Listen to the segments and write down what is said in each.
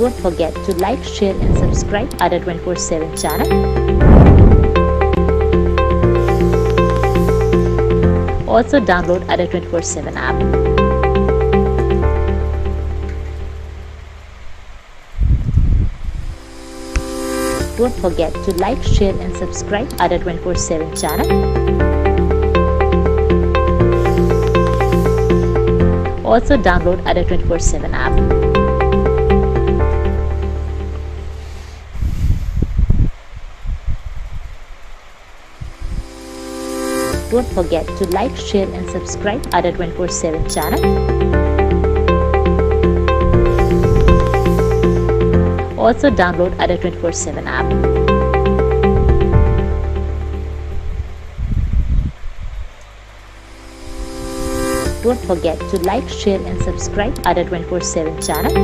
Don't forget to like, share and subscribe Ada 24/7 channel. Also download Ada 24/7 app. Don't forget to like, share and subscribe Ada 24/7 channel. Also download Ada 24/7 app. Don't forget to like, share and subscribe Ada 24/7 channel. Also download Ada 24/7 app. Don't forget to like, share and subscribe Ada 24/7 channel.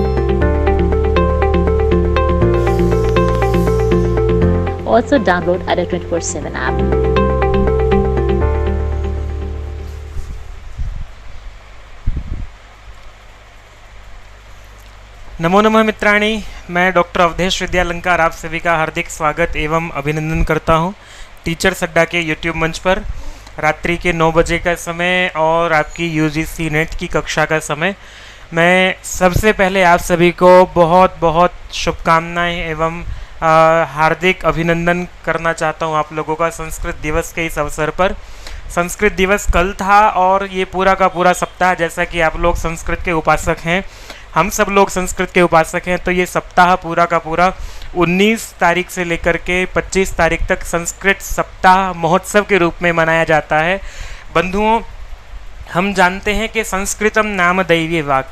Also download Ada 24/7 app. नमो नमः मित्राणी, मैं doctor Awadhesh विद्यालंकार आप सभी का हार्दिक स्वागत एवं अभिनंदन करता हूं टीचर्स अड्डा के यूट्यूब मंच पर। रात्रि के 9 बजे का समय और आपकी यूजीसी नेट की कक्षा का समय। मैं सबसे पहले आप सभी को बहुत बहुत शुभकामनाएं एवं हार्दिक अभिनंदन करना चाहता हूं आप लोगों का संस्कृत दिवस के इस अवसर पर। संस्कृत दिवस कल था और ये पूरा का पूरा सप्ताह, जैसा कि आप लोग संस्कृत के उपासक हैं, हम सब लोग संस्कृत के उपासक हैं, तो ये सप्ताह पूरा का पूरा 19 तारीख से लेकर के 25 तारीख तक संस्कृत सप्ताह महोत्सव के रूप में मनाया जाता है। बंधुओं, हम जानते हैं कि संस्कृतम नाम दैवी वाक,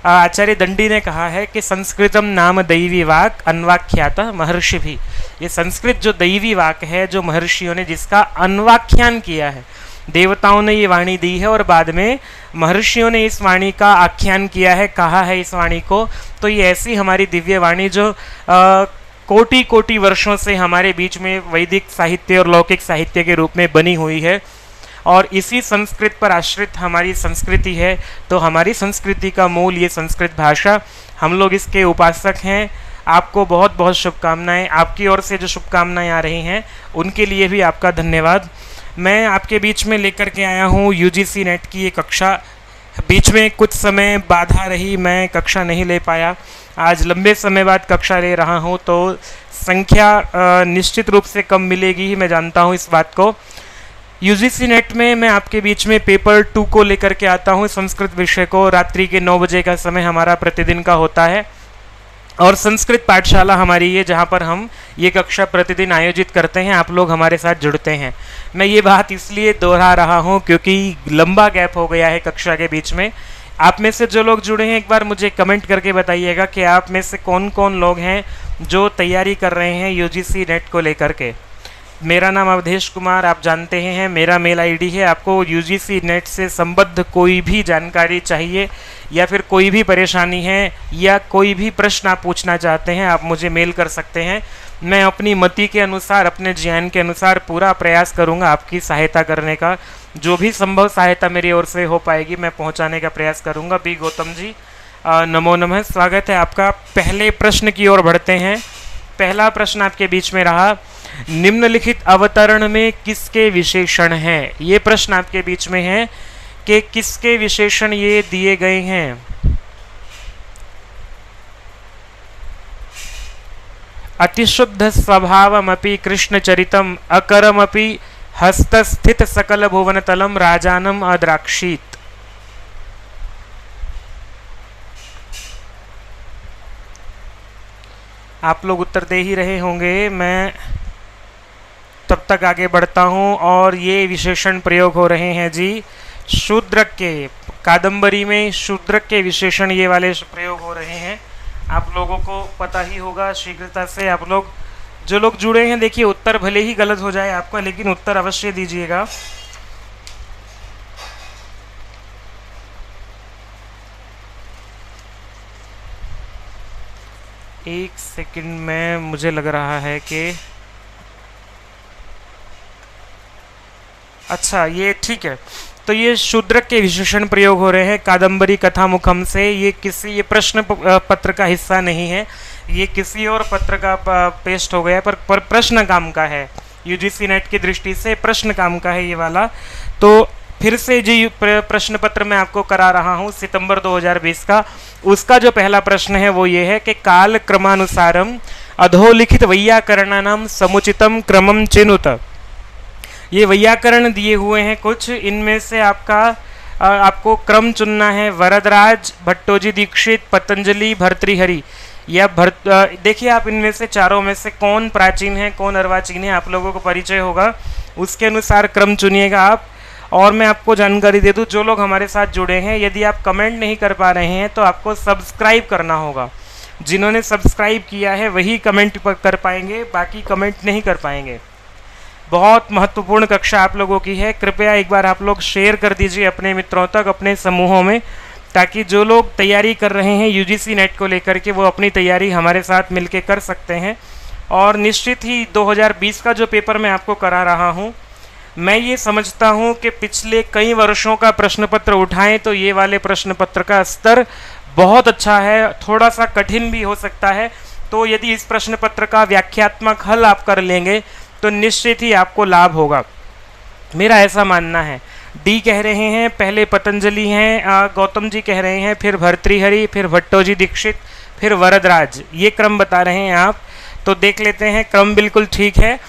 आचार्य दंडी ने कहा है कि संस्कृतम नाम दैवी वाक अन्वाख्याता महर्षि भी। ये संस्कृत जो दैवी वाक है, जो महर्षियों ने जिसका अन्वाख्यान किया है, देवताओं ने ये वाणी दी है और बाद में महर्षियों ने इस वाणी का आख्यान किया है, कहा है इस वाणी को। तो ये ऐसी हमारी दिव्य वाणी जो कोटि कोटि वर्षों से हमारे बीच में वैदिक साहित्य और लौकिक साहित्य के रूप में बनी हुई है और इसी संस्कृत पर आश्रित हमारी संस्कृति है। तो हमारी संस्कृति का मूल ये संस्कृत भाषा, हम लोग इसके उपासक हैं। आपको बहुत बहुत शुभकामनाएं। आपकी ओर से जो शुभकामनाएं आ रही हैं उनके लिए भी आपका धन्यवाद। मैं आपके बीच में लेकर के आया हूँ यूजीसी नेट की ये कक्षा। बीच में कुछ समय बाधा रही, मैं कक्षा नहीं ले पाया। आज लंबे समय बाद कक्षा ले रहा हूँ, तो संख्या निश्चित रूप से कम मिलेगी ही, मैं जानता हूँ इस बात को। यूजीसी नेट में मैं आपके बीच में पेपर 2 को लेकर के आता हूँ, संस्कृत विषय को। रात्रि के 9 बजे का समय हमारा प्रतिदिन का होता है और संस्कृत पाठशाला हमारी ये, जहाँ पर हम ये कक्षा प्रतिदिन आयोजित करते हैं, आप लोग हमारे साथ जुड़ते हैं। मैं ये बात इसलिए दोहरा रहा हूँ क्योंकि लंबा गैप हो गया है कक्षा के बीच में। आप में से जो लोग जुड़े हैं, एक बार मुझे कमेंट करके बताइएगा कि आप में से कौन कौन लोग हैं जो तैयारी कर रहे हैं यूजीसी नेट को लेकर के। मेरा नाम अवधेश कुमार, आप जानते हैं, मेरा मेल आईडी है। आपको यूजीसी नेट से संबद्ध कोई भी जानकारी चाहिए या फिर कोई भी परेशानी है या कोई भी प्रश्न आप पूछना चाहते हैं, आप मुझे मेल कर सकते हैं। मैं अपनी मति के अनुसार, अपने ज्ञान के अनुसार पूरा प्रयास करूंगा आपकी सहायता करने का। जो भी संभव सहायता मेरी ओर से हो पाएगी मैं पहुंचाने का प्रयास करूंगा। बी गौतम जी, नमो नमः, स्वागत है आपका। पहले प्रश्न की ओर बढ़ते हैं। पहला प्रश्न आपके बीच में रहा, निम्नलिखित अवतरण में किसके विशेषण हैं? ये प्रश्न आपके बीच में है कि किसके विशेषण ये दिए गए हैं। अतिशुद्ध स्वभावमपि कृष्णचरितम अकरमपि हस्तस्थित सकल भुवनतलम राजानम अद्राक्षीत। आप लोग उत्तर दे ही रहे होंगे, मैं तब तक आगे बढ़ता हूं। और ये विशेषण प्रयोग हो रहे हैं जी शूद्रक के, कादंबरी में शूद्रक के विशेषण ये वाले प्रयोग हो रहे हैं। आप लोगों को पता ही होगा, शीघ्रता से आप लोग जो लोग जुड़े हैं, देखिए उत्तर भले ही गलत हो जाए आपका, लेकिन उत्तर अवश्य दीजिएगा। एक सेकंड में, मुझे लग रहा है कि अच्छा, ये ठीक है। तो ये शूद्रक के विशेषण प्रयोग हो रहे हैं कादम्बरी कथा मुखम से। ये प्रश्न पत्र का हिस्सा नहीं है, ये किसी और पत्र का पेस्ट हो गया है, पर प्रश्न काम का है। यूजीसी नेट की दृष्टि से प्रश्न काम का है ये वाला। तो फिर से जी प्रश्न पत्र मैं आपको करा रहा हूँ सितंबर 2020 का। उसका जो पहला प्रश्न है वो ये है कि काल क्रमानुसारम अधोलिखित वैयाकरणानाम समुचितम क्रमम चिनुत। ये वैयाकरण दिए हुए हैं कुछ, इनमें से आपको क्रम चुनना है। वरदराज, भट्टोजी दीक्षित, पतंजलि, भर्तृहरि या देखिए आप इनमें से चारों में से कौन प्राचीन है कौन अर्वाचीन है आप लोगों को परिचय होगा, उसके अनुसार क्रम चुनिएगा आप। और मैं आपको जानकारी दे दूं, जो लोग हमारे साथ जुड़े हैं, यदि आप कमेंट नहीं कर पा रहे हैं तो आपको सब्सक्राइब करना होगा। जिन्होंने सब्सक्राइब किया है वही कमेंट कर पाएंगे, बाकी कमेंट नहीं कर पाएंगे। बहुत महत्वपूर्ण कक्षा आप लोगों की है, कृपया एक बार आप लोग शेयर कर दीजिए अपने मित्रों तक, अपने समूहों में, ताकि जो लोग तैयारी कर रहे हैं यूजीसी नेट को लेकर के वो अपनी तैयारी हमारे साथ मिलकर कर सकते हैं। और निश्चित ही 2020 का जो पेपर मैं आपको करा रहा हूँ, मैं ये समझता हूँ कि पिछले कई वर्षों का प्रश्न पत्र उठाएं तो ये वाले प्रश्न पत्र का स्तर बहुत अच्छा है, थोड़ा सा कठिन भी हो सकता है। तो यदि इस प्रश्न पत्र का व्याख्यात्मक हल आप कर लेंगे तो निश्चित ही आपको लाभ होगा, मेरा ऐसा मानना है। डी कह रहे हैं, पहले पतंजलि हैं, गौतम जी कह रहे हैं, फिर भर्तृहरि, फिर भट्टोजी दीक्षित, फिर वरदराज, ये क्रम बता रहे हैं आप। तो देख लेते हैं, क्रम बिल्कुल ठीक है।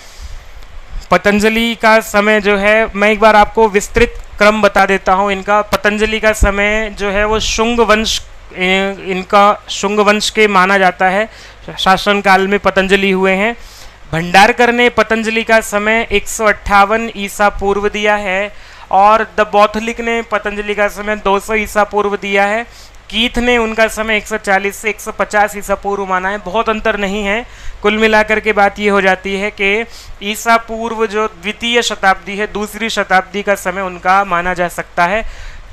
पतंजलि का समय जो है, मैं एक बार आपको विस्तृत क्रम बता देता हूँ इनका। पतंजलि का समय जो है वो शुंग वंश, इनका शुंग वंश के माना जाता है, शासन काल में पतंजलि हुए हैं। भंडारकर ने पतंजलि का समय 158 ईसा पूर्व दिया है, और द बौथलिक ने पतंजलि का समय 200 ईसा पूर्व दिया है। कीथ ने उनका समय 140 से 150 ईसा पूर्व माना है, बहुत अंतर नहीं है। कुल मिलाकर के बात ये हो जाती है कि ईसा पूर्व जो द्वितीय शताब्दी है, दूसरी शताब्दी का समय उनका माना जा सकता है।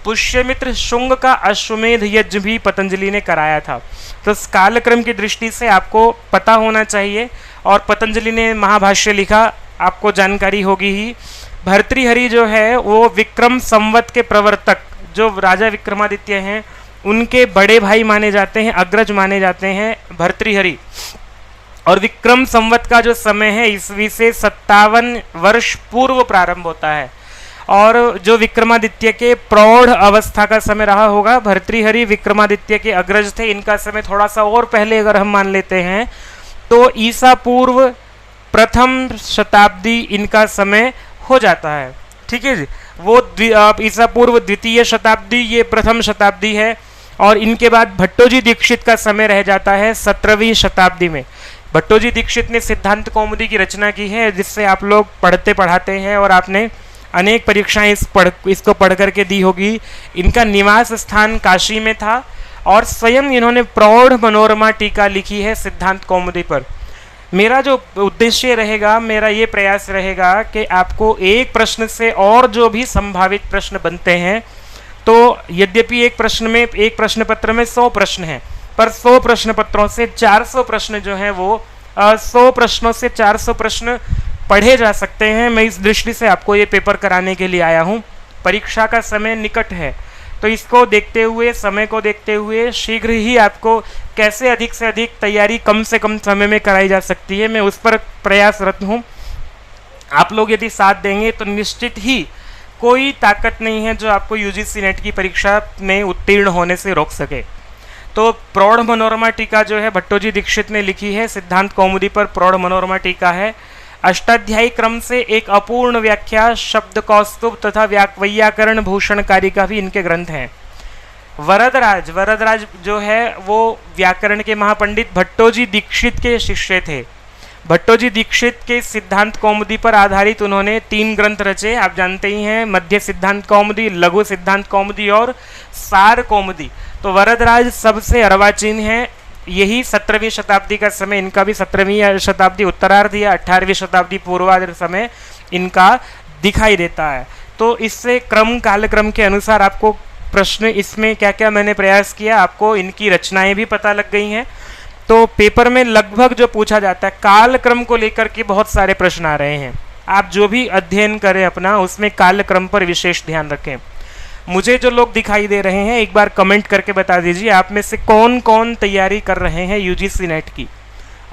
पुष्यमित्र शुंग का अश्वमेध यज्ञ भी पतंजलि ने कराया था। तो कालक्रम की दृष्टि से आपको पता होना चाहिए, और पतंजलि ने महाभाष्य लिखा, आपको जानकारी होगी ही। भर्तृहरि जो है वो विक्रम संवत के प्रवर्तक, जो राजा विक्रमादित्य हैं उनके बड़े भाई माने जाते हैं, अग्रज माने जाते हैं भर्तृहरि। और विक्रम संवत का जो समय है ईस्वी से 57 वर्ष पूर्व प्रारंभ होता है, और जो विक्रमादित्य के प्रौढ़ अवस्था का समय रहा होगा। भर्तृहरि विक्रमादित्य के अग्रज थे, इनका समय थोड़ा सा और पहले अगर हम मान लेते हैं तो ईसा पूर्व प्रथम शताब्दी इनका समय हो जाता है। ठीक है जी, वो ईसा पूर्व द्वितीय शताब्दी, ये प्रथम शताब्दी है। और इनके बाद भट्टोजी दीक्षित का समय रह जाता है 17वीं शताब्दी में। भट्टोजी दीक्षित ने सिद्धांत कौमुदी की रचना की है, जिससे आप लोग पढ़ते पढ़ाते हैं और आपने अनेक परीक्षाएं इसको पढ़ करके दी होगी। इनका निवास स्थान काशी में था, और स्वयं इन्होंने प्रौढ़ मनोरमा टीका लिखी है सिद्धांत कौमुदी पर। मेरा जो उद्देश्य रहेगा, मेरा ये प्रयास रहेगा कि आपको एक प्रश्न से और जो भी संभावित प्रश्न बनते हैं, तो यद्यपि एक प्रश्न पत्र में 100 प्रश्न हैं, पर 100 प्रश्न पत्रों से 400 प्रश्न जो हैं वो 100 प्रश्नों से 400 प्रश्न पढ़े जा सकते हैं। मैं इस दृष्टि से आपको ये पेपर कराने के लिए आया हूँ। परीक्षा का समय निकट है, तो इसको देखते हुए, समय को देखते हुए शीघ्र ही आपको कैसे अधिक से अधिक तैयारी कम से कम समय में कराई जा सकती है, मैं उस पर प्रयासरत हूँ। आप लोग यदि साथ देंगे तो निश्चित ही कोई ताकत नहीं है जो आपको यूजीसी नेट की परीक्षा में उत्तीर्ण होने से रोक सके। तो प्रौढ़ मनोरमा टीका जो है भट्टोजी दीक्षित ने लिखी है, सिद्धांत कौमुदी पर प्रौढ़ मनोरमा टीका है। अष्टाध्यायी क्रम से एक अपूर्ण व्याख्या, शब्द कौस्तुभ तथा वैयाकरण भूषणकारी का भी इनके ग्रंथ हैं। वरदराज जो है वो व्याकरण के महापंडित भट्टोजी दीक्षित के शिष्य थे। भट्टोजी दीक्षित के सिद्धांत कौमुदी पर आधारित उन्होंने 3 ग्रंथ रचे, आप जानते ही हैं, मध्य सिद्धांत कौमुदी, लघु सिद्धांत कौमुदी और सार कौमुदी। तो वरदराज सबसे अर्वाचीन है, यही 17वीं शताब्दी का समय, इनका भी 17वीं शताब्दी उत्तरार्ध या 18वीं शताब्दी पूर्वार्ध समय इनका दिखाई देता है। तो इससे कालक्रम के अनुसार आपको प्रश्न, इसमें क्या क्या मैंने प्रयास किया, आपको इनकी रचनाएं भी पता लग गई हैं। तो पेपर में लगभग जो पूछा जाता है, कालक्रम को लेकर के बहुत सारे प्रश्न आ रहे हैं। आप जो भी अध्ययन करें अपना, उसमें कालक्रम पर विशेष ध्यान रखें। मुझे जो लोग दिखाई दे रहे हैं एक बार कमेंट करके बता दीजिए, आप में से कौन कौन तैयारी कर रहे हैं यूजीसी नेट की।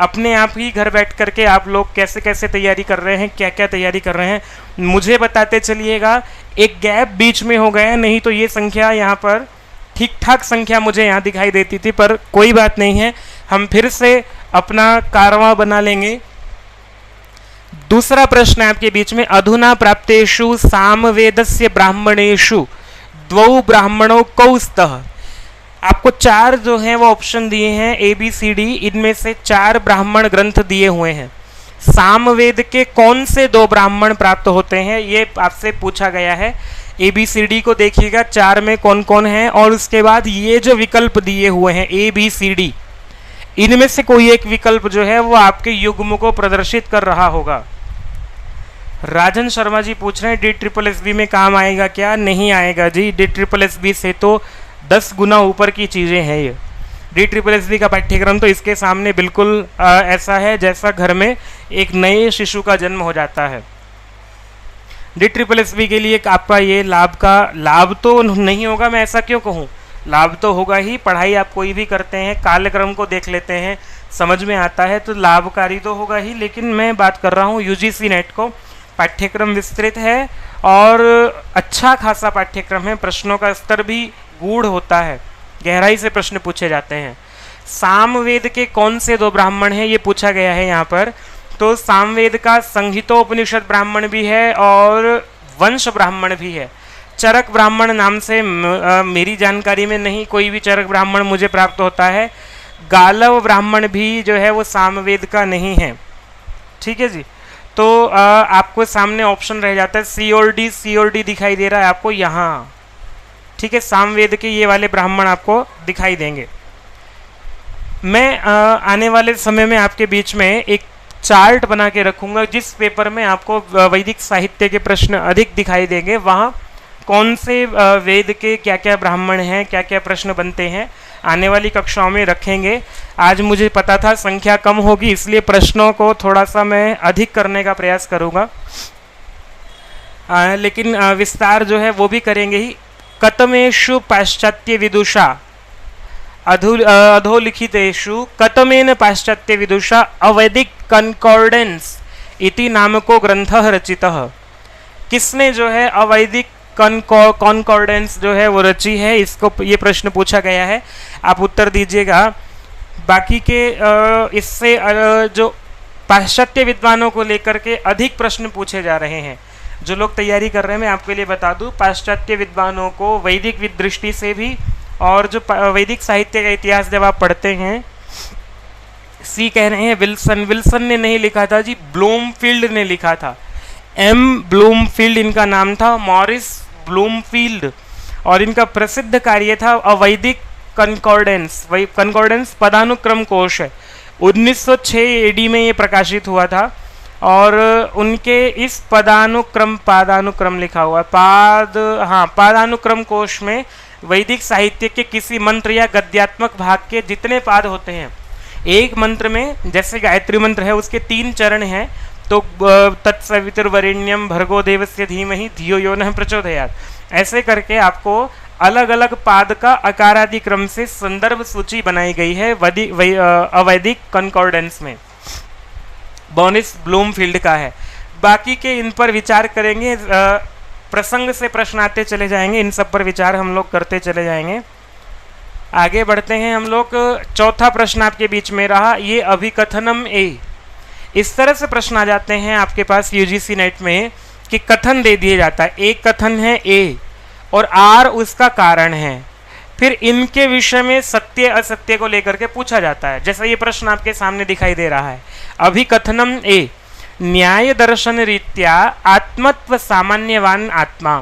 अपने आप ही घर बैठ करके आप लोग कैसे कैसे तैयारी कर रहे हैं, क्या क्या तैयारी कर रहे हैं, मुझे बताते चलिएगा। एक गैप बीच में हो गया, नहीं तो ये संख्या यहाँ पर ठीक ठाक संख्या मुझे यहाँ दिखाई देती थी, पर कोई बात नहीं है, हम फिर से अपना कारवां बना लेंगे। दूसरा प्रश्न है आपके बीच में, अधुना प्राप्तेषु सामवेदस्य ब्राह्मणेषु द्वौ ब्राह्मणों कौ स्तः। आपको 4 जो हैं वो ऑप्शन दिए हैं ABCD, इनमें से 4 ब्राह्मण ग्रंथ दिए हुए हैं। सामवेद के कौन से 2 ब्राह्मण प्राप्त होते हैं ये आपसे पूछा गया है। ABCD को देखिएगा 4 में कौन कौन है, और उसके बाद ये जो विकल्प दिए हुए हैं ABCD, इनमें से कोई एक विकल्प जो है वो आपके युग्म को प्रदर्शित कर रहा होगा। राजन शर्मा जी पूछ रहे हैं DSSB में काम आएगा क्या? नहीं आएगा जी, DSSB से तो 10 गुना ऊपर की चीज़ें हैं ये। DSSB का पाठ्यक्रम तो इसके सामने बिल्कुल ऐसा है जैसा घर में एक नए शिशु का जन्म हो जाता है। DSSB के लिए आपका ये लाभ तो नहीं होगा, मैं ऐसा क्यों कहूँ, लाभ तो होगा ही। पढ़ाई आप कोई भी करते हैं, कालक्रम को देख लेते हैं, समझ में आता है तो लाभकारी तो होगा ही। लेकिन मैं बात कर रहा हूँ UGC नेट को, पाठ्यक्रम विस्तृत है और अच्छा खासा पाठ्यक्रम है, प्रश्नों का स्तर भी गूढ़ होता है, गहराई से प्रश्न पूछे जाते हैं। सामवेद के कौन से 2 ब्राह्मण हैं ये पूछा गया है यहाँ पर। तो सामवेद का संहितोपनिषद ब्राह्मण भी है और वंश ब्राह्मण भी है। चरक ब्राह्मण नाम से मेरी जानकारी में नहीं कोई भी चरक ब्राह्मण मुझे प्राप्त होता है। गालव ब्राह्मण भी जो है वो सामवेद का नहीं है, ठीक है जी। तो आपको सामने ऑप्शन रह जाता है COD दिखाई दे रहा है आपको यहाँ, ठीक है। सामवेद के ये वाले ब्राह्मण आपको दिखाई देंगे। मैं आने वाले समय में आपके बीच में एक चार्ट बना के रखूंगा, जिस पेपर में आपको वैदिक साहित्य के प्रश्न अधिक दिखाई देंगे, वहाँ कौन से वेद के क्या क्या ब्राह्मण हैं, क्या क्या प्रश्न बनते हैं, आने वाली कक्षाओं में रखेंगे। आज मुझे पता था संख्या कम होगी, इसलिए प्रश्नों को थोड़ा सा मैं अधिक करने का प्रयास करूँगा, लेकिन विस्तार जो है वो भी करेंगे ही। कतमेषु पाश्चात्य विदुषा अधोलिखितेषु कतमेन पाश्चात्य विदुषा अवैदिक कनकॉर्डेंस इति नामको ग्रंथः रचितः। किसने जो है अवैदिक कॉन्कॉर्डेंस जो है वो रची है, इसको ये प्रश्न पूछा गया है, आप उत्तर दीजिएगा। बाकी के इससे जो पाश्चात्य विद्वानों को लेकर के अधिक प्रश्न पूछे जा रहे हैं। जो लोग तैयारी कर रहे हैं मैं आपके लिए बता दूं, पाश्चात्य विद्वानों को वैदिक दृष्टि से भी, और जो वैदिक साहित्य का इतिहास जब आप पढ़ते हैं, सी कह रहे हैं विल्सन ने नहीं लिखा था जी, ब्लूमफील्ड ने लिखा था। M ब्लूमफील्ड इनका नाम था, मॉरिस ब्लूमफील्ड, और इनका प्रसिद्ध कार्य था अवैदिक कंकॉर्डेंस पदानुक्रम कोश है। 1906 AD में ये प्रकाशित हुआ था, और उनके इस पादानुक्रम लिखा हुआ पादानुक्रम कोश में वैदिक साहित्य के किसी मंत्र या गद्यात्मक भाग के जितने पाद होते हैं, एक मंत्र में, जैसे गायत्री मंत्र है उसके 3 चरण हैं, तो तत्सवितुर्वरेण्यम भर्गो देवस्य धीमहि धियो यो नः प्रचोदयात्, ऐसे करके आपको अलग अलग पाद का अकारादि क्रम से संदर्भ सूची बनाई गई है अवैदिक कंकॉर्डेंस में, मॉरिस ब्लूमफील्ड का है। बाकी के इन पर विचार करेंगे, प्रसंग से प्रश्न आते चले जाएंगे, इन सब पर विचार हम लोग करते चले जाएंगे। आगे बढ़ते हैं हम लोग। चौथा प्रश्न आपके बीच में रहा, ये अभिकथनम A। इस तरह से प्रश्न आ जाते हैं आपके पास UGC नेट में कि कथन दे दिया जाता है, एक कथन है A और R उसका कारण है, फिर इनके विषय में सत्य असत्य को लेकर के पूछा जाता है। जैसा ये प्रश्न आपके सामने दिखाई दे रहा है, अभिकथनम A, न्याय दर्शन रीत्या आत्मत्व सामान्यवान आत्मा।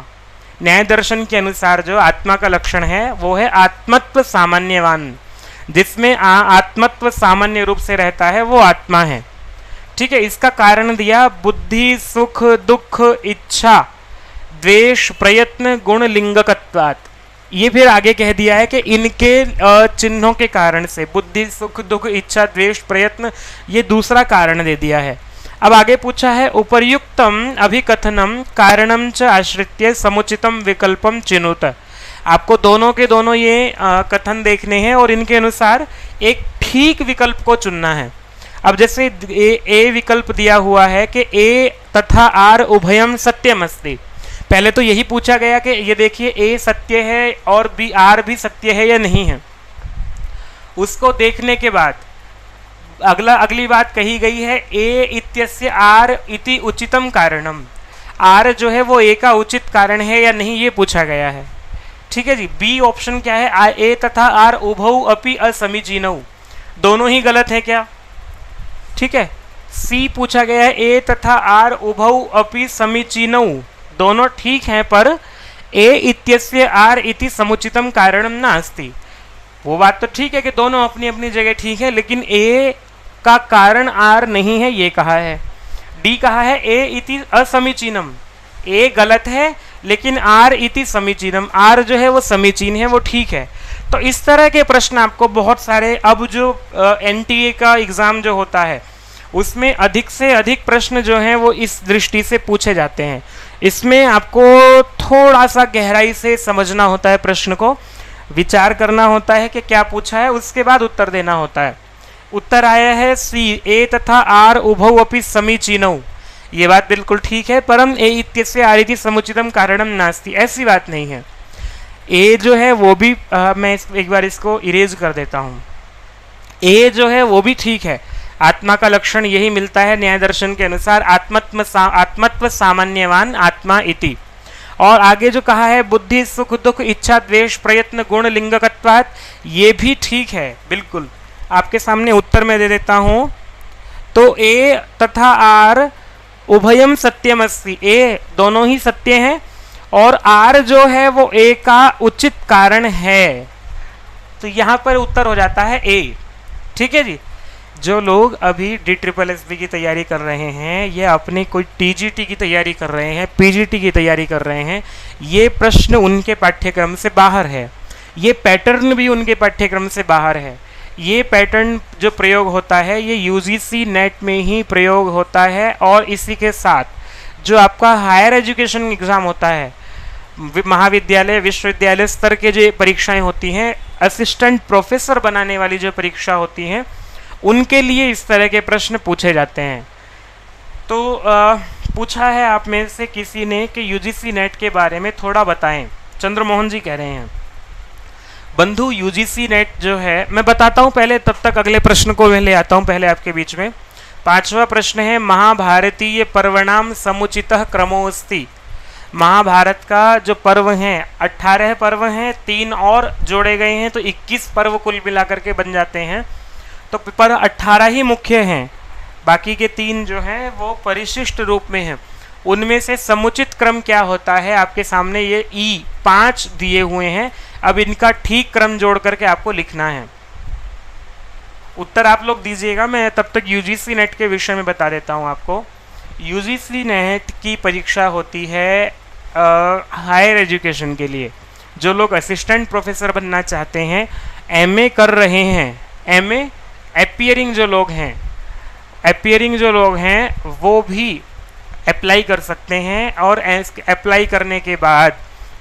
न्याय दर्शन के अनुसार जो आत्मा का लक्षण है वो है आत्मत्व सामान्यवान, जिसमें आत्मत्व सामान्य रूप से रहता है वो आत्मा है, ठीक है। इसका कारण दिया बुद्धि सुख दुख इच्छा द्वेष प्रयत्न गुण लिंगकत्वात्। ये फिर आगे कह दिया है कि इनके चिन्हों के कारण से, बुद्धि सुख दुख इच्छा द्वेष प्रयत्न, ये दूसरा कारण दे दिया है। अब आगे पूछा है उपर्युक्तम अभिकथनम कारणम च आश्रित्य समुचितम विकल्पम चिनुत। आपको दोनों के दोनों ये कथन देखने हैं और इनके अनुसार एक ठीक विकल्प को चुनना है। अब जैसे ए विकल्प दिया हुआ है कि ए तथा आर उभयम सत्यम अस्ति। पहले तो यही पूछा गया कि ये देखिए ए सत्य है और बी आर भी सत्य है या नहीं है। उसको देखने के बाद अगली बात कही गई है ए इत्यस्य आर इति उचितम कारणम। आर जो है वो ए का उचित कारण है या नहीं, ये पूछा गया है। ठीक है जी। बी ऑप्शन क्या है, ए तथा आर उभौ अपि असमीचीनौ, दोनों ही गलत है क्या? ठीक है। सी पूछा गया है ए तथा आर उभौ अपि समीचीनौ, दोनों ठीक हैं पर ए इत्यस्य आर इति समुचितम कारणम नास्ति। वो बात तो ठीक है कि दोनों अपनी अपनी जगह ठीक है, लेकिन ए का कारण आर नहीं है, ये कहा है। डी कहा है ए इति असमीचीनम, ए गलत है लेकिन आर इति समीचीनम, आर जो है वो समीचीन है, वो ठीक है। तो इस तरह के प्रश्न आपको बहुत सारे, अब जो एनटीए का एग्जाम जो होता है उसमें अधिक से अधिक प्रश्न जो हैं वो इस दृष्टि से पूछे जाते हैं। इसमें आपको थोड़ा सा गहराई से समझना होता है, प्रश्न को विचार करना होता है कि क्या पूछा है, उसके बाद उत्तर देना होता है। उत्तर आया है सी, ए तथा आर उभौ अपि समीचीनौ, ये बात बिल्कुल ठीक है, परम ए इत्यस्य आर इति समुचितम कारणम नास्ति, ऐसी बात नहीं है। ए जो है वो भी मैं एक बार इसको इरेज कर देता हूँ। ए जो है वो भी ठीक है, आत्मा का लक्षण यही मिलता है न्याय दर्शन के अनुसार, आत्मत्व सामान्यवान आत्मा इति। और आगे जो कहा है बुद्धि सुख दुख इच्छा द्वेष प्रयत्न गुण लिंगकत्वात्, ये भी ठीक है बिल्कुल। आपके सामने उत्तर में दे देता हूं। तो ए तथा आर उभयम सत्यम अस्ति, ए दोनों ही सत्य हैं और आर जो है वो ए का उचित कारण है। तो यहां पर उत्तर हो जाता है ए। ठीक है जी। जो लोग अभी DSSB की तैयारी कर रहे हैं या अपनी कोई TGT की तैयारी कर रहे हैं, PGT की तैयारी कर रहे हैं, ये प्रश्न उनके पाठ्यक्रम से बाहर है, ये पैटर्न भी उनके पाठ्यक्रम से बाहर है। ये पैटर्न जो प्रयोग होता है ये UGC नेट में ही प्रयोग होता है और इसी के साथ जो आपका हायर एजुकेशन एग्ज़ाम होता है, महाविद्यालय विश्वविद्यालय स्तर के जो परीक्षाएं होती हैं, असिस्टेंट प्रोफेसर बनाने वाली जो परीक्षा होती हैं, उनके लिए इस तरह के प्रश्न पूछे जाते हैं। तो पूछा है आप में से किसी ने कि UGC नेट के बारे में थोड़ा बताएं। चंद्रमोहन जी कह रहे हैं बंधु UGC नेट जो है, मैं बताता हूं पहले, तब तक अगले प्रश्न को मैं ले आता हूं पहले आपके बीच में। 5वां प्रश्न है महाभारतीय पर्वणाम समुचितः क्रमोऽस्ति। महाभारत का जो पर्व हैं 18 पर्व हैं, 3 और जोड़े गए हैं तो 21 पर्व कुल मिलाकर के बन जाते हैं। तो पर 18 ही मुख्य हैं, बाकी के 3 जो हैं वो परिशिष्ट रूप में हैं। उनमें से समुचित क्रम क्या होता है, आपके सामने ये ई 5 दिए हुए हैं। अब इनका ठीक क्रम जोड़ करके आपको लिखना है। उत्तर आप लोग दीजिएगा, मैं तब तक UGC नेट के विषय में बता देता हूँ आपको। UGC नेट की परीक्षा होती है हायर एजुकेशन के लिए। जो लोग असिस्टेंट प्रोफेसर बनना चाहते हैं, MA कर रहे हैं, MA एपियरिंग जो लोग हैं वो भी अप्लाई कर सकते हैं और अप्लाई करने के बाद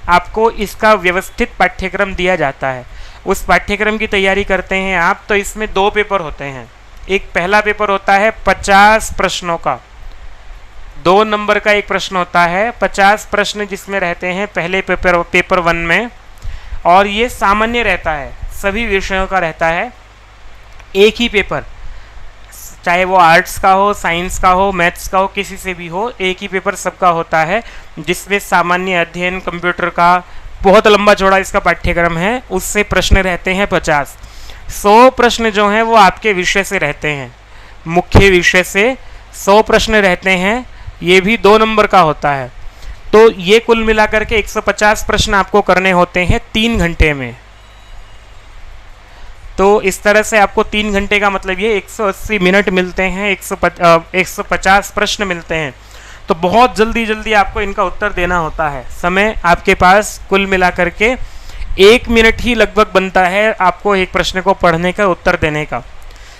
आपको इसका व्यवस्थित पाठ्यक्रम दिया जाता है। उस पाठ्यक्रम की तैयारी करते हैं आप, तो इसमें 2 पेपर होते हैं। एक पहला पेपर होता है 50 प्रश्नों का, 2 नंबर का एक प्रश्न होता है, 50 प्रश्न जिसमें रहते हैं पहले पेपर 1 में, और ये सामान्य रहता है, सभी विषयों का रहता है। एक ही पेपर, चाहे वो आर्ट्स का हो, साइंस का हो, मैथ्स का हो, किसी से भी हो, एक ही पेपर सबका होता है, जिसमें सामान्य अध्ययन, कंप्यूटर का बहुत लंबा चौड़ा इसका पाठ्यक्रम है, उससे प्रश्न रहते हैं 50। 100 प्रश्न जो हैं वो आपके विषय से रहते हैं, मुख्य विषय से 100 प्रश्न रहते हैं, ये भी 2 नंबर का होता है। तो ये कुल मिलाकर के 150 प्रश्न आपको करने होते हैं 3 घंटे में। तो इस तरह से आपको 3 घंटे का मतलब ये 180 मिनट मिलते हैं, 150 प्रश्न मिलते हैं। तो बहुत जल्दी आपको इनका उत्तर देना होता है। समय आपके पास कुल मिलाकर के 1 मिनट ही लगभग बनता है आपको एक प्रश्न को पढ़ने का, उत्तर देने का।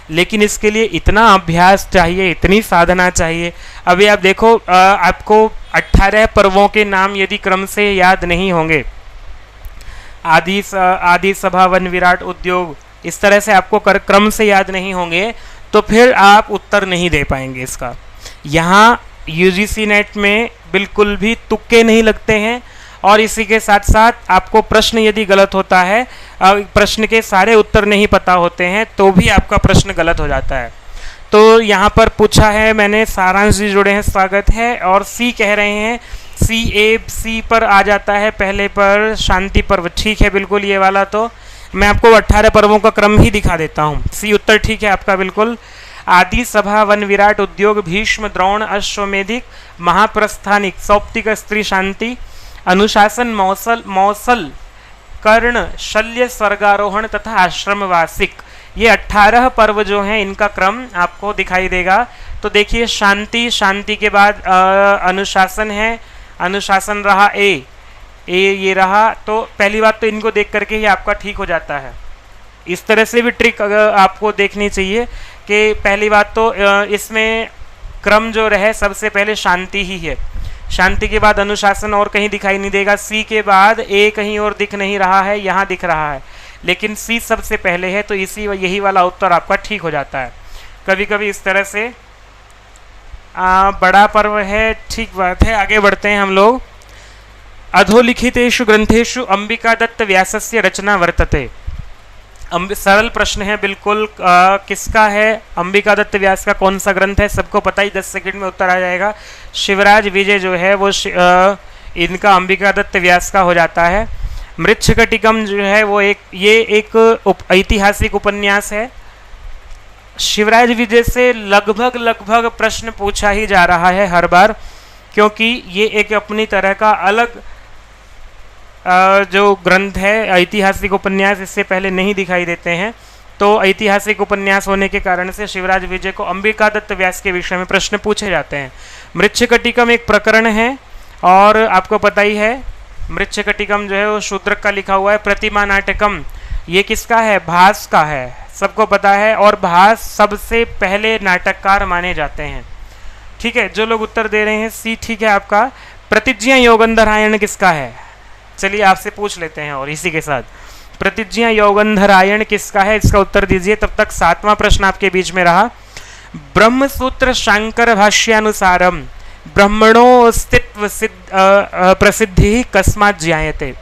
लेकिन इसके लिए इतना अभ्यास चाहिए, इतनी साधना चाहिए। अभी आप देखो, आपको 18 पर्वों के नाम यदि क्रम से याद नहीं होंगे, आदि सभा वन विराट उद्योग, इस तरह से आपको क्रम से याद नहीं होंगे तो फिर आप उत्तर नहीं दे पाएंगे इसका। यहाँ यूजीसी नेट में बिल्कुल भी तुक्के नहीं लगते हैं, और इसी के साथ साथ आपको प्रश्न यदि गलत होता है, प्रश्न के सारे उत्तर नहीं पता होते हैं तो भी आपका प्रश्न गलत हो जाता है। तो यहाँ पर पूछा है मैंने, सारांश जी जुड़े हैं, स्वागत है। और सी कह रहे हैं, सी पर आ जाता है पहले पर शांति पर्व, ठीक है बिल्कुल। ये वाला तो मैं आपको 18 पर्वों का क्रम ही दिखा देता हूँ। सी उत्तर ठीक है आपका बिल्कुल। आदि सभा वन विराट उद्योग, भीष्म द्रोण अश्वमेधिक, महाप्रस्थानिक, सौप्तिक स्त्री शांति, अनुशासन, मौसल, कर्ण, शल्य, स्वर्गारोहण तथा आश्रमवासिक, ये 18 पर्व जो हैं इनका क्रम आपको दिखाई देगा। तो देखिए, शांति के बाद अनुशासन है, अनुशासन रहा ए ये रहा। तो पहली बात तो इनको देख करके ही आपका ठीक हो जाता है। इस तरह से भी ट्रिक अगर आपको देखनी चाहिए कि पहली बात तो इसमें क्रम जो रहे सबसे पहले शांति ही है, शांति के बाद अनुशासन और कहीं दिखाई नहीं देगा, सी के बाद ए कहीं और दिख नहीं रहा है, यहाँ दिख रहा है, लेकिन सी सबसे पहले है, तो यही वाला उत्तर आपका ठीक हो जाता है। कभी कभी इस तरह से बड़ा पर्व है, ठीक बात है। आगे बढ़ते हैं हम लोग। अधोलिखितेषु ग्रंथेषु अंबिका दत्त व्यासस्य रचना वर्तते। सरल प्रश्न है बिल्कुल, किसका है? अंबिका दत्त व्यास का कौन सा ग्रंथ है? सबको पता ही, 10 सेकंड में उत्तर आ जाएगा। शिवराज विजय जो है वो इनका अंबिका दत्त व्यास का हो जाता है। मृच्छकटिकम जो है वो एक ऐतिहासिक उपन्यास है। शिवराज विजय से लगभग प्रश्न पूछा ही जा रहा है हर बार, क्योंकि ये एक अपनी तरह का अलग जो ग्रंथ है, ऐतिहासिक उपन्यास इससे पहले नहीं दिखाई देते हैं। तो ऐतिहासिक उपन्यास होने के कारण से शिवराज विजय को अंबिका दत्त व्यास के विषय में प्रश्न पूछे जाते हैं। मृच्छकटिकम एक प्रकरण है, और आपको पता ही है मृच्छकटिकम जो है वो शूद्रक का लिखा हुआ है। प्रतिमा नाटकम ये किसका है? भास का है, सबको पता है, और भास सबसे पहले नाटककार माने जाते हैं। ठीक है, जो लोग उत्तर दे रहे हैं सी ठीक है आपका। प्रतिज्ञा योगंधरायण किसका है? चलिए आपसे पूछ लेते हैं, और इसी के साथ प्रतिज्ञा योगंधरायण किसका है, इसका उत्तर दीजिए। तब तक 7वां प्रश्न आपके बीच में रहा। ब्रह्मसूत्र शांकर भाष्यानुसारम ब्रह्मणो अस्तित्व प्रसिद्धि कस्मात् ज्ञायते।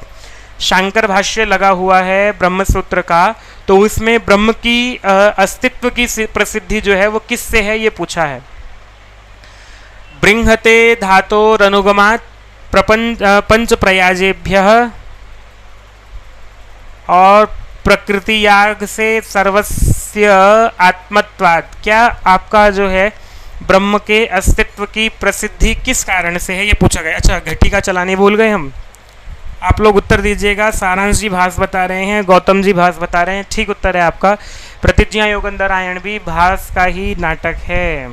शांकर भाष्य लगा हुआ है ब्रह्मसूत्र का, तो उसमें ब्रह्म की अस्तित्व की प्रसिद्धि जो है वो किससे है, ये पूछा है। बृंहते धातोरनुगमात् पंच प्रयाजेभ्यः, और प्रकृति याग से सर्वस्य आत्मत्वात्। क्या आपका जो है ब्रह्म के अस्तित्व की प्रसिद्धि किस कारण से है, ये पूछा गया। अच्छा, घटिका चलाने भूल गए हम, आप लोग उत्तर दीजिएगा। सारांश जी भास बता रहे हैं, गौतम जी भास बता रहे हैं, ठीक उत्तर है आपका। प्रतिज्ञा योगंधरायण भी भास का ही नाटक है।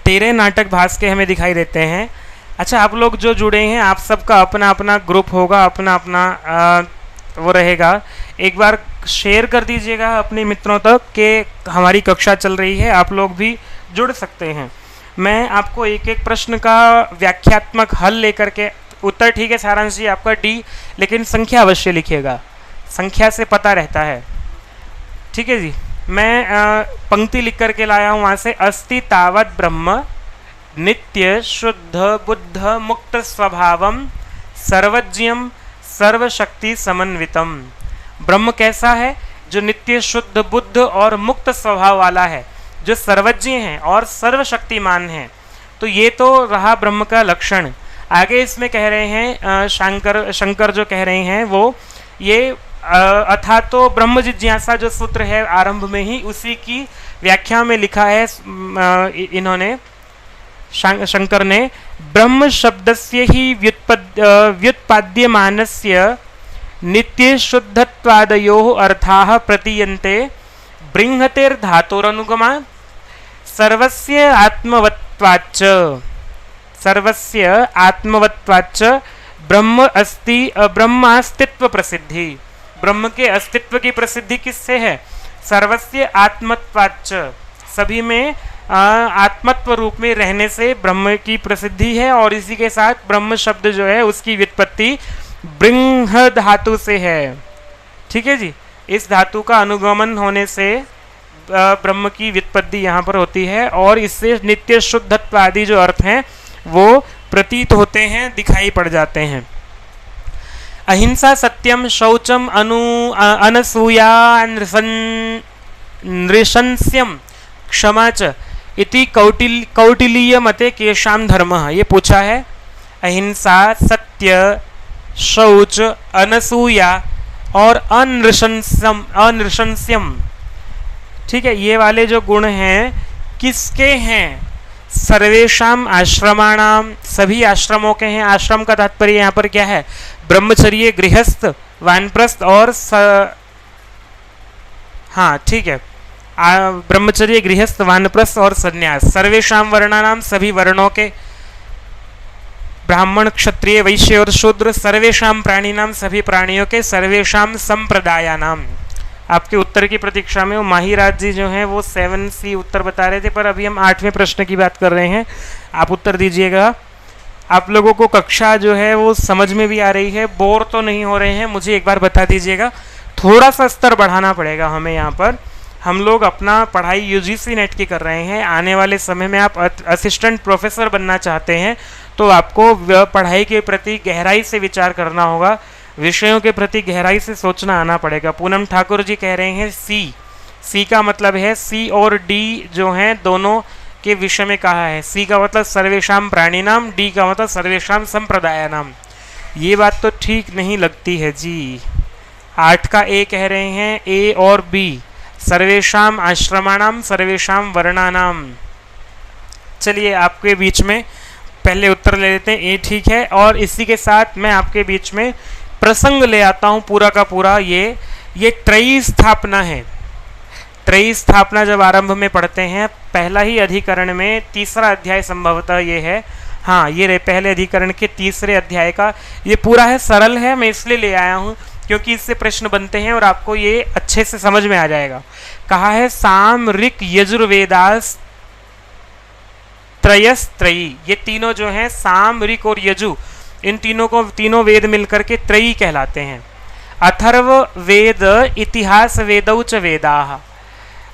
13 नाटक भास के हमें दिखाई देते हैं। अच्छा, आप लोग जो जुड़े हैं, आप सबका अपना अपना ग्रुप होगा, अपना अपना वो रहेगा। एक बार शेयर कर दीजिएगा अपने मित्रों तक कि हमारी कक्षा चल रही है, आप लोग भी जुड़ सकते हैं। मैं आपको एक एक प्रश्न का व्याख्यात्मक हल लेकर के, उत्तर ठीक है सारांश जी आपका डी, लेकिन संख्या अवश्य लिखिएगा, संख्या से पता रहता है। ठीक है जी, मैं पंक्ति लिख करके लाया हूँ वहाँ से। अस्ति तावत् ब्रह्म नित्य शुद्ध बुद्ध मुक्त स्वभावम सर्वज्ञम सर्वशक्ति समन्वितम। ब्रह्म कैसा है? जो नित्य शुद्ध बुद्ध और मुक्त स्वभाव वाला है, जो सर्वज्ञ है और सर्वशक्तिमान है। तो ये तो रहा ब्रह्म का लक्षण। आगे इसमें कह रहे हैं शंकर जो कह रहे हैं वो ये अथा तो ब्रह्म जिज्ञासा जो सूत्र है आरंभ में ही, उसी की व्याख्या में लिखा है इन्होंने, शंकर ने, ब्रह्म शब्दस्य ही व्युत्पाद्यमानस्य नित्य शुद्धत्वादयोः अर्थाः प्रतीयन्ते। बृंहतेर्धातोरनुगमात् सर्वस्य आत्मवत्वाच्च ब्रह्मास्तित्व प्रसिद्धि। ब्रह्म के अस्तित्व की प्रसिद्धि किससे है? सर्वस्य आत्मत्वाच्च, सभी में आत्मत्व रूप में रहने से ब्रह्म की प्रसिद्धि है। और इसी के साथ ब्रह्म शब्द जो है उसकी व्युत्पत्ति ब्रह्म धातु से है। ठीक है जी, इस धातु का अनुगमन होने से ब्रह्म की व्युत्पत्ति यहाँ पर होती है और इससे नित्य शुद्धत्व आदि जो अर्थ हैं वो प्रतीत होते हैं, दिखाई पड़ जाते हैं। अहिंसा, सत्यम, शौचम, अनसूया, नृशंस्यम, क्षमा च इति कौटिल्य मते केशाम धर्मः। ये पूछा है। अहिंसा, सत्य, शौच, अनसूया और अनृशंस्यम, ठीक है, ये वाले जो गुण हैं किसके हैं? सर्वेशाम आश्रमाणाम, सभी आश्रमों के हैं। आश्रम का तात्पर्य यहाँ पर क्या है? ब्रह्मचर्य, गृहस्थ, वानप्रस्थ और हाँ ठीक है, ब्रह्मचर्य, गृहस्थ, वानप्रस्थ और सन्यास। सर्वेशाम वर्णानाम, सभी वर्णों के, ब्राह्मण, क्षत्रिय, वैश्य और शूद्र। सर्वेशाम प्राणीनाम, सभी प्राणियों के। सर्वेशाम संप्रदायानाम। आपके उत्तर की प्रतीक्षा में वो माहीराज जी जो हैं वो 7C उत्तर बता रहे थे, पर अभी हम 8वें प्रश्न की बात कर रहे हैं। आप उत्तर दीजिएगा। आप लोगों को कक्षा जो है वो समझ में भी आ रही है, बोर तो नहीं हो रहे हैं? मुझे एक बार बता दीजिएगा। थोड़ा सा स्तर बढ़ाना पड़ेगा हमें यहाँ पर। हम लोग अपना पढ़ाई UGC नेट की कर रहे हैं। आने वाले समय में आप असिस्टेंट प्रोफेसर बनना चाहते हैं तो आपको पढ़ाई के प्रति गहराई से विचार करना होगा, विषयों के प्रति गहराई से सोचना आना पड़ेगा। पूनम ठाकुर जी कह रहे हैं सी का मतलब है C और D जो हैं दोनों के विषय में कहा है। C का मतलब सर्वेशाम प्राणीनाम, D का मतलब सर्वेशाम संप्रदायानाम। ये बात तो ठीक नहीं लगती है जी। 8 का A कह रहे हैं, A और B, सर्वेशाम आश्रमाणाम, सर्वेशाम वर्णानाम। चलिए आपके बीच में पहले उत्तर ले लेते हैं। A ठीक है, और इसी के साथ मैं आपके बीच में प्रसंग ले आता हूं पूरा का पूरा। ये त्रयी स्थापना है। त्रयी स्थापना जब आरंभ में पढ़ते हैं, पहला ही अधिकरण में 3रा अध्याय संभवतः ये है। हाँ, ये पहले अधिकरण के 3रे अध्याय का ये पूरा है। सरल है, मैं इसलिए ले आया हूँ क्योंकि इससे प्रश्न बनते हैं और आपको ये अच्छे से समझ में आ जाएगा। कहा है साम, ऋक, यजुर्वेदास त्रयस्त्रयी। ये तीनों जो हैं साम, ऋक और यजु, इन तीनों वेद मिलकर के त्रयी कहलाते हैं। अथर्व वेद, इतिहास वेदौ च वेदाः,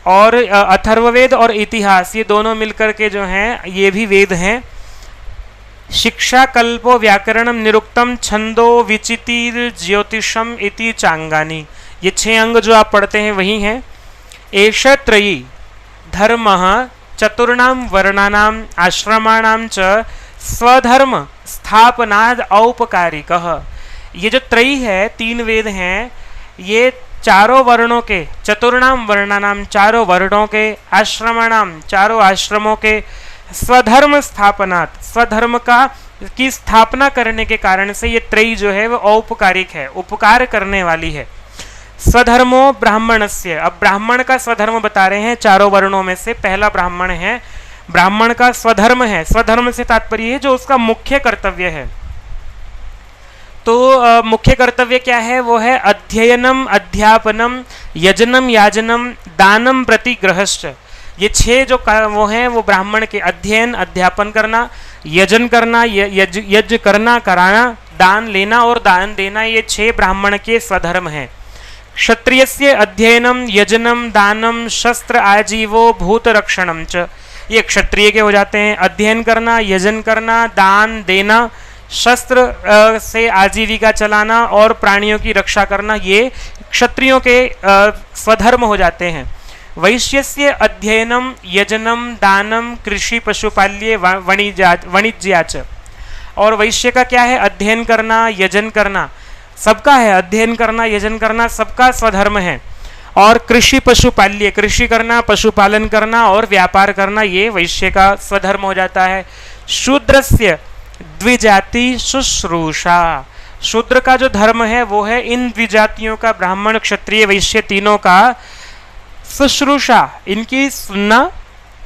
और अथर्ववेद और इतिहास ये दोनों मिलकर के जो हैं ये भी वेद हैं। शिक्षा, कल्पो, व्याकरणम, निरुक्तम, छंदो, विचितिर, ज्योतिषम इति चांगानी। ये 6 अंग जो आप पढ़ते हैं वही हैं। एष त्रयी धर्मः चतुर्णाम वर्णानाम आश्रमाणाम च स्वधर्म स्थापनाद औपकारिकः। ये जो त्रयी है, 3 वेद हैं, ये चारों वर्णों के, चतुर्णाम वर्णानाम, चारों वर्णों के, आश्रमाणाम, चारों आश्रमों के, स्वधर्म स्थापनात्, स्वधर्म की स्थापना करने के कारण से ये त्रयी जो है वो औपकारिक है, उपकार करने वाली है। स्वधर्मो ब्राह्मणस्य, अब ब्राह्मण का स्वधर्म बता रहे हैं। चारों वर्णों में से पहला ब्राह्मण है, ब्राह्मण का स्वधर्म है। स्वधर्म से तात्पर्य है जो उसका मुख्य कर्तव्य है। तो मुख्य कर्तव्य क्या है? वो है अध्ययनम, अध्यापनम, यजनम, याजनम, दानम प्रति ग्रहश्च। ये 6 जो वो हैं वो ब्राह्मण के अध्ययन, अध्यापन करना, यजन करना, यज्ञ करना, कराना, दान लेना और दान देना, ये 6 ब्राह्मण के स्वधर्म हैं। क्षत्रियस्य अध्ययनम, यजनम, दानम, शस्त्र आजीवो, भूत रक्षणम च। ये क्षत्रिय के हो जाते हैं। अध्ययन करना, यजन करना, दान देना, शस्त्र से आजीविका चलाना और प्राणियों की रक्षा करना, ये क्षत्रियों के स्वधर्म हो जाते हैं। वैश्यस्य अध्ययनम, यजनम, दानम, कृषि, पशुपाल्य, वाणिज्याच। और वैश्य का क्या है? अध्ययन करना, यजन करना, सबका है। अध्ययन करना, यजन करना सबका स्वधर्म है। और कृषि, पशुपाल्य, कृषि करना, पशुपालन करना और व्यापार करना, ये वैश्य का स्वधर्म हो जाता है। शूद्रस्य द्विजाति शुश्रूषा। शूद्र का जो धर्म है वो है इन द्विजातियों का, ब्राह्मण, क्षत्रिय, वैश्य तीनों का शुश्रूषा, इनकी सुनना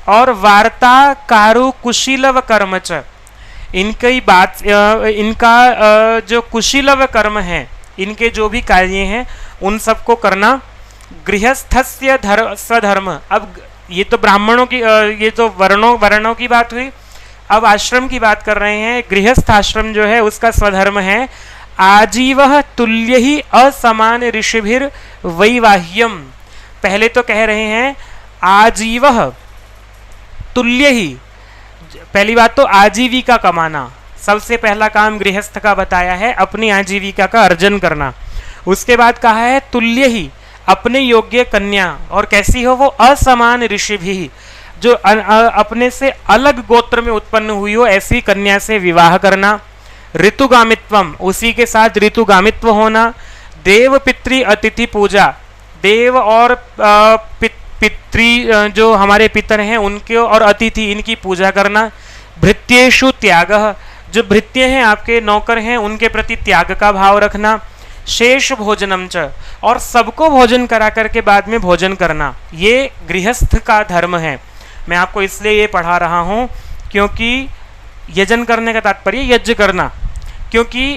और वार्ता, कारु, कुशीलव कर्म च। इनकी बात, इनका जो कुशीलव कर्म है, इनके जो भी कार्य हैं उन सबको करना गृहस्थस्य स्वधर्म। अब ये तो ब्राह्मणों की ये तो वर्णों की बात हुई। अब आश्रम की बात कर रहे हैं। गृहस्थ आश्रम जो है उसका स्वधर्म है आजीवः तुल्य ही असमान ऋषिभिर वैवाह्यम। पहले तो कह रहे हैं आजीवः तुल्य ही। पहली बात तो आजीविका कमाना, सबसे पहला काम गृहस्थ का बताया है, अपनी आजीविका का अर्जन करना। उसके बाद कहा है तुल्य ही, अपने योग्य कन्या, और कैसी हो वो, असमान ऋषि भी, जो अपने से अलग गोत्र में उत्पन्न हुई हो ऐसी कन्या से विवाह करना। ऋतुगामित्वम, उसी के साथ ऋतुगामित्व होना। देव पितृ अतिथि पूजा, देव और पितृ जो हमारे पितर हैं उनके और अतिथि इनकी पूजा करना। भृत्येषु त्याग, जो भृत्य हैं आपके नौकर हैं उनके प्रति त्याग का भाव रखना। शेष भोजनम च, और सबको भोजन करा करके बाद में भोजन करना, ये गृहस्थ का धर्म है। मैं आपको इसलिए ये पढ़ा रहा हूँ क्योंकि यजन करने का तात्पर्य यज्ञ करना, क्योंकि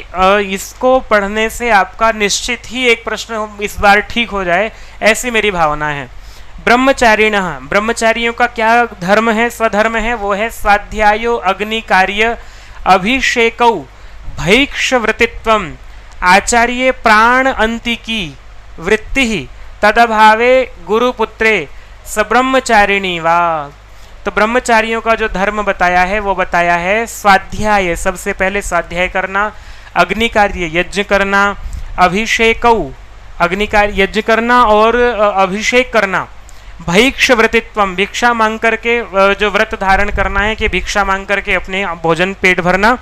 इसको पढ़ने से आपका निश्चित ही एक प्रश्न इस बार ठीक हो जाए, ऐसी मेरी भावना है। ब्रह्मचारिण, ब्रह्मचारियों का क्या धर्म है, स्वधर्म है, वो है स्वाध्यायो अग्नि कार्य अभिषेकौ भैक्ष वृत्तित्वम आचार्य प्राण अंतिकी वृत्ति तदभावे गुरुपुत्रे सब्रह्मचारिणी वा। तो ब्रह्मचारियों का जो धर्म बताया है वो बताया है स्वाध्याय, सबसे पहले स्वाध्याय करना, अग्नि कार्य यज्ञ करना, अभिषेकौ अग्नि कार्य यज्ञ करना और अभिषेक करना। भैक्ष व्रतित्वम, भिक्षा मांग करके जो व्रत धारण करना है कि भिक्षा मांग करके अपने भोजन पेट भरना।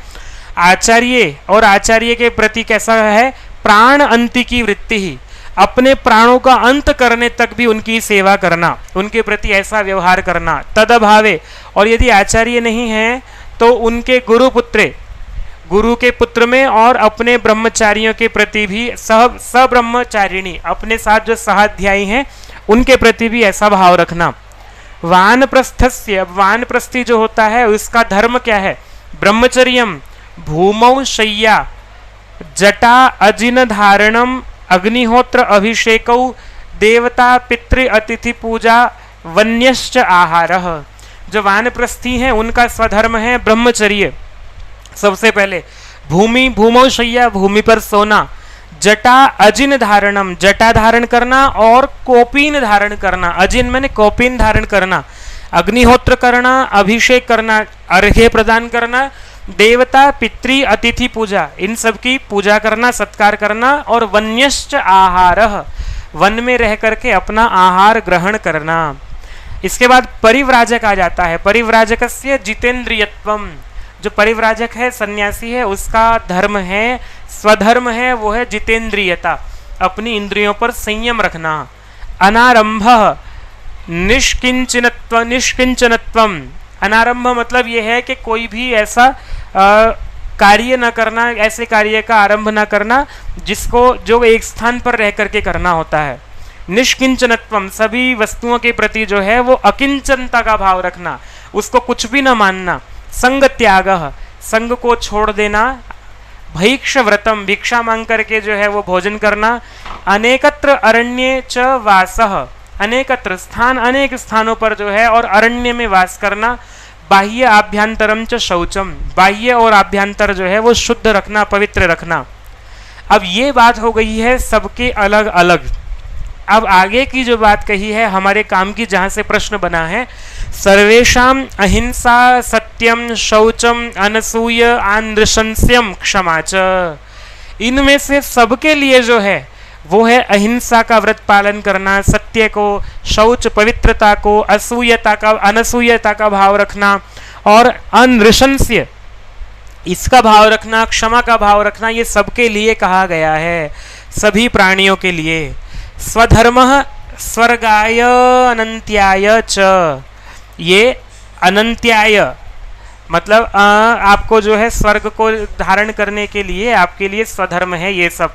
आचार्य, और आचार्य के प्रति कैसा है, प्राण अंति की वृत्ति ही, अपने प्राणों का अंत करने तक भी उनकी सेवा करना, उनके प्रति ऐसा व्यवहार करना। तदभावे, और यदि आचार्य नहीं है तो उनके गुरुपुत्रे, गुरु के पुत्र में और अपने ब्रह्मचारियों के प्रति भी सब्रह्मचारिणी, अपने साथ जो सहाध्यायी हैं उनके प्रति भी ऐसा भाव रखना। वानप्रस्थस्य, वानप्रस्थी जो होता है उसका धर्म क्या है, ब्रह्मचर्यम भूमौ शय्या जटा अजिन धारणम अग्निहोत्र अभिषेकौ देवता पितृ अतिथि पूजा वन्यश्च आहारः। जो वानप्रस्थी हैं उनका स्वधर्म है ब्रह्मचर्य। सबसे पहले भूमौ शय्या, भूमि पर सोना। जटा अजिन धारणम, जटा धारण करना और कोपीन धारण करना, अजिन मैंने कोपीन धारण करना। अग्निहोत्र करना, अभिषेक करना, अर्घ्य प्रदान करना। देवता पितृ अतिथि पूजा, इन सब की पूजा करना, सत्कार करना। और वन्यश्च आहारः, वन में रह करके अपना आहार ग्रहण करना। इसके बाद परिव्राजक आ जाता है। परिव्राजकस्य जितेंद्रियत्वम, जो परिव्राजक है सन्यासी है उसका धर्म है, स्वधर्म है वो है जितेंद्रियता, अपनी इंद्रियों पर संयम रखना। अनारंभ निष्किंचनत्वम, अनारंभ मतलब ये है कि कोई भी ऐसा कार्य न करना, ऐसे कार्य का आरंभ न करना जिसको जो एक स्थान पर रह करके करना होता है। निष्किंचनत्वम, सभी वस्तुओं के प्रति जो है वो अकिंचनता का भाव रखना, उसको कुछ भी न मानना। संग त्याग, संग को छोड़ देना। भैक्ष व्रतम, भिक्षा मांग करके जो है वो भोजन करना। अनेकत्र अरण्ये च वासः, अनेकत्र स्थान, अनेक स्थानों पर जो है और अरण्य में वास करना। बाह्य आभ्यंतरम च शौचम, बाह्य और आभ्यंतर जो है वो शुद्ध रखना, पवित्र रखना। अब ये बात हो गई है सबके अलग अलग। अब आगे की जो बात कही है हमारे काम की, जहां से प्रश्न बना है, सर्वेषाम अहिंसा सत्यम शौचम अनसूय आनृशंस्यम क्षमा च, इनमें से सबके लिए जो है वो है अहिंसा का व्रत पालन करना, सत्य को, शौच पवित्रता को, असूयता का, अनसूयता का भाव रखना और अनृशंस्य इसका भाव रखना, क्षमा का भाव रखना, ये सबके लिए कहा गया है, सभी प्राणियों के लिए। स्वधर्मः स्वर्गाय अनंत्याय च, ये अनंत्याय मतलब आपको जो है स्वर्ग को धारण करने के लिए आपके लिए स्वधर्म है ये सब।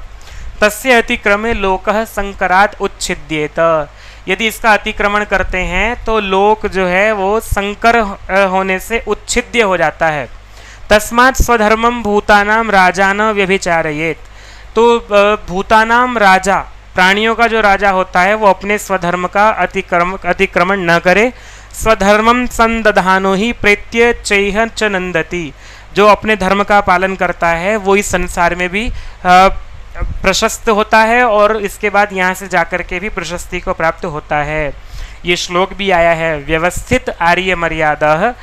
तस्य अतिक्रमे लोकः संकरात् उच्छिद्येत, यदि इसका अतिक्रमण करते हैं तो लोक जो है वो संकर होने से उच्छिद्य हो जाता है। तस्मात् स्वधर्मम भूतानाम राजान व्यभिचारयेत, तो भूतानाम राजा, प्राणियों का जो राजा होता है वो अपने स्वधर्म का अतिक्रमण न करे। स्वधर्मम संदधानो ही प्रेत्य चैह च नंदति, जो अपने धर्म का पालन करता है वो इस संसार में भी प्रशस्त होता है और इसके बाद यहाँ से जाकर के भी प्रशस्ति को प्राप्त होता है। ये श्लोक भी आया है, व्यवस्थित आर्य मर्यादा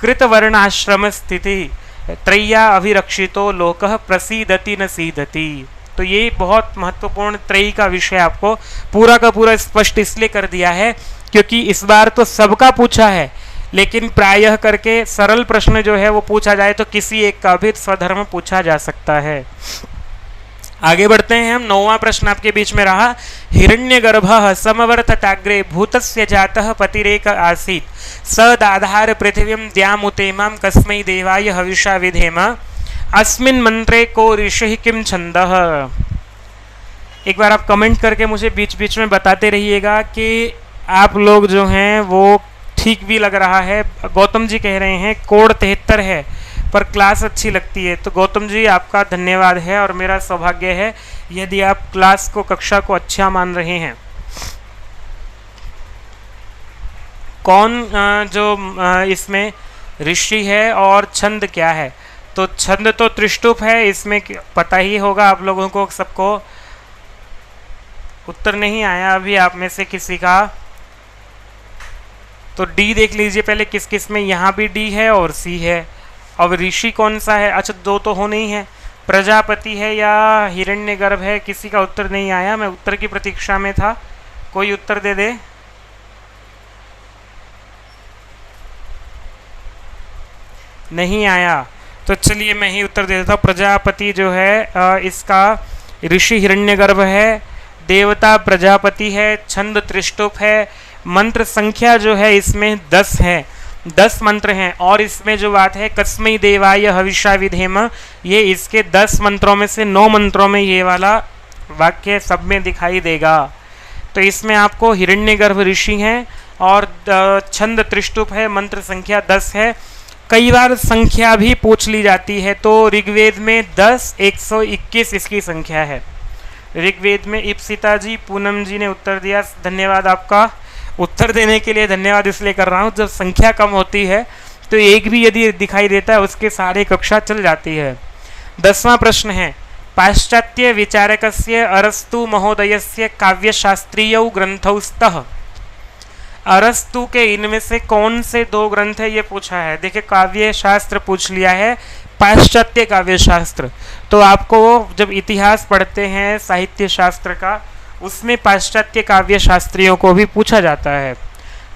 कृतवर्णाश्रम स्थिति त्रय्या अभिरक्षितो लोकः प्रसीदति न सीदति। तो ये बहुत महत्वपूर्ण त्रयी का विषय आपको पूरा का पूरा स्पष्ट इसलिए कर दिया है क्योंकि इस बार तो सबका पूछा है, लेकिन प्रायः करके सरल प्रश्न जो है वो पूछा जाए तो किसी एक का भी स्वधर्म पूछा जा सकता है। आगे बढ़ते हैं हम। 9वां प्रश्न आपके बीच में रहा, हिरण्यगर्भः समवर्तताग्रे भूतस्य जातः पतिरेक आसीत् स दाधार पृथिवीं द्यामुतेमां कस्मै देवाय हविषा विधेम अस्मिन् मंत्रे को ऋषिः किं छन्दः। एक बार आप कमेंट करके मुझे बीच बीच में बताते रहिएगा कि आप लोग जो हैं वो ठीक भी लग रहा है। गौतम जी कह रहे हैं कोड 73 है पर क्लास अच्छी लगती है, तो गौतम जी आपका धन्यवाद है और मेरा सौभाग्य है यदि आप क्लास को कक्षा को अच्छा मान रहे हैं। कौन जो इसमें ऋषि है और छंद क्या है? तो छंद तो त्रिष्टुप है, इसमें पता ही होगा आप लोगों को सबको। उत्तर नहीं आया अभी आप में से किसी का, तो डी देख लीजिए पहले किस किस में। यहाँ भी डी है और सी है। अब ऋषि कौन सा है? अच्छा दो तो होने ही है, प्रजापति है या हिरण्यगर्भ है? किसी का उत्तर नहीं आया, मैं उत्तर की प्रतीक्षा में था। कोई उत्तर दे दे। नहीं आया तो चलिए मैं ही उत्तर दे देता हूँ। प्रजापति जो है इसका ऋषि हिरण्यगर्भ है, देवता प्रजापति है, छंद त्रिष्टुप है, मंत्र संख्या जो है इसमें 10 है, 10 मंत्र हैं। और इसमें जो बात है कस्मै देवाय हविषा विधेम, ये इसके 10 मंत्रों में से 9 मंत्रों में ये वाला वाक्य सब में दिखाई देगा। तो इसमें आपको हिरण्यगर्भ ऋषि हैं और छंद त्रिष्टुप है, मंत्र संख्या 10 है। कई बार संख्या भी पूछ ली जाती है, तो ऋग्वेद में 10 121 इसकी संख्या है। ऋग्वेद में इप्सिता जी, पूनम जी ने उत्तर दिया, धन्यवाद आपका। उत्तर देने के लिए धन्यवाद इसलिए कर रहा हूँ, जब संख्या कम होती है तो एक भी यदि दिखाई देता है उसके सारे कक्षा चल जाती है। 10वां प्रश्न है, पाश्चात्य विचारकस्य अरस्तु महोदयस्य काव्यशास्त्रीय ग्रंथौ स्तः। अरस्तु के इनमें से कौन से 2 ग्रंथ है ये पूछा है। देखिए काव्य शास्त्र पूछ लिया है, पाश्चात्य काव्य शास्त्र। तो आपको जब इतिहास पढ़ते हैं साहित्य शास्त्र का, उसमें पाश्चात्य काव्य शास्त्रियों को भी पूछा जाता है।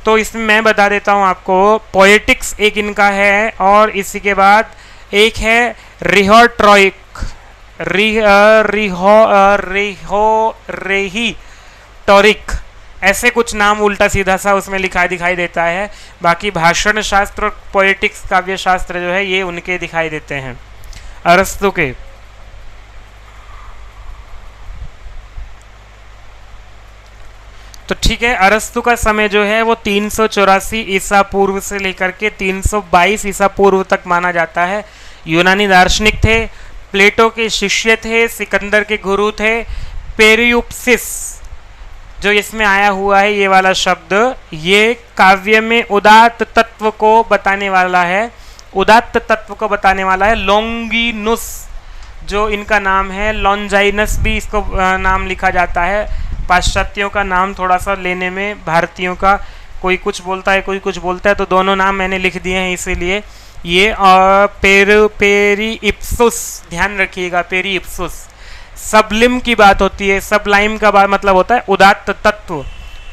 तो इसमें मैं बता देता हूँ आपको, पोएटिक्स एक इनका है और इसी के बाद एक है रिहोट्रॉइक, रेहीटोरिक, ऐसे कुछ नाम उल्टा सीधा सा उसमें लिखा दिखाई देता है। बाकी भाषण शास्त्र और पोएटिक्स काव्य शास्त्र जो है ये उनके दिखाई देते हैं, अरस्तु के। तो ठीक है, अरस्तु का समय जो है वो 384 ईसा पूर्व से लेकर के 322 ईसा पूर्व तक माना जाता है। यूनानी दार्शनिक थे, प्लेटो के शिष्य थे, सिकंदर के गुरु थे। पेरियुप्सिस जो इसमें आया हुआ है ये वाला शब्द, ये काव्य में उदात्त तत्व को बताने वाला है, उदात्त तत्व को बताने वाला है। लॉन्गिनुस जो इनका नाम है, लॉन्जाइनस भी इसको नाम लिखा जाता है। पाश्चात्यों का नाम थोड़ा सा लेने में भारतीयों का कोई कुछ बोलता है कोई कुछ बोलता है, तो दोनों नाम मैंने लिख दिए हैं इसीलिए। ये पेरिइप्सुस, ध्यान रखिएगा, पेरिइप्सुस। सबलिम की बात होती है, सबलाइम का बात मतलब होता है उदात्त तत्व।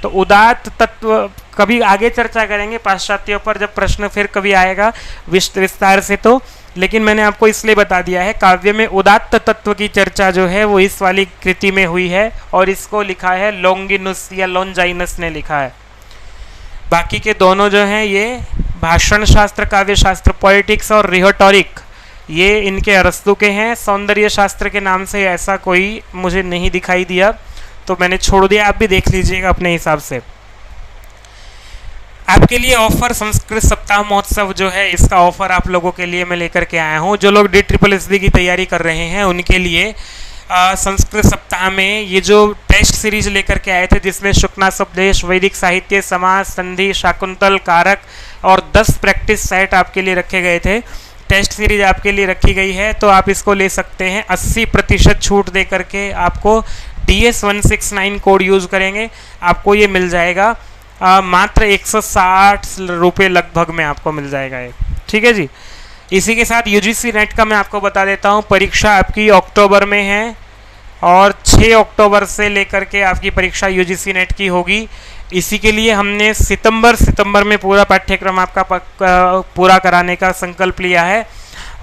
तो उदात्त तत्व कभी आगे चर्चा करेंगे पाश्चात्यों पर, जब प्रश्न फिर कभी आएगा विस्तार से। तो लेकिन मैंने आपको इसलिए बता दिया है, काव्य में उदात्त तत्व की चर्चा जो है वो इस वाली कृति में हुई है और इसको लिखा है लॉन्गिनुस या लॉन्जाइनस ने लिखा है। बाकी के दोनों जो हैं ये भाषण शास्त्र, काव्य शास्त्र, पोएटिक्स और रिहोटोरिक, ये इनके अरस्तु के हैं। सौंदर्य शास्त्र के नाम से ऐसा कोई मुझे नहीं दिखाई दिया, तो मैंने छोड़ दिया, आप भी देख लीजिएगा अपने हिसाब से। आपके लिए ऑफर संस्कृत सप्ताह महोत्सव जो है, इसका ऑफर आप लोगों के लिए मैं लेकर के आया हूँ। जो लोग DSSB की तैयारी कर रहे हैं उनके लिए संस्कृत सप्ताह में ये जो टेस्ट सीरीज लेकर के आए थे, जिसमें शुक्नासोपदेश, वैदिक साहित्य, समास, संधि, शाकुंतल, कारक और 10 प्रैक्टिस सेट आपके लिए रखे गए थे। टेस्ट सीरीज आपके लिए रखी गई है, तो आप इसको ले सकते हैं। 80% छूट दे करके आपको DS169 कोड यूज़ करेंगे, आपको ये मिल जाएगा मात्र 160 रुपये लगभग में आपको मिल जाएगा ये। ठीक है जी। इसी के साथ UGC नेट का मैं आपको बता देता हूँ। परीक्षा आपकी अक्टूबर में है और 6 अक्टूबर से लेकर के आपकी परीक्षा UGC नेट की होगी। इसी के लिए हमने सितंबर में पूरा पाठ्यक्रम आपका पूरा कराने का संकल्प लिया है।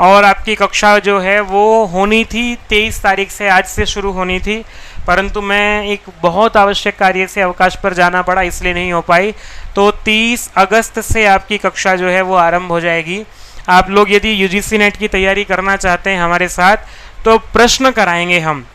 और आपकी कक्षा जो है वो होनी थी 23 तारीख से, आज से शुरू होनी थी, परंतु मैं एक बहुत आवश्यक कार्य से अवकाश पर जाना पड़ा, इसलिए नहीं हो पाई। तो 30 अगस्त से आपकी कक्षा जो है वो आरंभ हो जाएगी। आप लोग यदि UGC नेट की तैयारी करना चाहते हैं हमारे साथ, तो प्रश्न कराएंगे हम।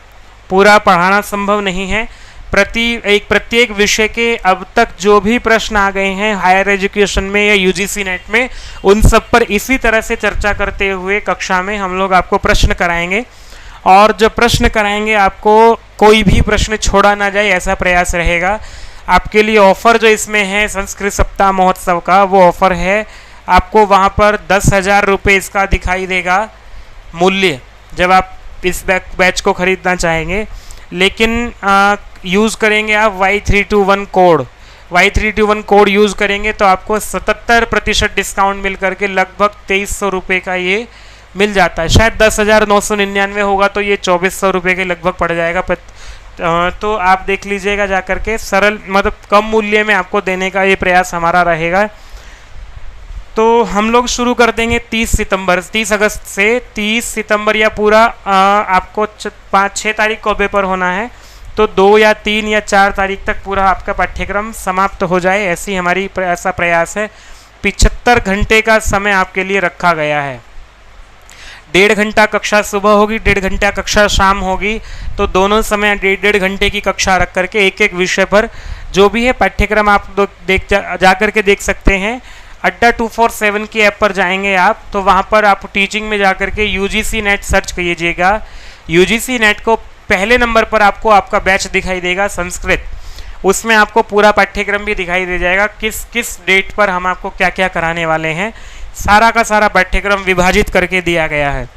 पूरा पढ़ाना संभव नहीं है। प्रत्येक विषय के अब तक जो भी प्रश्न आ गए हैं हायर एजुकेशन में या UGC नेट में, उन सब पर इसी तरह से चर्चा करते हुए कक्षा में हम लोग आपको प्रश्न कराएंगे। और जो प्रश्न कराएंगे आपको कोई भी प्रश्न छोड़ा ना जाए, ऐसा प्रयास रहेगा। आपके लिए ऑफर जो इसमें है संस्कृत सप्ताह महोत्सव का, वो ऑफर है आपको वहाँ पर 10,000 रुपये इसका दिखाई देगा मूल्य, जब आप इस बैच को खरीदना चाहेंगे। लेकिन यूज़ करेंगे आप Y321 code, Y321 code use करेंगे तो आपको 77% डिस्काउंट मिल करके लगभग 2300 रुपये का ये मिल जाता है। शायद 10,999 होगा तो ये 2400 रुपये के लगभग पड़ जाएगा। तो आप देख लीजिएगा जा करके, सरल मतलब कम मूल्य में आपको देने का ये प्रयास हमारा रहेगा। तो हम लोग शुरू कर देंगे 30 अगस्त से। 30 सितंबर या पूरा आपको 5-6 तारीख को पेपर होना है, तो 2 या 3 या 4 तारीख तक पूरा आपका पाठ्यक्रम समाप्त हो जाए, ऐसी हमारी ऐसा प्रयास है। 75 घंटे का समय आपके लिए रखा गया है। 1.5 घंटा कक्षा सुबह होगी, 1.5 घंटा कक्षा शाम होगी। तो दोनों समय 1.5 घंटे की कक्षा रख करके एक विषय पर जो भी है पाठ्यक्रम आप जा करके देख सकते हैं। अड्डा 247 की ऐप पर जाएंगे आप, तो वहाँ पर आप टीचिंग में जा करके UGC नेट सर्च कीजिएगा। UGC नेट को पहले नंबर पर आपको आपका बैच दिखाई देगा संस्कृत, उसमें आपको पूरा पाठ्यक्रम भी दिखाई दे जाएगा, किस किस डेट पर हम आपको क्या क्या कराने वाले हैं। सारा का सारा पाठ्यक्रम विभाजित करके दिया गया है।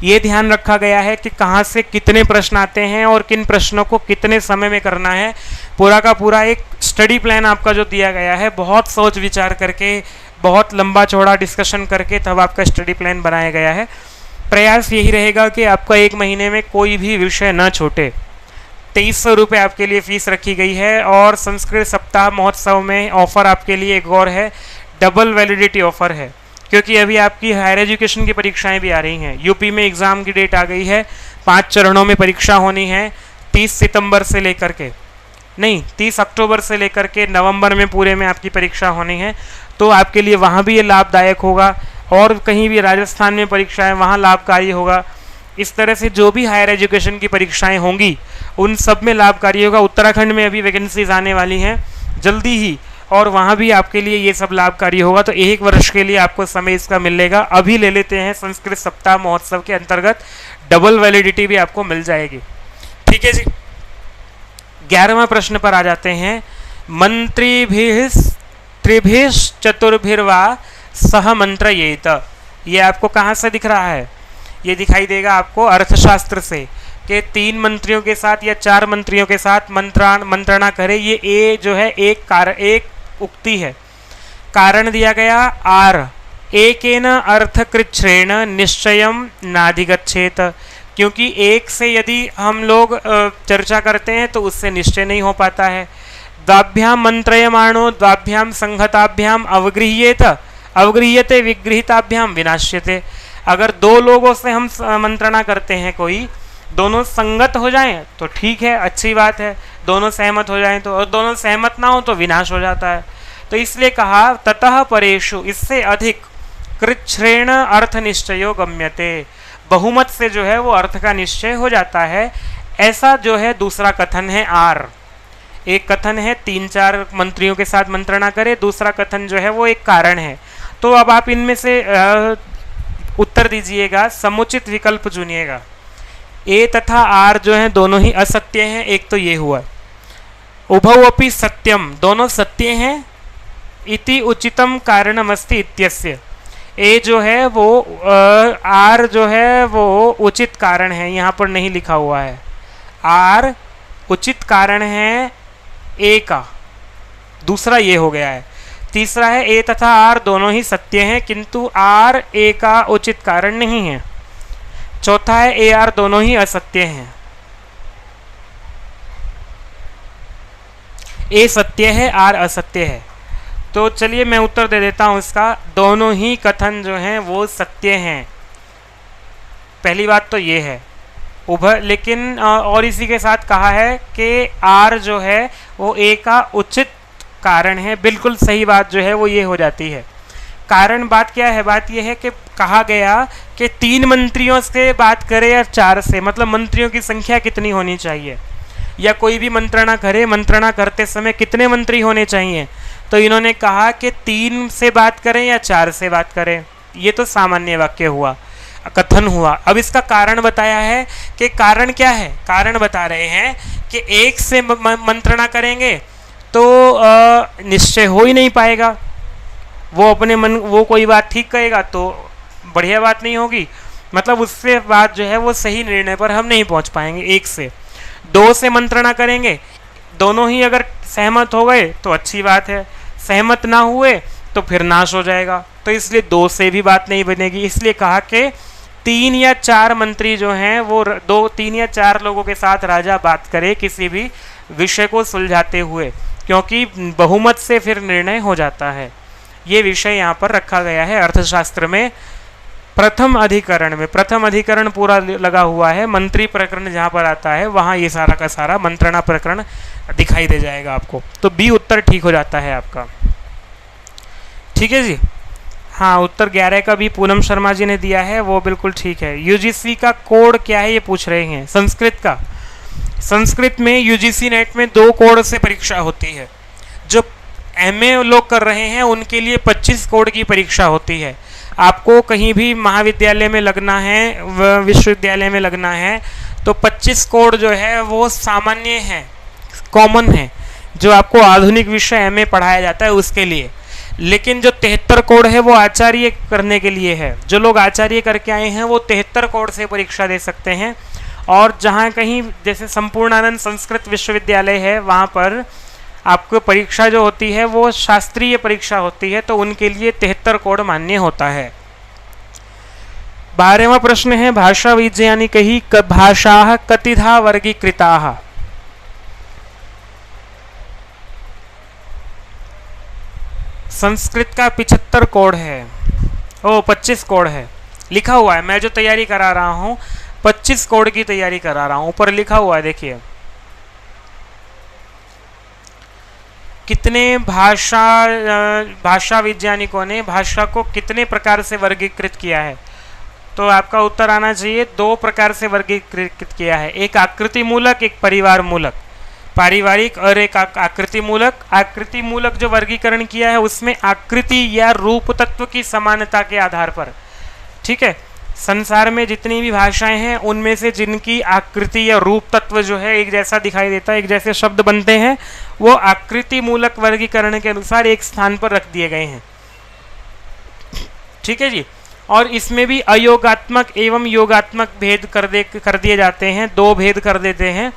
ये ध्यान रखा गया है कि कहाँ से कितने प्रश्न आते हैं और किन प्रश्नों को कितने समय में करना है। पूरा का पूरा एक स्टडी प्लान आपका जो दिया गया है, बहुत सोच विचार करके, बहुत लंबा चौड़ा डिस्कशन करके तब आपका स्टडी प्लान बनाया गया है। प्रयास यही रहेगा कि आपका 1 महीने में कोई भी विषय न छूटे। 2300 रुपये आपके लिए फ़ीस रखी गई है। और संस्कृत सप्ताह महोत्सव में ऑफ़र आपके लिए एक और है, डबल वैलिडिटी ऑफ़र है, क्योंकि अभी आपकी हायर एजुकेशन की परीक्षाएं भी आ रही हैं। यूपी में एग्ज़ाम की डेट आ गई है, 5 चरणों में परीक्षा होनी है। 30 अक्टूबर से लेकर के नवंबर में पूरे में आपकी परीक्षा होनी है। तो आपके लिए वहाँ भी ये लाभदायक होगा, और कहीं भी राजस्थान में परीक्षा है वहाँ लाभकारी होगा। इस तरह से जो भी हायर एजुकेशन की परीक्षाएं होंगी उन सब में लाभकारी होगा। उत्तराखंड में अभी वैकेंसीज आने वाली हैं जल्दी ही, और वहाँ भी आपके लिए ये सब लाभकारी होगा। तो 1 वर्ष के लिए आपको समय इसका मिलेगा। अभी ले लेते हैं संस्कृत सप्ताह महोत्सव के अंतर्गत डबल वैलिडिटी भी आपको मिल जाएगी। ठीक है जी। 11वां प्रश्न पर आ जाते हैं। त्रिभिश्चतुर्भिर्वा सह मंत्रयेत। ये आपको कहाँ से दिख रहा है? ये दिखाई देगा आपको अर्थशास्त्र से, कि 3 मंत्रियों के साथ या 4 मंत्रियों के साथ मंत्रणा करे। ये जो है एक उक्ति है। कारण दिया गया आर, एकेन अर्थकृच्छ्रेण निश्चयम नाधिगच्छेत। क्योंकि एक से यदि हम लोग चर्चा करते हैं तो उससे निश्चय नहीं हो पाता है। द्वाभ्याम मंत्रयमाणो द्वाभ्याम संहताभ्याम अवगृह्यते विगृहीताभ्याम विनाश्यते। अगर 2 लोगों से हम मंत्रणा करते हैं, कोई दोनों संगत हो जाएं तो ठीक है, अच्छी बात है। दोनों सहमत हो जाएं तो, और दोनों सहमत ना हो तो विनाश हो जाता है। तो इसलिए कहा ततः परेषु, इससे अधिक कृच्छ्रेण अर्थ निश्चयो गम्यते। बहुमत से जो है वो अर्थ का निश्चय हो जाता है। ऐसा जो है दूसरा कथन है आर। एक कथन है 3-4 मंत्रियों के साथ मंत्रणा करे, दूसरा कथन जो है वो एक कारण है। तो अब आप इनमें से उत्तर दीजिएगा, समुचित विकल्प चुनिएगा। ए तथा आर जो है दोनों ही असत्य हैं। एक तो ये हुआ। उभौ अपि सत्यम, दोनों सत्य हैं। इति उचितम कारणमस्ति इत्यस्य, ए जो है वो आर जो है वो उचित कारण है, यहाँ पर नहीं लिखा हुआ है। आर उचित कारण है ए का, दूसरा ये हो गया है। तीसरा है ए तथा आर दोनों ही सत्य हैं किंतु आर ए का उचित कारण नहीं है। चौथा है ए आर दोनों ही असत्य हैं। ए सत्य है, आर असत्य है। तो चलिए मैं उत्तर दे देता हूं इसका। दोनों ही कथन जो हैं वो सत्य हैं। पहली बात तो ये है लेकिन और इसी के साथ कहा है कि आर जो है वो ए का उचित कारण है। बिल्कुल सही बात जो है वो ये हो जाती है। कारण बात क्या है? बात ये है कि कहा गया कि 3 मंत्रियों से बात करे या 4 से, मतलब मंत्रियों की संख्या कितनी होनी चाहिए, या कोई भी मंत्रणा करे, मंत्रणा करते समय कितने मंत्री होने चाहिए। तो इन्होंने कहा कि 3 से बात करें या 4 से बात करें। ये तो सामान्य वाक्य हुआ, कथन हुआ। अब इसका कारण बताया है कि कारण क्या है? कारण बता रहे हैं कि 1 से मंत्रणा करेंगे तो निश्चय हो ही नहीं पाएगा। वो अपने मन वो कोई बात ठीक कहेगा तो बढ़िया बात नहीं होगी, मतलब उससे बात जो है वो सही निर्णय पर हम नहीं पहुंच पाएंगे। 1 से 2 से मंत्रणा करेंगे, दोनों ही अगर सहमत हो गए तो अच्छी बात है, सहमत ना हुए तो फिर नाश हो जाएगा। तो इसलिए 2 से भी बात नहीं बनेगी। इसलिए कहा कि 3 या 4 मंत्री जो हैं वो 3 या 4 लोगों के साथ राजा बात करे किसी भी विषय को सुलझाते हुए, क्योंकि बहुमत से फिर निर्णय हो जाता है। ये विषय यहाँ पर रखा गया है अर्थशास्त्र में। प्रथम अधिकरण में, प्रथम अधिकरण पूरा लगा हुआ है। मंत्री प्रकरण जहाँ पर आता है वहाँ ये सारा का सारा मंत्रणा प्रकरण दिखाई दे जाएगा आपको। तो बी उत्तर ठीक हो जाता है आपका। ठीक है जी। हाँ, उत्तर 11 का भी पूनम शर्मा जी ने दिया है, वो बिल्कुल ठीक है। यूजीसी का कोड क्या है ये पूछ रहे हैं, संस्कृत का। संस्कृत में यूजीसी नेट में 2 कोड से परीक्षा होती है। जो एमए लोग कर रहे हैं उनके लिए 25 कोड की परीक्षा होती है। आपको कहीं भी महाविद्यालय में लगना है, विश्वविद्यालय में लगना है, तो 25 कोड जो है वो सामान्य है, कॉमन है, जो आपको आधुनिक विषय एमए पढ़ाया जाता है उसके लिए। लेकिन जो 73 कोड है वो आचार्य करने के लिए है। जो लोग आचार्य करके आए हैं वो 73 कोड से परीक्षा दे सकते हैं। और जहाँ कहीं जैसे संपूर्णानंद संस्कृत विश्वविद्यालय है वहाँ पर आपको परीक्षा जो होती है वो शास्त्रीय परीक्षा होती है, तो उनके लिए 73 कोड मान्य होता है। 12वां प्रश्न है भाषा वैज्ञानिकैः भाषाः कतिधा वर्गीकृताः। संस्कृत का 75 कोड है, 25 कोड है, लिखा हुआ है। मैं जो तैयारी करा रहा हूँ 25 कोड की तैयारी करा रहा हूँ, ऊपर लिखा हुआ है देखिए। कितने भाषा वैज्ञानिकों ने भाषा को कितने प्रकार से वर्गीकृत किया है? तो आपका उत्तर आना चाहिए 2 प्रकार से वर्गीकृत किया है। एक आकृति मूलक, एक परिवार मूलक, पारिवारिक, और एक आकृति मूलक। आकृति मूलक जो वर्गीकरण किया है उसमें आकृति या रूप तत्व की समानता के आधार पर, ठीक है, संसार में जितनी भी भाषाएं हैं उनमें से जिनकी आकृति या रूप तत्व जो है एक जैसा दिखाई देता है, एक जैसे शब्द बनते हैं, वो आकृति मूलक वर्गीकरण के अनुसार एक स्थान पर रख दिए गए हैं। ठीक है जी। और इसमें भी अयोगात्मक एवं योगात्मक भेद कर दिए जाते हैं, 2 भेद कर देते हैं।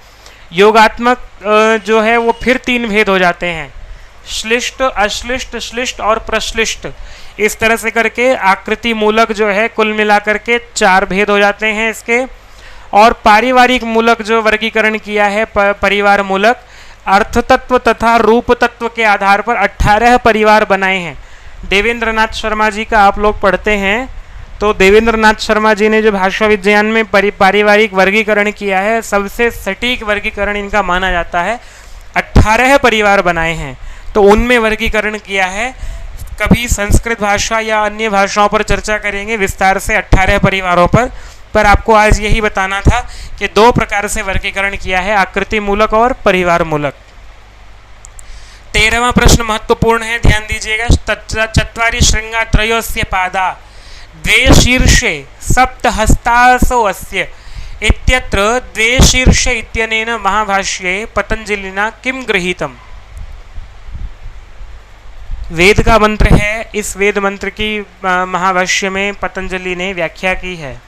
योगात्मक जो है वो फिर 3 भेद हो जाते हैं, श्लिष्ट, अश्लिष्ट, श्लिष्ट और प्रश्लिष्ट। इस तरह से करके आकृति मूलक जो है कुल मिलाकर के 4 भेद हो जाते हैं इसके। और पारिवारिक मूलक जो वर्गीकरण किया है परिवार मूलक, अर्थ तत्व तथा रूप तत्व के आधार पर 18 परिवार बनाए हैं। देवेंद्र नाथ शर्मा जी का आप लोग पढ़ते हैं, तो देवेंद्र नाथ शर्मा जी ने जो भाषा विज्ञान में पारिवारिक वर्गीकरण किया है, सबसे सटीक वर्गीकरण इनका माना जाता है। 18 परिवार बनाए हैं, तो उनमें वर्गीकरण किया है। कभी संस्कृत भाषा या अन्य भाषाओं पर चर्चा करेंगे विस्तार से 18 परिवारों पर आपको आज यही बताना था कि 2 प्रकार से वर्गीकरण किया है, आकृति मूलक और परिवार मूलक। 13वां प्रश्न महत्वपूर्ण है, ध्यान दीजिएगा। चत्वारि श्रृंगा त्रयोस्य पादा द्वे शीर्षे सप्त हस्तासो अस्य इत्यत्र द्वे शीर्षे इत्यनेन महाभाष्ये पतंजलिना किम गृहीतम। वेद का मंत्र है, इस वेद मंत्र की महाभाष्य में पतंजलि ने व्याख्या की है।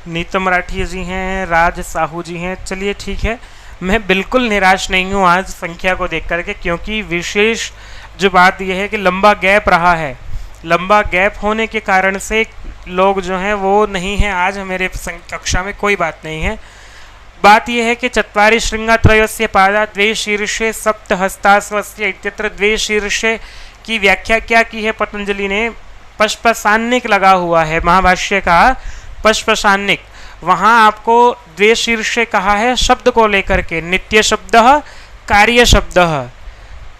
नीतम मराठी जी हैं, राज साहू जी हैं। चलिए ठीक है, मैं बिल्कुल निराश नहीं हूँ आज संख्या को देख करके, क्योंकि विशेष जो बात यह है कि लंबा गैप रहा है। लंबा गैप होने के कारण से लोग जो हैं वो नहीं हैं आज मेरे कक्षा में, कोई बात नहीं है। बात यह है कि चत्वारि श्रृंगा त्रयस्य पादा द्वे शीर्षे सप्त हस्तास्वस्य इत्यत्र द्वे शीर्षे की व्याख्या क्या की है पतंजलि ने? पश्पसान्निक लगा हुआ है महाभाष्य का, पश्पसान्निक। वहाँ आपको द्वे शीर्षे कहा है शब्द को लेकर के, नित्य शब्द, कार्य शब्द।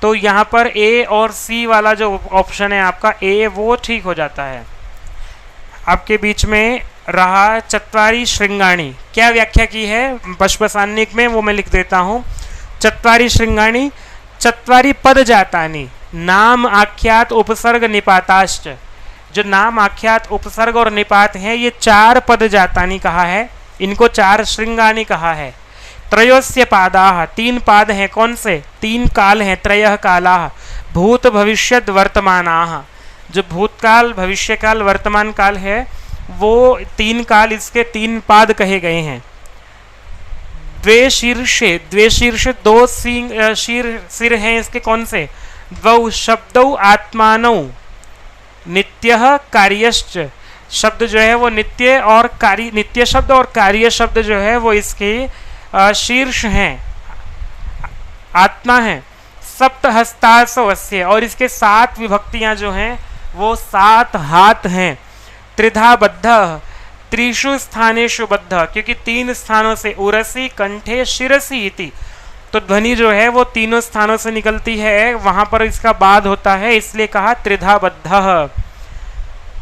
तो यहाँ पर ए और सी वाला जो ऑप्शन है आपका ए, वो ठीक हो जाता है। आपके बीच में रहा चत्वारि श्रृंगाणी, क्या व्याख्या की है पश्पसान्निक में, वो मैं लिख देता हूँ। चत्वारि श्रृंगाणी चत्वारि पद जातानि नाम आख्यात उपसर्ग निपाताश्च। जो नाम आख्यात उपसर्ग और निपात हैं ये 4 पद जातानि कहा है, इनको 4 श्रृंगाणी कहा है। त्रयोस्य पादाः 3 पाद हैं, कौन से? 3 काल हैं, त्रयः कालाः भूत भविष्यत वर्तमानाः। जो भूतकाल, भविष्यकाल, वर्तमान काल है वो 3 काल, इसके 3 पाद कहे गए हैं। द्वे शीर्षे, द्वे शीर्ष 2 सिर हैं इसके, कौन से? द्वौ शब्दौ आत्मानौ नित्यः कार्यश्च। शब्द जो है वो नित्य और कार्य, नित्य शब्द और कार्य शब्द जो है वो इसके शीर्ष हैं, आत्मा है। सप्त हस्तास्वस्य, और इसके 7 विभक्तियां जो हैं वो 7 हाथ हैं। त्रिधा बद्ध त्रिषु स्थानेषु बद्ध, क्योंकि 3 स्थानों से, उरसी कंठे शिरसी इति, तो ध्वनि जो है वो 3 स्थानों से निकलती है, वहां पर इसका बाद होता है, इसलिए कहा त्रिधा बद्ध।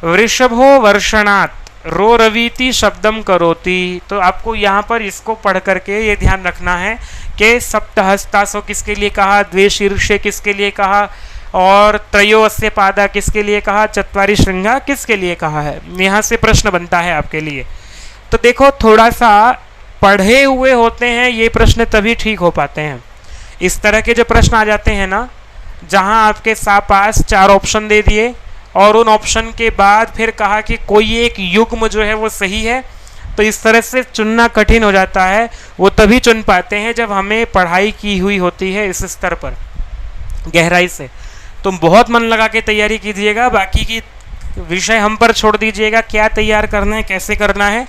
वृषभो वर्षणात् रो रवीति शब्दम करोति। तो आपको यहाँ पर इसको पढ़ करके ये ध्यान रखना है कि सप्तहस्तासो किसके लिए कहा, द्वे शीर्षे किसके लिए कहा, और त्रयोस्य पादा किसके लिए कहा, चत्वारि श्रृंगा किसके लिए कहा है। यहाँ से प्रश्न बनता है आपके लिए। तो देखो, थोड़ा सा पढ़े हुए होते हैं ये प्रश्न, तभी ठीक हो पाते हैं। इस तरह के जो प्रश्न आ जाते हैं ना, जहाँ आपके पास 4 ऑप्शन दे दिए और उन ऑप्शन के बाद फिर कहा कि कोई एक युग्म जो है वो सही है, तो इस तरह से चुनना कठिन हो जाता है। वो तभी चुन पाते हैं जब हमें पढ़ाई की हुई होती है इस स्तर पर गहराई से। तुम बहुत मन लगा के तैयारी कीजिएगा, बाकी की विषय हम पर छोड़ दीजिएगा, क्या तैयार करना है, कैसे करना है।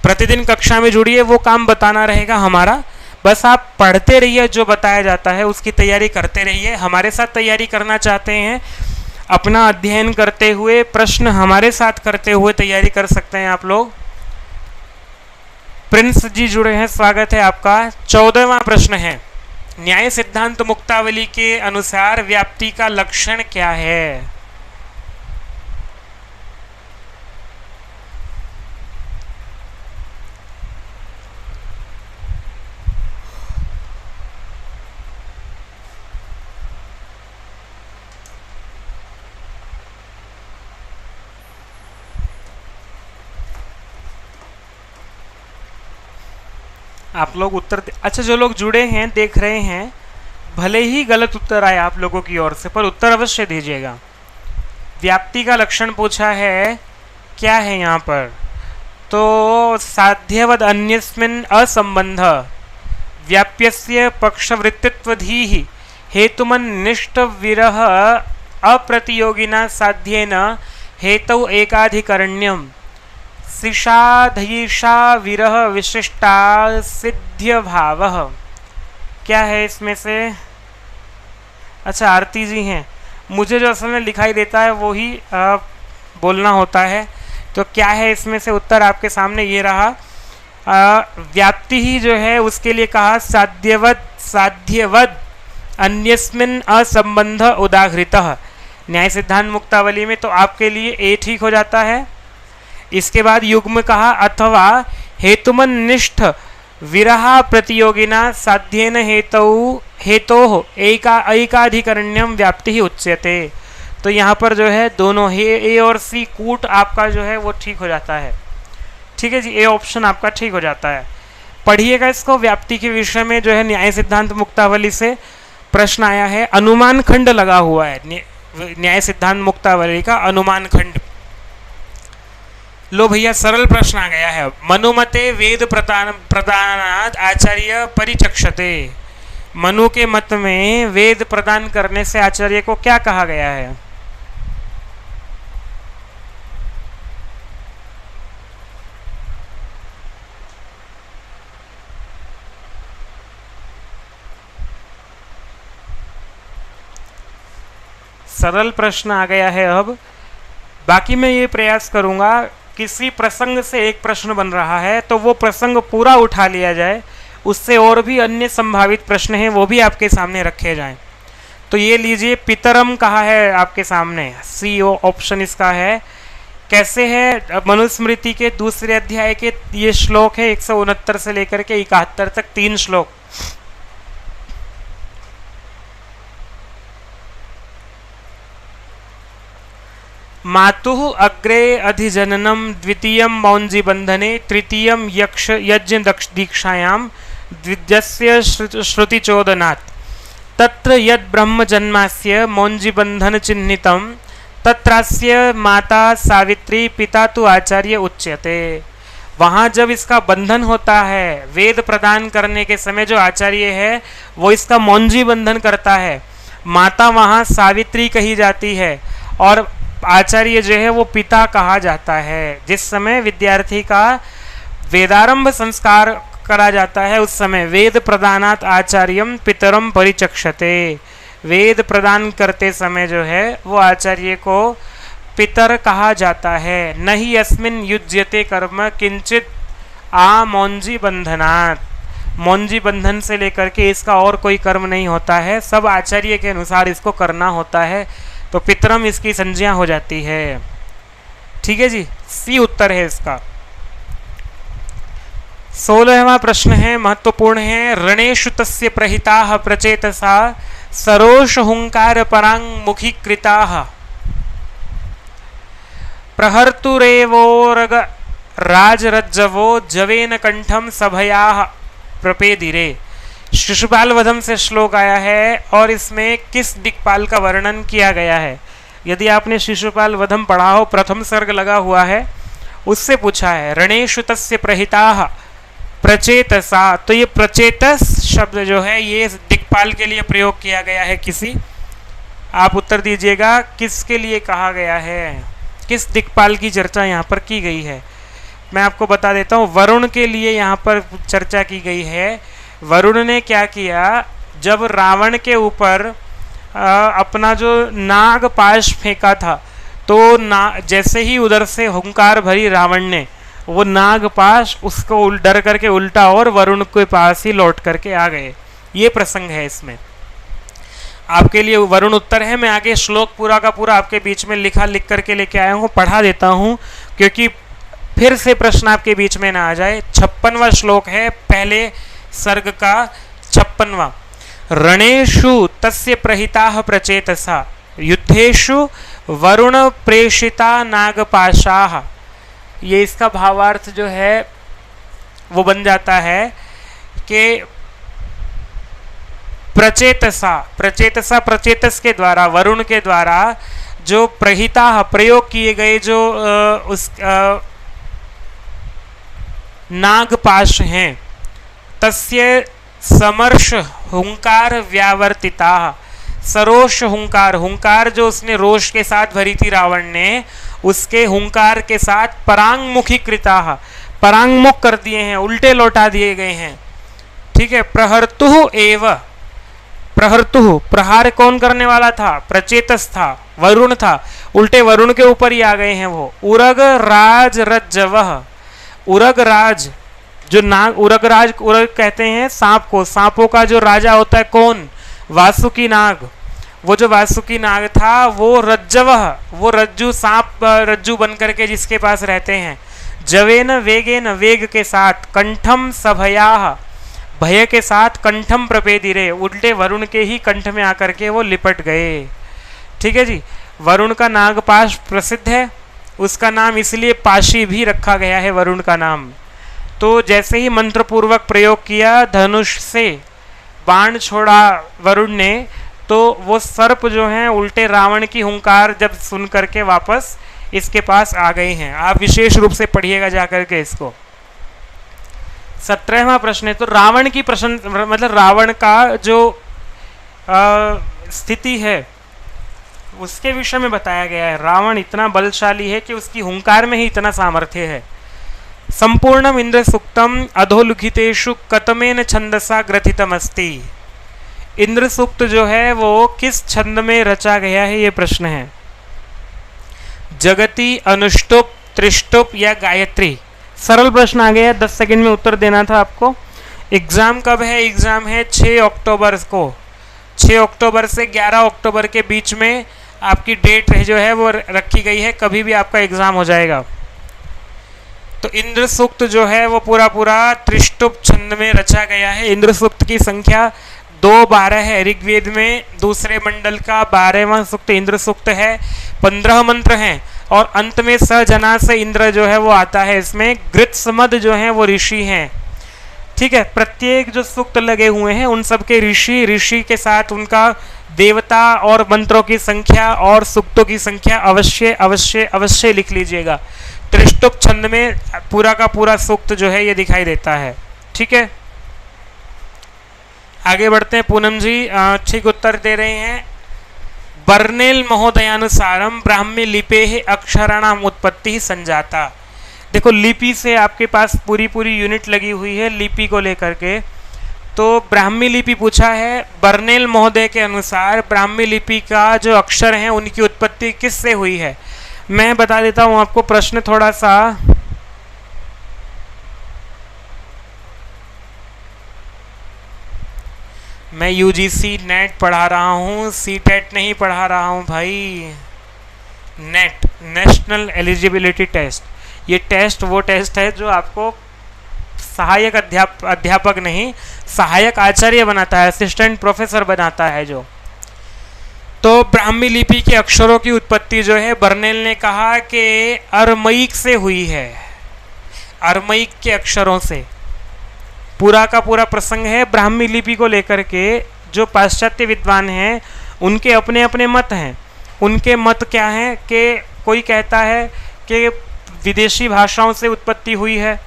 प्रतिदिन कक्षा में जुड़िए, वो काम बताना रहेगा हमारा। बस आप पढ़ते रहिए, जो बताया जाता है उसकी तैयारी करते रहिए। हमारे साथ तैयारी करना चाहते हैं, अपना अध्ययन करते हुए, प्रश्न हमारे साथ करते हुए तैयारी कर सकते हैं आप लोग। प्रिंस जी जुड़े हैं, स्वागत है आपका। 14वां प्रश्न है, न्याय सिद्धांत मुक्तावली के अनुसार व्याप्ति का लक्षण क्या है? आप लोग उत्तर अच्छा, जो लोग जुड़े हैं, देख रहे हैं, भले ही गलत उत्तर आए आप लोगों की ओर से, पर उत्तर अवश्य दीजिएगा। व्याप्ति का लक्षण पूछा है, क्या है यहाँ पर? तो साध्यवद अन्यस्मिन् असंबंध व्याप्यस्य पक्षवृत्तित्वधीः हेतुमन्निष्ठ विरह अप्रतियोगिना साध्येन हेतौ एकाधिकरण्यम शिषाधीशा विरह विशिष्टा सिद्ध्य भावः। क्या है इसमें से? अच्छा, आरती जी हैं, मुझे जो असल में दिखाई देता है वो ही बोलना होता है। तो क्या है इसमें से उत्तर? आपके सामने ये रहा। व्याप्ति ही जो है उसके लिए कहा साध्यवद अन्यस्मिन् असंबंध उदाहृतः न्याय सिद्धांत मुक्तावली में। तो आपके लिए ए ठीक हो जाता है। इसके बाद युग्म कहा अथवा हेतुमन्निष्ठ विरहा प्रतियोगिना साध्येन हेतोः एकाधिकरण्यम व्याप्ति ही उच्यते। तो यहाँ पर जो है दोनों ए और सी कूट आपका जो है वो ठीक हो जाता है। ठीक है जी, ए ऑप्शन आपका ठीक हो जाता है। पढ़िएगा इसको, व्याप्ति के विषय में जो है न्याय सिद्धांत मुक्तावली से प्रश्न आया है, अनुमान खंड लगा हुआ है न्याय सिद्धांत मुक्तावली का अनुमान खंड। लो भैया सरल प्रश्न आ गया है, मनुमते वेद प्रदानात् आचार्य परिचक्षते। मनु के मत में वेद प्रदान करने से आचार्य को क्या कहा गया है? सरल प्रश्न आ गया है। अब बाकी मैं ये प्रयास करूंगा, किसी प्रसंग से एक प्रश्न बन रहा है तो वो प्रसंग पूरा उठा लिया जाए, उससे और भी अन्य संभावित प्रश्न हैं वो भी आपके सामने रखे जाएं। तो ये लीजिए, पितरम कहा है आपके सामने, सी ऑप्शन इसका है। कैसे है? मनुस्मृति के दूसरे अध्याय के ये श्लोक है, 169 से लेकर के 71 तक 3 श्लोक। मातुः अग्रे अधिजननम द्वितीयम मौंजी बंधने तृतीयम यक्ष यज्ञ दीक्षायां द्विजस्य श्रुतिचोदनात् तत्र यद ब्रह्म जन्मास्य मौंजी बंधन चिन्हितम तत्रास्य माता सावित्री पिता तु आचार्य उच्यते। वहाँ जब इसका बंधन होता है, वेद प्रदान करने के समय जो आचार्य है वो इसका मौंजी बंधन करता है, माता वहाँ सावित्री कही जाती है और आचार्य जो है वो पिता कहा जाता है। जिस समय विद्यार्थी का वेदारंभ संस्कार करा जाता है उस समय वेद प्रदानात् आचार्यम पितरम परिचक्षते। वेद प्रदान करते समय जो है वो आचार्य को पितर कहा जाता है। नहीं अस्मिन् युज्यते कर्म किंचित आ मौंजी बंधनात्। मौंजी बंधन से लेकर के इसका और कोई कर्म नहीं होता है, सब आचार्य के अनुसार इसको करना होता है, तो पितरम इसकी संज्ञा हो जाती है। ठीक है जी, सी उत्तर है इसका। 16वां प्रश्न है, महत्वपूर्ण है। रणेषु तस्य प्रहिताः प्रचेतसा सरोष हुंकार परांग मुखीकृताः प्रहर्तुरेवोरग राजरज्जवो जवेन कंठम सभयाः प्रपेदिरे। शिशुपाल वधम से श्लोक आया है और इसमें किस दिक्पाल का वर्णन किया गया है? यदि आपने शिशुपाल वधम पढ़ा हो, प्रथम सर्ग लगा हुआ है, उससे पूछा है रणेषु तस्य प्रहिताः प्रचेतसा। तो ये प्रचेतस शब्द जो है ये दिक्पाल के लिए प्रयोग किया गया है। किसी, आप उत्तर दीजिएगा किसके लिए कहा गया है, किस दिक्पाल की चर्चा यहाँ पर की गई है? मैं आपको बता देता हूँ, वरुण के लिए यहाँ पर चर्चा की गई है। वरुण ने क्या किया, जब रावण के ऊपर अपना जो नाग पाश फेंका था, तो जैसे ही उधर से हुंकार भरी रावण ने, वो नाग पाश उसको डर करके उल्टा और वरुण के पास ही लौट करके आ गए। ये प्रसंग है इसमें। आपके लिए वरुण उत्तर है। मैं आगे श्लोक पूरा का पूरा आपके बीच में लिख करके लेके आया हूँ, पढ़ा देता हूँ क्योंकि फिर से प्रश्न आपके बीच में ना आ जाए। 56वां श्लोक है पहले सर्ग का, 56वां। रणेषु तस्य प्रहिताः प्रचेतसा युद्धेषु वरुण प्रेषिता नागपाशाः। ये इसका भावार्थ जो है वो बन जाता है कि प्रचेतसा, प्रचेतसा प्रचेतस के द्वारा, वरुण के द्वारा जो प्रहिता प्रयोग किए गए जो उस नागपाश हैं, तस्य समर्ष हुंकार व्यावर्तिता। सरोष हुंकार, हुंकार जो उसने रोष के साथ भरी थी रावण ने, उसके हुंकार के साथ परांगमुखी कृता, परांगमुख कर दिए हैं, उल्टे लौटा दिए गए हैं। ठीक है। प्रहर्तुः एव, प्रहर्तुः प्रहार कौन करने वाला था? प्रचेतस था, वरुण था, उल्टे वरुण के ऊपर ही आ गए हैं वो। उरग राज रज्जवः, उरग राज जो नाग, उरग राज, उरग कहते हैं सांप को, सांपों का जो राजा होता है कौन? वासुकी नाग। वो जो वासुकी नाग था वो रज्जवः, वो रज्जू, सांप रज्जू बन करके जिसके पास रहते हैं। जवेन वेगेन, वेग के साथ, कंठम सभयाः, भय के साथ, कंठम प्रपेदिरे, उल्टे वरुण के ही कंठ में आकर के वो लिपट गए। ठीक है जी। वरुण का नागपाश प्रसिद्ध है, उसका नाम इसलिए पाशी भी रखा गया है वरुण का नाम। तो जैसे ही मंत्र पूर्वक प्रयोग किया, धनुष से बाण छोड़ा वरुण ने, तो वो सर्प जो हैं उल्टे रावण की हुंकार जब सुन करके वापस इसके पास आ गए हैं। आप विशेष रूप से पढ़िएगा जाकर के इसको। 17वां प्रश्न है, तो रावण की प्रशंसा, मतलब रावण का जो स्थिति है उसके विषय में बताया गया है। रावण इतना बलशाली है कि उसकी हुंकार में ही इतना सामर्थ्य है। संपूर्णम इंद्र सूक्तम अधोलिखितेषु कतमेन छंदसा ग्रथितम अस्ति। इंद्र सूक्त जो है वो किस छंद में रचा गया है, ये प्रश्न है। जगति, अनुष्टुप, त्रिष्टुप या गायत्री। सरल प्रश्न आ गया, 10 सेकंड में उत्तर देना था आपको। एग्जाम कब है? एग्जाम है 6 अक्टूबर को। 6 अक्टूबर से 11 अक्टूबर के बीच में आपकी डेट जो है वो रखी गई है, कभी भी आपका एग्जाम हो जाएगा। तो इंद्र सूक्त जो है वो पूरा त्रिष्टुप छंद में रचा गया है। इंद्र सूक्त की संख्या 2-12 है। ऋग्वेद में दूसरे मंडल का 12वां सूक्त इंद्र सूक्त है। 15 मंत्र हैं और अंत में सजना से इंद्र जो है वो आता है। इसमें गृत्समद जो है वो ऋषि हैं। ठीक है, प्रत्येक जो सूक्त लगे हुए हैं उन सब के ऋषि के साथ उनका देवता और मंत्रों की संख्या और सूक्तों की संख्या अवश्य लिख लीजिएगा। त्रिष्टुप छंद में पूरा का पूरा सूक्त जो है ये दिखाई देता है। ठीक है, आगे बढ़ते हैं। पूनम जी ठीक उत्तर दे रहे हैं। बर्नेल महोदयानुसारम ब्राह्मी लिपे अक्षराणाम उत्पत्ति संजाता। देखो, लिपि से आपके पास पूरी यूनिट लगी हुई है लिपि को लेकर के। तो ब्राह्मी लिपि पूछा है। बर्नेल महोदय के अनुसार ब्राह्मी लिपि का जो अक्षर हैं उनकी उत्पत्ति किससे हुई है? मैं बता देता हूं आपको प्रश्न थोड़ा सा। मैं यूजीसी नेट पढ़ा रहा हूँ, सीटेट नहीं पढ़ा रहा हूँ भाई। NET, national eligibility test. ये टेस्ट वो टेस्ट है जो आपको सहायक अध्यापक नहीं, सहायक आचार्य बनाता है, असिस्टेंट प्रोफेसर बनाता है जो। तो ब्राह्मी लिपि के अक्षरों की उत्पत्ति जो है बर्नेल ने कहा कि अरमैक से हुई है। अरमैक के अक्षरों से पूरा का पूरा प्रसंग है। ब्राह्मी लिपि को लेकर के जो पाश्चात्य विद्वान हैं उनके अपने अपने मत हैं। उनके मत क्या हैं कि कोई कहता है कि विदेशी भाषाओं से उत्पत्ति हुई है।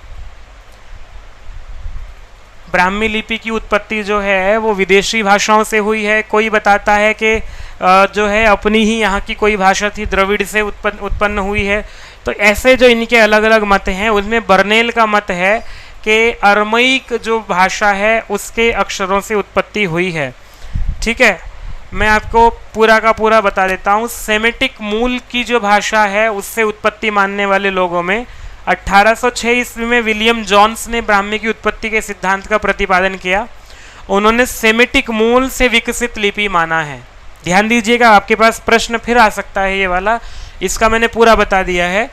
ब्राह्मी लिपि की उत्पत्ति जो है वो विदेशी भाषाओं से हुई है। कोई बताता है कि जो है अपनी ही यहाँ की कोई भाषा थी, द्रविड़ से उत्पन्न हुई है। तो ऐसे जो इनके अलग अलग मत हैं उसमें बर्नेल का मत है कि अरमैक जो भाषा है उसके अक्षरों से उत्पत्ति हुई है। ठीक है, मैं आपको पूरा का पूरा बता देता हूँ। सेमेटिक मूल की जो भाषा है उससे उत्पत्ति मानने वाले लोगों में 1806 ईस्वी में विलियम जॉन्स ने ब्राह्मी की उत्पत्ति के सिद्धांत का प्रतिपादन किया। उन्होंने सेमेटिक मूल से विकसित लिपि माना है। ध्यान दीजिएगा, आपके पास प्रश्न फिर आ सकता है ये वाला, इसका मैंने पूरा बता दिया है।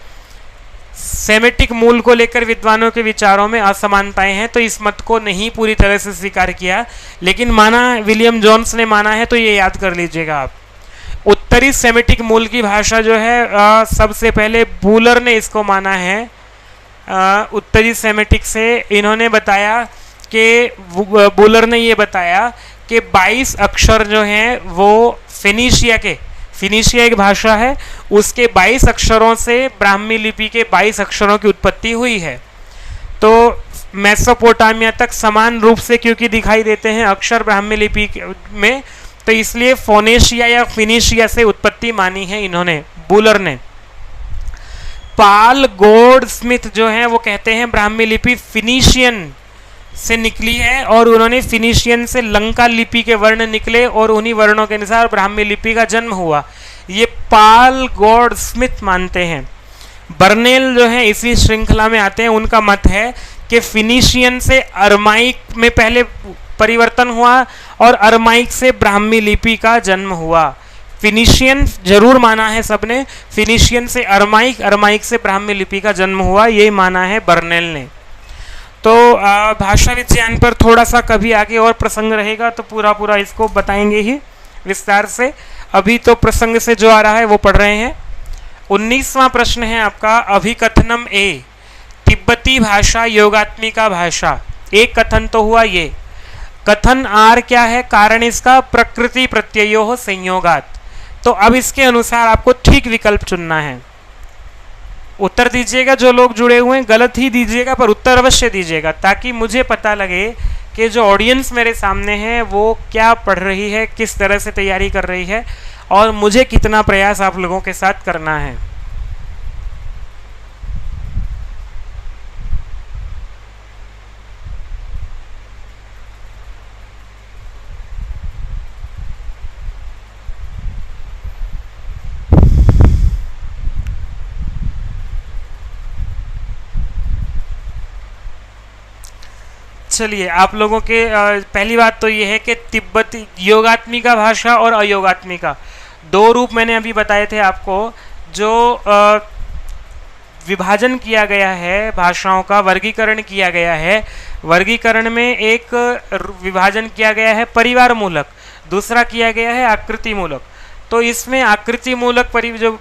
सेमेटिक मूल को लेकर विद्वानों के विचारों में असमानताएं हैं, तो इस मत को नहीं पूरी तरह से स्वीकार किया, लेकिन माना विलियम जॉन्स ने माना है, तो ये याद कर लीजिएगा आप। उत्तरी सेमेटिक मूल की भाषा जो है सबसे पहले बूलर ने इसको माना है। उत्तरी सेमेटिक से इन्होंने बताया कि बूलर ने ये बताया कि 22 अक्षर जो हैं वो फिनिशिया एक भाषा है, उसके 22 अक्षरों से ब्राह्मी लिपि के 22 अक्षरों की उत्पत्ति हुई है। तो मेसोपोटामिया तक समान रूप से क्योंकि दिखाई देते हैं अक्षर ब्राह्मी लिपि में, तो इसलिए फोनेशिया या फिनिशिया से उत्पत्ति मानी है इन्होंने, बूलर ने। पाल गोल्ड स्मिथ जो है वो कहते हैं ब्राह्मी लिपि फिनिशियन से निकली है और उन्होंने फिनिशियन से लंका लिपि के वर्ण निकले और उन्हीं वर्णों के अनुसार ब्राह्मी लिपि का जन्म हुआ। ये पाल गॉड स्मिथ मानते हैं। बर्नेल जो है इसी श्रृंखला में आते हैं, उनका मत है कि फिनिशियन से अरमाइक में पहले परिवर्तन हुआ और अरमाइक से ब्राह्मी लिपि का जन्म हुआ। फिनिशियन जरूर माना है सबने, फिनिशियन से अरमाइक, अरमाइक से ब्राह्मी लिपि का जन्म हुआ, ये माना है बर्नेल ने। तो भाषा विज्ञान पर थोड़ा सा कभी आगे और प्रसंग रहेगा तो पूरा इसको बताएंगे ही विस्तार से। अभी तो प्रसंग से जो आ रहा है वो पढ़ रहे हैं। 19वां प्रश्न है आपका, अभिकथनम ए, तिब्बती भाषा योगात्मिका भाषा। एक कथन तो हुआ ये। कथन आर क्या है? कारण इसका प्रकृति प्रत्ययो हो संयोगात। तो अब इसके अनुसार आपको ठीक विकल्प चुनना है। उत्तर दीजिएगा, जो लोग जुड़े हुए हैं गलत ही दीजिएगा, पर उत्तर अवश्य दीजिएगा, ताकि मुझे पता लगे कि जो ऑडियंस मेरे सामने है वो क्या पढ़ रही है, किस तरह से तैयारी कर रही है, और मुझे कितना प्रयास आप लोगों के साथ करना है। चलिए, आप लोगों के पहली बात तो ये है कि तिब्बती योगात्मिका भाषा और अयोगात्मिका दो रूप मैंने अभी बताए थे आपको। जो विभाजन किया गया है भाषाओं का, वर्गीकरण किया गया है, वर्गीकरण में एक विभाजन किया गया है परिवार मूलक, दूसरा किया गया है आकृति मूलक। तो इसमें आकृति मूलक जो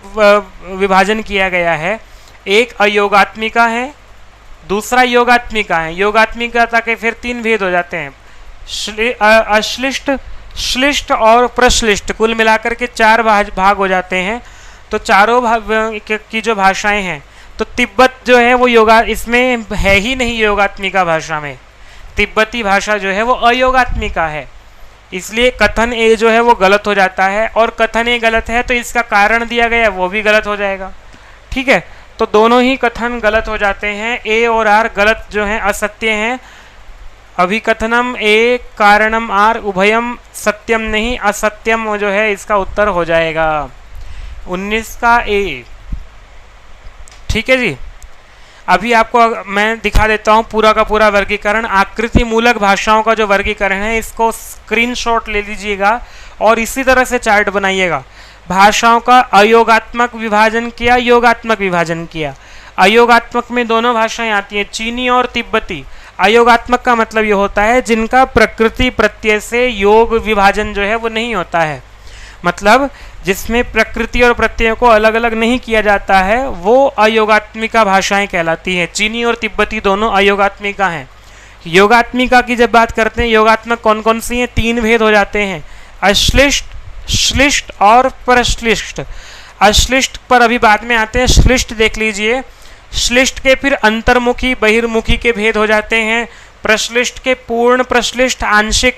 विभाजन किया गया है, एक अयोगात्मिका है, दूसरा योगात्मिका है। योगात्मिका के फिर 3 भेद हो जाते हैं, अश्लिष्ट, श्लिष्ट और प्रश्लिष्ट। कुल मिलाकर के 4 भाग हो जाते हैं। तो चारों भाग की जो भाषाएं हैं, तो तिब्बत जो है वो इसमें है ही नहीं योगात्मिका भाषा में। तिब्बती भाषा जो है वो अयोगात्मिका है, इसलिए कथन ए जो है वो गलत हो जाता है। और कथन ए गलत है तो इसका कारण दिया गया वो भी गलत हो जाएगा। ठीक है, तो दोनों ही कथन गलत हो जाते हैं। ए और आर गलत जो हैं, असत्य हैं। अभिकथनम ए कारणम आर उभयम सत्यम नहीं, असत्यम जो है इसका उत्तर हो जाएगा 19 का ए। ठीक है जी। अभी आपको मैं दिखा देता हूं पूरा का पूरा वर्गीकरण। आकृति मूलक भाषाओं का जो वर्गीकरण है, इसको स्क्रीनशॉट ले लीजिएगा और इसी तरह से चार्ट बनाइएगा। भाषाओं का अयोगात्मक विभाजन किया, योगात्मक विभाजन किया। अयोगात्मक में दोनों भाषाएं आती हैं, चीनी और तिब्बती। अयोगात्मक का मतलब ये होता है जिनका प्रकृति प्रत्यय से योग विभाजन जो है वो नहीं होता है, मतलब जिसमें प्रकृति और प्रत्यय को अलग अलग नहीं किया जाता है, वो अयोगात्मिका भाषाएं कहलाती हैं। चीनी और तिब्बती दोनों अयोगात्मिका हैं। योगात्मिका की जब बात करते हैं, योगात्मक कौन कौन सी हैं? 3 भेद हो जाते हैं, अश्लिष्ट, श्लिष्ट और प्रश्लिष्ट। अश्लिष्ट पर अभी बाद में आते हैं, श्लिष्ट देख लीजिए। श्लिष्ट के फिर अंतर्मुखी बहिर्मुखी के भेद हो जाते हैं। प्रश्लिष्ट के पूर्ण प्रश्लिष्ट आंशिक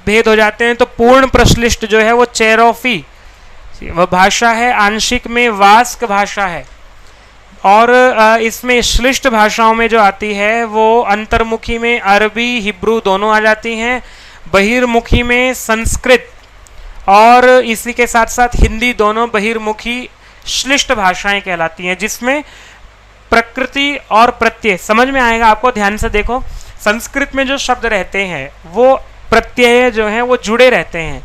भेद हो जाते हैं। तो पूर्ण प्रश्लिष्ट जो है वो चेरोफी वह भाषा है, आंशिक में वास्क भाषा है। और इसमें श्लिष्ट भाषाओं में जो आती है वो अंतर्मुखी में अरबी हिब्रू दोनों आ जाती हैं, बहिर्मुखी में संस्कृत और इसी के साथ साथ हिंदी दोनों बहिर्मुखी श्लिष्ट भाषाएं कहलाती हैं, जिसमें प्रकृति और प्रत्यय समझ में आएगा आपको। ध्यान से देखो, संस्कृत में जो शब्द रहते हैं वो प्रत्यय जो हैं वो जुड़े रहते हैं,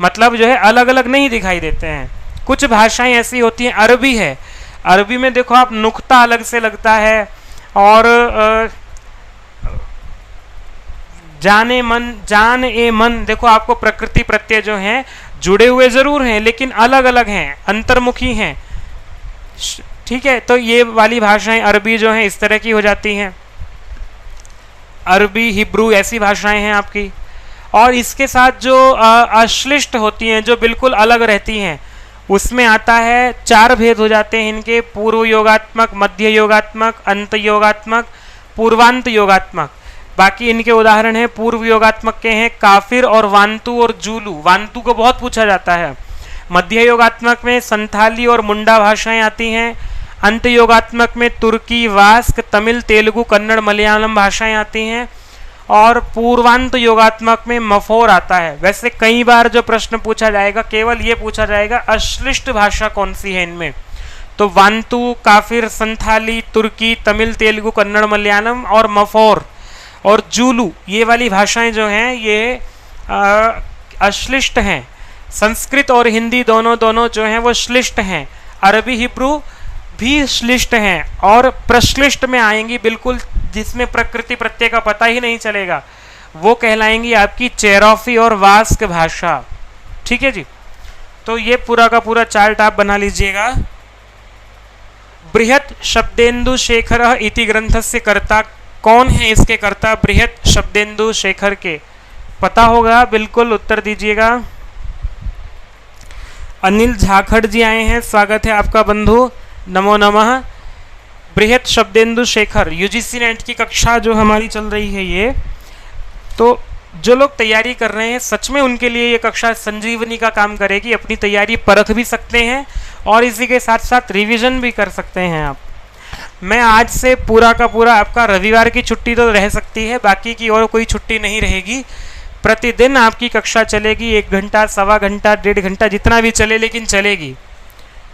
मतलब जो है अलग अलग नहीं दिखाई देते हैं। कुछ भाषाएं ऐसी होती हैं, अरबी है, अरबी में देखो आप नुक्ता अलग से लगता है, और जान ए मन देखो आपको प्रकृति प्रत्यय जो हैं जुड़े हुए जरूर हैं लेकिन अलग अलग हैं, अंतर्मुखी हैं। ठीक है, तो ये वाली भाषाएं अरबी जो हैं इस तरह की हो जाती हैं, अरबी हिब्रू ऐसी भाषाएं हैं आपकी। और इसके साथ जो अश्लिष्ट होती हैं, जो बिल्कुल अलग रहती हैं, उसमें आता है 4 भेद हो जाते हैं इनके, पूर्व योगात्मक, मध्य योगात्मक, अंत योगात्मक, पूर्वांत योगात्मक। बाकी इनके उदाहरण हैं, पूर्व योगात्मक के हैं काफिर और वांतु और जूलू। वांतु को बहुत पूछा जाता है। मध्य योगात्मक में संथाली और मुंडा भाषाएं आती हैं। अंत योगात्मक में तुर्की, वास्क, तमिल, तेलुगु, कन्नड़, मलयालम भाषाएं आती हैं। और पूर्वांत योगात्मक में मफोर आता है। वैसे कई बार जो प्रश्न पूछा जाएगा केवल ये पूछा जाएगा अश्लिष्ट भाषा कौन सी है इनमें, तो वांतु, काफिर, संथाली, तुर्की, तमिल, तेलुगु, कन्नड़, मलयालम और मफोर और जूलू, ये वाली भाषाएं जो हैं ये अश्लिष्ट हैं। संस्कृत और हिंदी दोनों जो हैं वो श्लिष्ट हैं। अरबी हिब्रू भी श्लिष्ट हैं और प्रश्लिष्ट में आएंगी, बिल्कुल जिसमें प्रकृति प्रत्यय का पता ही नहीं चलेगा, वो कहलाएंगी आपकी चेरोफी और वास्क भाषा। ठीक है जी। तो ये पूरा का पूरा चार्ट आप बना लीजिएगा। बृहत् शब्देन्दु शेखर इति ग्रंथस्य कर्ता कौन है? इसके कर्ता बृहत् शब्देन्दु शेखर के पता होगा, बिल्कुल उत्तर दीजिएगा। अनिल झाखड़ जी आए हैं, स्वागत है आपका बंधु, नमो नमः। बृहत् शब्देन्दु शेखर यूजीसी नेट की कक्षा जो हमारी चल रही है ये, तो जो लोग तैयारी कर रहे हैं सच में उनके लिए ये कक्षा संजीवनी का काम करेगी। अपनी तैयारी परख भी सकते हैं और इसी के साथ साथ रिवीजन भी कर सकते हैं आप। मैं आज से पूरा का पूरा आपका रविवार की छुट्टी तो रह सकती है, बाकी की और कोई छुट्टी नहीं रहेगी। प्रतिदिन आपकी कक्षा चलेगी, 1 घंटा, सवा घंटा, 1.5 घंटा, जितना भी चले, लेकिन चलेगी।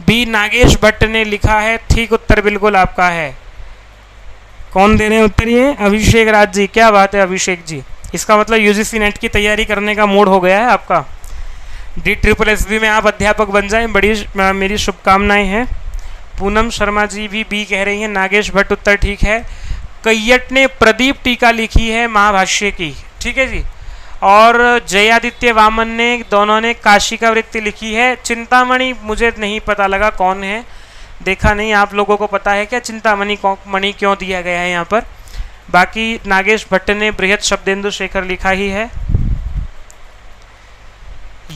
बी नागेश भट्ट ने लिखा है, ठीक उत्तर बिल्कुल आपका है। कौन दे रहे हैं उत्तर? ये अभिषेक राज जी, क्या बात है अभिषेक जी। इसका मतलब यूजीसी नेट की तैयारी करने का मूड हो गया है आपका। DSSB में आप अध्यापक बन जाएं, बड़ी मेरी शुभकामनाएं हैं। पूनम शर्मा जी भी बी कह रही हैं। नागेश भट्ट उत्तर ठीक है। कैयट ने प्रदीप टीका लिखी है महाभाष्य की, ठीक है जी। और जयादित्य वामन ने, दोनों ने काशिका वृत्ति लिखी है। चिंतामणि मुझे नहीं पता लगा कौन है, देखा नहीं। आप लोगों को पता है क्या चिंतामणि मणि क्यों दिया गया है यहाँ पर? बाकी नागेश भट्ट ने बृहत् शब्देन्दु शेखर लिखा ही है।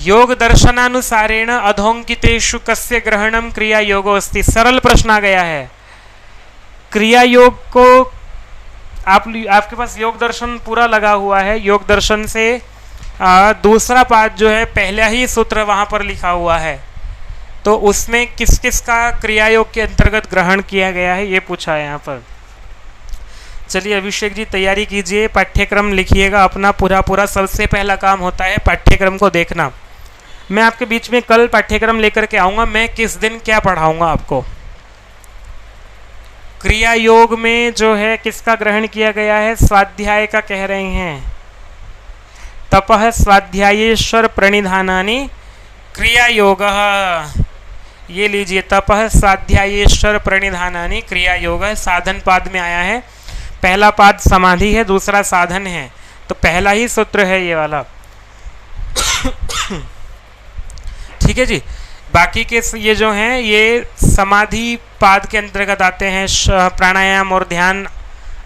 योग दर्शनानुसारेण अधोंकितेषु कस्य ग्रहणम क्रिया योगो अस्ति। सरल प्रश्न आ गया है। क्रिया योग को आपके पास योग दर्शन पूरा लगा हुआ है। योग दर्शन से दूसरा पाठ जो है, पहला ही सूत्र वहां पर लिखा हुआ है, तो उसमें किस किस का क्रिया योग के अंतर्गत ग्रहण किया गया है ये पूछा है यहाँ पर। चलिए अभिषेक जी तैयारी कीजिए, पाठ्यक्रम लिखिएगा अपना पूरा। सबसे पहला काम होता है पाठ्यक्रम को देखना। मैं आपके बीच में कल पाठ्यक्रम लेकर के आऊँगा, मैं किस दिन क्या पढ़ाऊँगा आपको। क्रिया योग में जो है किसका ग्रहण किया गया है? स्वाध्याय का कह रहे हैं। तपः स्वाध्यायेश्वर प्रणिधानानि क्रिया योग। ये लीजिए, तपः स्वाध्यायेश्वर प्रणिधानानि क्रिया योग साधन पाद में आया है। पहला पाद समाधि है, दूसरा साधन है, तो पहला ही सूत्र है ये वाला। ठीक है जी। बाकी के ये जो हैं ये समाधि पाद के अंतर्गत आते हैं। प्राणायाम और ध्यान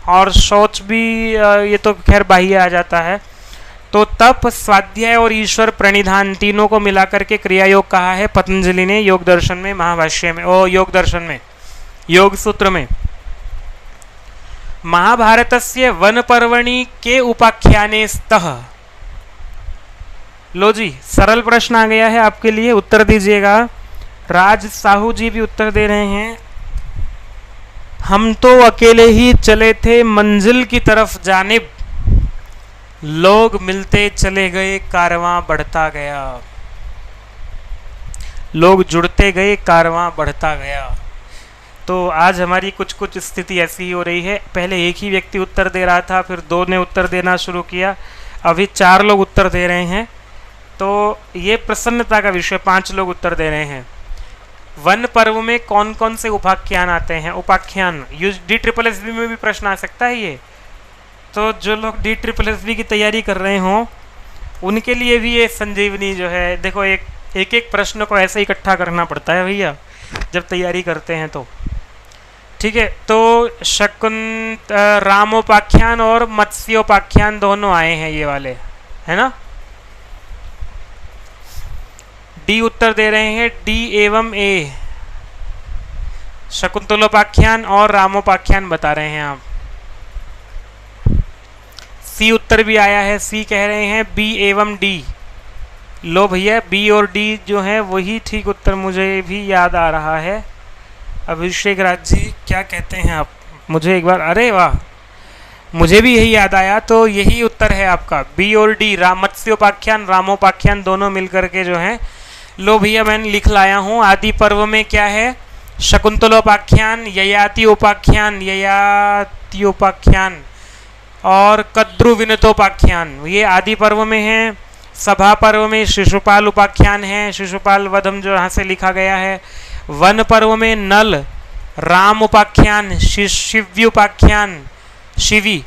और शौच भी ये तो खैर बाह्य आ जाता है। तो तप, स्वाध्याय और ईश्वर प्रणिधान तीनों को मिलाकर के क्रिया योग कहा है पतंजलि ने योग दर्शन में, महाभाष्य में, ओ योग दर्शन में, योग सूत्र में। महाभारतस्य वन पर्वणि के उपाख्याने स्तः। लो जी, सरल प्रश्न आ गया है आपके लिए, उत्तर दीजिएगा। राज साहू जी भी उत्तर दे रहे हैं। हम तो अकेले ही चले थे मंजिल की तरफ जानिब, लोग मिलते चले गए कारवां बढ़ता गया। लोग जुड़ते गए, कारवां बढ़ता गया। तो आज हमारी कुछ स्थिति ऐसी ही हो रही है। पहले एक ही व्यक्ति उत्तर दे रहा था, फिर 2 ने उत्तर देना शुरू किया, अभी 4 लोग उत्तर दे रहे हैं। तो ये प्रसन्नता का विषय, 5 लोग उत्तर दे रहे हैं। वन पर्व में कौन कौन से उपाख्यान आते हैं? उपाख्यान DSSB में भी प्रश्न आ सकता है ये। तो जो लोग DSSB की तैयारी कर रहे हों उनके लिए भी ये संजीवनी जो है, देखो एक प्रश्न को ऐसे इकट्ठा करना पड़ता है भैया जब तैयारी करते हैं तो। ठीक है, तो शकुंत रामोपाख्यान और मत्स्योपाख्यान दोनों आए हैं ये वाले, है ना। डी उत्तर दे रहे हैं, D एवं A, शकुंतलोपाख्यान और रामोपाख्यान बता रहे हैं आप। C उत्तर भी आया है, C कह रहे हैं B एवं D। लो भैया, B और D जो है वही ठीक उत्तर मुझे भी याद आ रहा है। अभिषेक राज जी क्या कहते हैं आप? मुझे एक बार, अरे वाह, मुझे भी यही याद आया। तो यही उत्तर है आपका, B और D, मत्स्योपाख्यान रामोपाख्यान दोनों मिलकर के जो है। लो भैया मैंने लिख लाया हूँ। आदि पर्व में क्या है? शकुंतलोपाख्यान, ययाति उपाख्यान और कद्रु विनतोपाख्यान, ये आदि पर्व में है। सभा पर्व में शिशुपाल उपाख्यान है, शिशुपाल वधम जो यहाँ से लिखा गया है। वन पर्व में नल, राम उपाख्यान, शिव्य उपाख्यान, शिवी,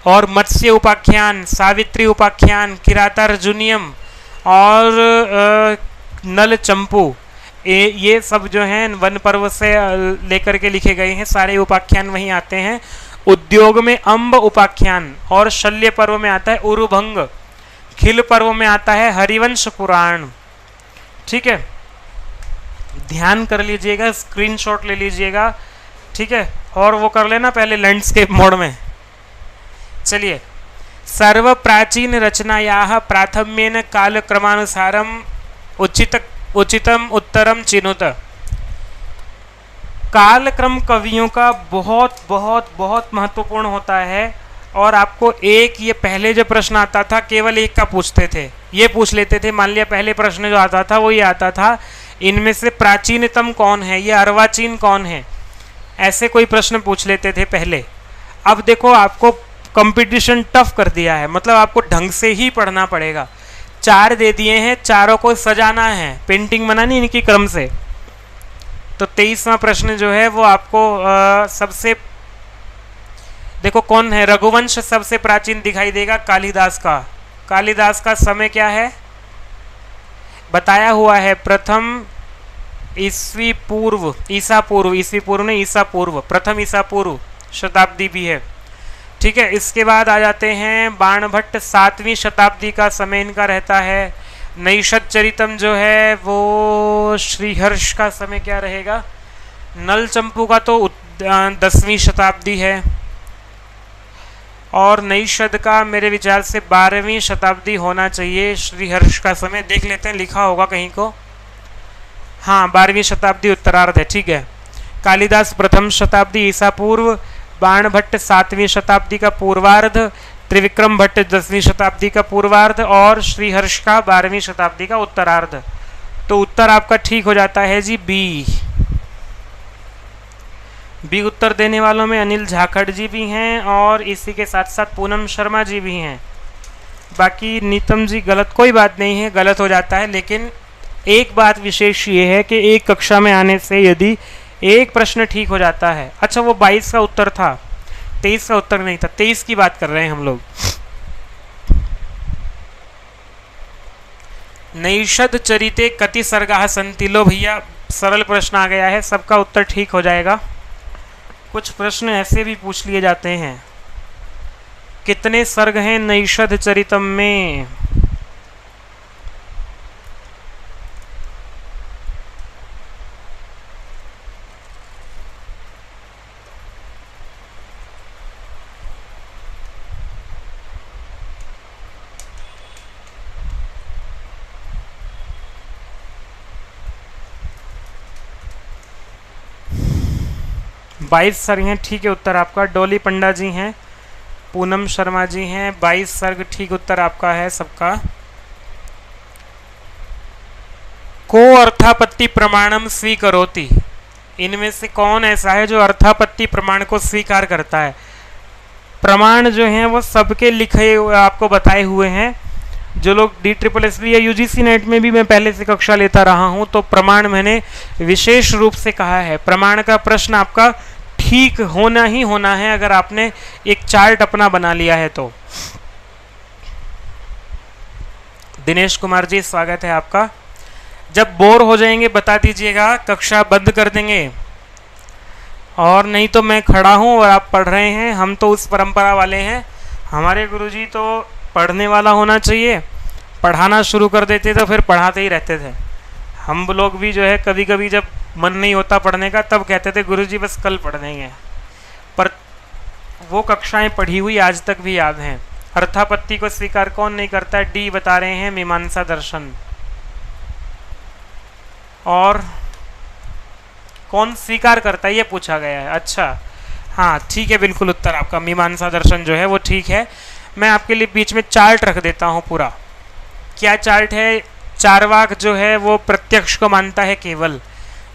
और मत्स्य उपाख्यान, सावित्री उपाख्यान, किरातार्जुनियम और नल चंपू, ये सब जो हैं वन पर्व से लेकर के लिखे गए हैं, सारे उपाख्यान वहीं आते हैं। उद्योग में अम्ब उपाख्यान, और शल्य पर्व में आता है उरुभंग, खिल पर्व में आता है हरिवंश पुराण। ठीक है, ध्यान कर लीजिएगा, स्क्रीनशॉट ले लीजिएगा, ठीक है, और वो कर लेना पहले लैंडस्केप मोड में। चलिए, सर्व प्राचीन रचनायाः प्राथम्येन कालक्रमानुसारम उचितम उत्तरम चिनुत। कालक्रम कवियों का बहुत बहुत बहुत महत्वपूर्ण होता है, और आपको एक ये पहले जो प्रश्न आता था केवल एक का पूछते थे, ये पूछ लेते थे, मान लिया पहले प्रश्न जो आता था वो ये आता था, इनमें से प्राचीनतम कौन है, ये अर्वाचीन कौन है, ऐसे कोई प्रश्न पूछ लेते थे पहले। अब देखो आपको कंपटीशन टफ कर दिया है, मतलब आपको ढंग से ही पढ़ना पड़ेगा। 4 दे दिए हैं, चारों को सजाना है, पेंटिंग बनानी इनकी क्रम से। तो 23वां प्रश्न जो है वो आपको सबसे, देखो कौन है, रघुवंश सबसे प्राचीन दिखाई देगा, कालिदास का। कालिदास का समय क्या है बताया हुआ है, प्रथम ईस्वी पूर्व, ईसा पूर्व, ईस्वी पूर्व नहीं ईसा पूर्व, प्रथम ईसा पूर्व शताब्दी भी है। ठीक है, इसके बाद आ जाते हैं बाणभट्ट, 7वीं शताब्दी का समय इनका रहता है। नैषद चरितम जो है वो श्रीहर्ष का समय क्या रहेगा, नल चंपू का तो 10वीं शताब्दी है, और नैषद का मेरे विचार से 12वीं शताब्दी होना चाहिए। श्रीहर्ष का समय देख लेते हैं, लिखा होगा कहीं को, हाँ 12वीं शताब्दी उत्तरार्ध है। ठीक है, कालिदास प्रथम शताब्दी ईसा पूर्व, बाणभट्ट 7वीं शताब्दी का पूर्वार्ध, त्रिविक्रम भट्ट 10वीं शताब्दी का पूर्वार्ध, और श्रीहर्ष का 12वीं शताब्दी का उत्तरार्ध। तो उत्तर आपका ठीक हो जाता है जी बी। बी उत्तर देने वालों में अनिल झाखड़ जी भी हैं, और इसी के साथ साथ पूनम शर्मा जी भी हैं। बाकी नीतम जी गलत, कोई बात नहीं है, गलत हो जाता है, लेकिन एक बात विशेष ये है कि एक कक्षा में आने से यदि एक प्रश्न ठीक हो जाता है। अच्छा, वो 22 का उत्तर था, 23 का उत्तर नहीं था, 23 की बात कर रहे हैं हम लोग। नैषद चरिते कति सर्गाः सन्ति, लो भैया सरल प्रश्न आ गया है, सबका उत्तर ठीक हो जाएगा। कुछ प्रश्न ऐसे भी पूछ लिए जाते हैं, कितने सर्ग हैं नैषद चरितम में, बाईस सर्ग हैं, ठीक है उत्तर आपका। डोली पंडा जी हैं, पूनम शर्मा जी हैं, 22 सर्ग ठीक उत्तर आपका है सबका। को अर्थापत्ति प्रमाणम स्वीकरोति, इनमें से कौन ऐसा है जो अर्थापत्ति प्रमाण को स्वीकार करता है। प्रमाण जो हैं वो सबके लिखे आपको बताए हुए हैं। जो लोग DSSB या UGC नेट में भी मैं पहले से कक्षा लेता रहा हूं, तो प्रमाण मैंने विशेष रूप से कहा है, प्रमाण का प्रश्न आपका ठीक होना ही होना है अगर आपने एक चार्ट अपना बना लिया है तो। दिनेश कुमार जी स्वागत है आपका। जब बोर हो जाएंगे बता दीजिएगा, कक्षा बंद कर देंगे, और नहीं तो मैं खड़ा हूं और आप पढ़ रहे हैं। हम तो उस परंपरा वाले हैं, हमारे गुरुजी तो पढ़ने वाला होना चाहिए, पढ़ाना शुरू कर देते तो फिर पढ़ाते ही रहते थे। हम लोग भी जो है कभी कभी जब मन नहीं होता पढ़ने का तब कहते थे गुरुजी बस कल पढ़ देंगे, पर वो कक्षाएं पढ़ी हुई आज तक भी याद हैं। अर्थापत्ति को स्वीकार कौन नहीं करता है, डी बता रहे हैं मीमांसा दर्शन। और कौन स्वीकार करता है ये पूछा गया है। अच्छा हाँ ठीक है, बिल्कुल उत्तर आपका मीमांसा दर्शन जो है वो ठीक है। मैं आपके लिए बीच में चार्ट रख देता हूँ पूरा। क्या चार्ट है, चारवाक जो है वो प्रत्यक्ष को मानता है केवल,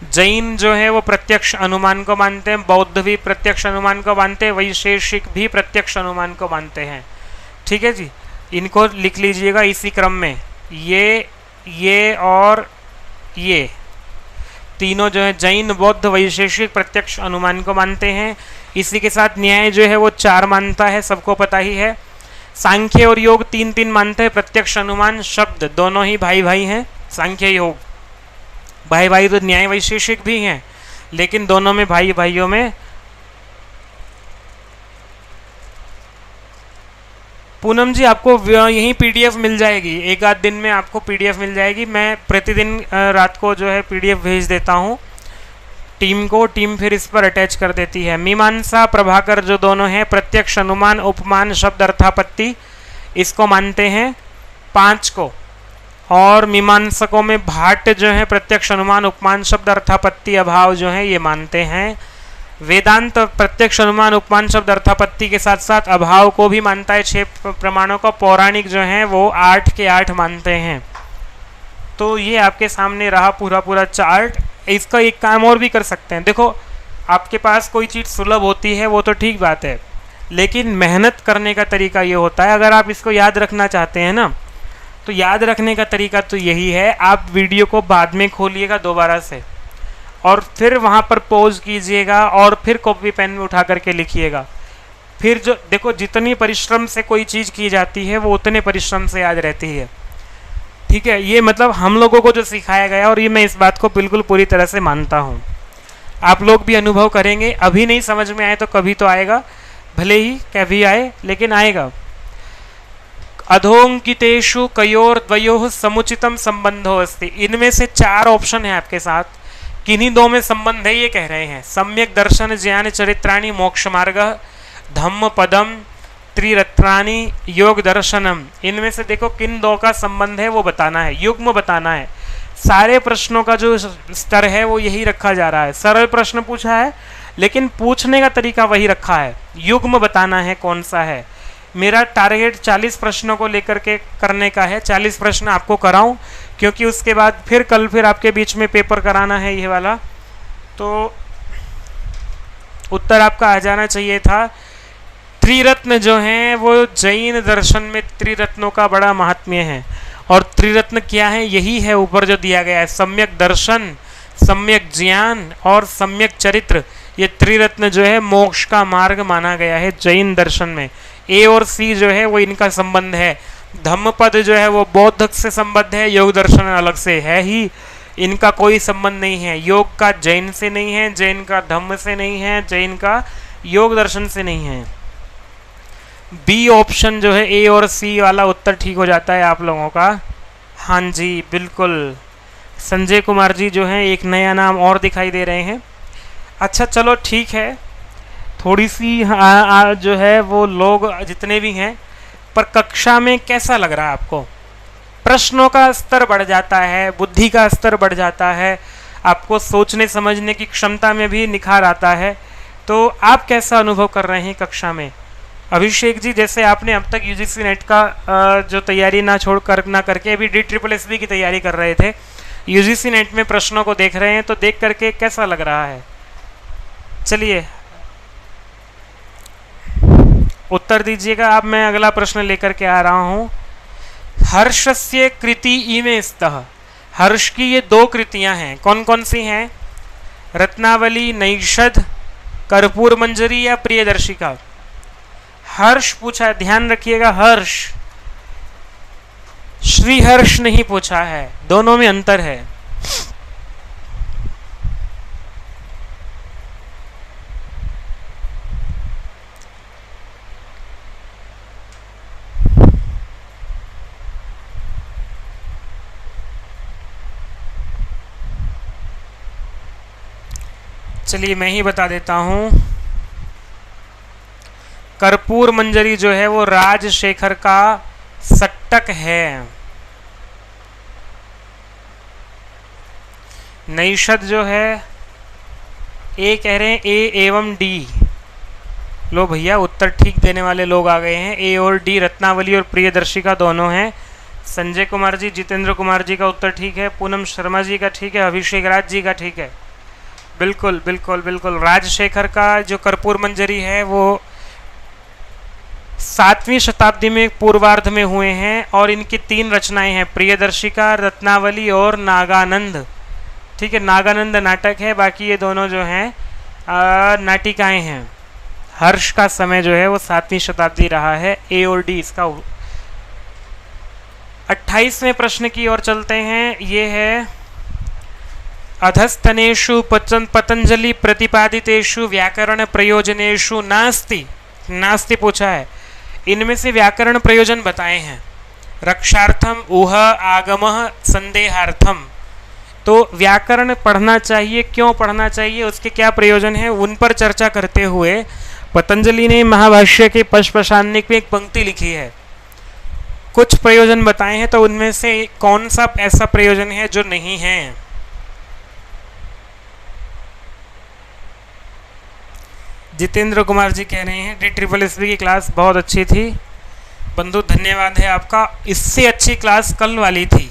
जैन जो है वो प्रत्यक्ष अनुमान को मानते हैं, बौद्ध भी प्रत्यक्ष अनुमान को मानते हैं, वैशेषिक भी प्रत्यक्ष अनुमान को मानते हैं। ठीक है जी, इनको लिख लीजिएगा इसी क्रम में, ये और ये तीनों जो है जैन बौद्ध वैशेषिक प्रत्यक्ष अनुमान को मानते हैं। इसी के साथ न्याय जो है वो 4 मानता है, सबको पता ही है। सांख्य और योग 3 मानते हैं, प्रत्यक्ष अनुमान शब्द दोनों ही भाई भाई हैं, सांख्य योग भाई भाई तो न्याय वैशेषिक भी हैं, लेकिन दोनों में भाई भाइयों में। पूनम जी आपको यही पीडीएफ मिल जाएगी, एक आध दिन में आपको पीडीएफ मिल जाएगी। मैं प्रतिदिन रात को जो है पीडीएफ भेज देता हूँ टीम को, टीम फिर इस पर अटैच कर देती है। मीमांसा प्रभाकर जो दोनों हैं, प्रत्यक्ष अनुमान उपमान शब्द अर्थापत्ति इसको मानते हैं 5 को, और मीमांसकों में भाट जो है प्रत्यक्ष अनुमान उपमान शब्द अर्थापत्ति अभाव जो है ये मानते हैं। वेदांत प्रत्यक्ष अनुमान उपमान शब्द अर्थापत्ति के साथ साथ अभाव को भी मानता है 6 प्रमाणों का। पौराणिक जो है वो 8 के 8 मानते हैं। तो ये आपके सामने रहा पूरा चार्ट। इसका एक काम और भी कर सकते हैं। देखो आपके पास कोई चीज़ सुलभ होती है वो तो ठीक बात है, लेकिन मेहनत करने का तरीका ये होता है। अगर आप इसको याद रखना चाहते हैं ना, तो याद रखने का तरीका तो यही है, आप वीडियो को बाद में खोलिएगा दोबारा से और फिर वहाँ पर पॉज कीजिएगा और फिर कॉपी पेन में उठा करके लिखिएगा। फिर जो देखो जितनी परिश्रम से कोई चीज़ की जाती है वो उतने परिश्रम से याद रहती है। ठीक है, ये मतलब हम लोगों को जो सिखाया गया, और ये मैं इस बात को बिल्कुल पूरी तरह से मानता हूँ। आप लोग भी अनुभव करेंगे, अभी नहीं समझ में आए तो कभी तो आएगा, भले ही कभी आए लेकिन आएगा। अधोंकितेषु कयोर द्वयोः समुचितम संबंधो अस्ति। इनमें से 4 ऑप्शन है आपके साथ, किन्हीं 2 में संबंध है ये कह रहे हैं। सम्यक दर्शन ज्ञान चरित्राणि मोक्ष मार्ग धम्म पदम त्रिरत्नानि योग दर्शनम। इनमें से देखो किन 2 का संबंध है वो बताना है, युग्म बताना है। सारे प्रश्नों का जो स्तर है वो यही रखा जा रहा है। सरल प्रश्न पूछा है लेकिन पूछने का तरीका वही रखा है, युग्म बताना है कौन सा है। मेरा टारगेट 40 प्रश्नों को लेकर के करने का है। 40 प्रश्न आपको कराऊं, क्योंकि उसके बाद फिर आपके बीच में पेपर कराना है ये वाला। तो उत्तर आपका आ जाना चाहिए था। त्रिरत्न जो हैं वो जैन दर्शन में त्रिरत्नों का बड़ा महात्म्य है। और त्रिरत्न क्या है, यही है ऊपर जो दिया गया है, सम्यक दर्शन, सम्यक ज्ञान और सम्यक चरित्र। ये त्रिरत्न जो है मोक्ष का मार्ग माना गया है जैन दर्शन में। ए और सी जो है वो इनका संबंध है। धम्मपद जो है वो बौद्ध से संबद्ध है, योग दर्शन अलग से है ही, इनका कोई संबंध नहीं है। योग का जैन से नहीं है, जैन का धम्म से नहीं है, जैन का योग दर्शन से नहीं है। बी ऑप्शन जो है ए और सी वाला उत्तर ठीक हो जाता है आप लोगों का। हाँ जी बिल्कुल, संजय कुमार जी जो हैं एक नया नाम और दिखाई दे रहे हैं। अच्छा चलो ठीक है, थोड़ी सी जो है वो लोग जितने भी हैं, पर कक्षा में कैसा लग रहा है आपको? प्रश्नों का स्तर बढ़ जाता है, बुद्धि का स्तर बढ़ जाता है, आपको सोचने समझने की क्षमता में भी निखार आता है। तो आप कैसा अनुभव कर रहे हैं कक्षा में? अभिषेक जी, जैसे आपने अब तक यूजीसी नेट का जो तैयारी ना करके अभी DSSS की तैयारी कर रहे थे, यूजीसी नेट में प्रश्नों को देख रहे हैं, तो देख करके कैसा लग रहा है? चलिए उत्तर दीजिएगा आप। मैं अगला प्रश्न लेकर के आ रहा हूं। हर्षस्य कृति इमे स्तः। हर्ष की ये 2 कृतियां हैं, कौन कौन सी हैं? रत्नावली, नैषध, कर्पूर मंजरी या प्रियदर्शिका? हर्ष पूछा है, ध्यान रखिएगा, हर्ष, श्रीहर्ष नहीं पूछा है, दोनों में अंतर है। चलिए मैं ही बता देता हूं। कर्पूर मंजरी जो है वो राजशेखर का सट्टक है। नैषद जो है ए कह रहे हैं, ए एवं डी। लो भैया उत्तर ठीक देने वाले लोग आ गए हैं, ए और डी। रत्नावली और प्रियदर्शिका दोनों हैं। संजय कुमार जी, जितेंद्र कुमार जी का उत्तर ठीक है, पूनम शर्मा जी का ठीक है, अभिषेक राज जी का ठीक है। बिल्कुल बिल्कुल बिल्कुल, राजशेखर का जो कर्पूर मंजरी है वो 7वीं शताब्दी में पूर्वार्ध में हुए हैं, और इनकी 3 रचनाएं हैं, प्रियदर्शिका, रत्नावली और नागानंद। ठीक है, नागानंद नाटक है, बाकी ये दोनों जो हैं नाटिकाएं हैं। हर्ष का समय जो है वो 7वीं शताब्दी रहा है, ए और डी इसका। 28वें प्रश्न की ओर चलते हैं। ये है अधस्तनेषु पतंजलि प्रतिपादितेषु व्याकरण प्रयोजनेषु नास्ति, नास्ति पूछा है, इनमें से व्याकरण प्रयोजन बताए हैं। रक्षार्थम, ऊह, आगमः, संदेहार्थम। तो व्याकरण पढ़ना चाहिए, क्यों पढ़ना चाहिए, उसके क्या प्रयोजन है, उन पर चर्चा करते हुए पतंजलि ने महाभाष्य के पशपशान्निक में एक पंक्ति लिखी है, कुछ प्रयोजन बताए हैं, तो उनमें से कौन सा ऐसा प्रयोजन है जो नहीं है। जितेंद्र कुमार जी कह रहे हैं DSSB की क्लास बहुत अच्छी थी बंधु, धन्यवाद है आपका। इससे अच्छी क्लास कल वाली थी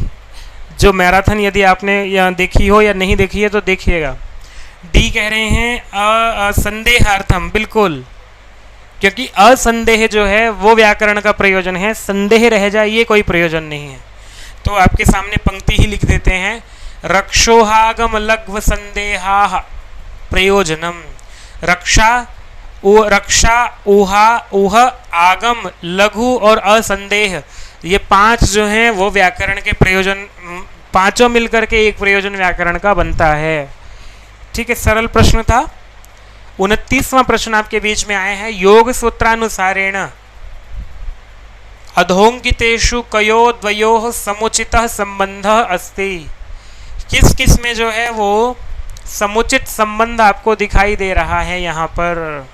जो मैराथन, यदि आपने यहाँ देखी हो या नहीं देखी है तो देखिएगा। डी कह रहे हैं असंदेहार्थम, बिल्कुल, क्योंकि असंदेह जो है वो व्याकरण का प्रयोजन है, संदेह रह जाए ये कोई प्रयोजन नहीं है। तो आपके सामने पंक्ति ही लिख देते हैं, रक्षोहागम लघ्व संदेहा प्रयोजनम। रक्षा, ऊहा, ऊह, आगम, लघु और असंदेह, ये 5 जो हैं वो व्याकरण के प्रयोजन, पांचों मिलकर के एक प्रयोजन व्याकरण का बनता है। ठीक है, सरल प्रश्न था। 29वां प्रश्न आपके बीच में आए हैं, योग सूत्रानुसारेण अधोंकितेषु कयो द्वयोः समुचितः संबंधः अस्ति। किस किस में जो है वो समुचित संबंध आपको दिखाई दे रहा है यहाँ पर।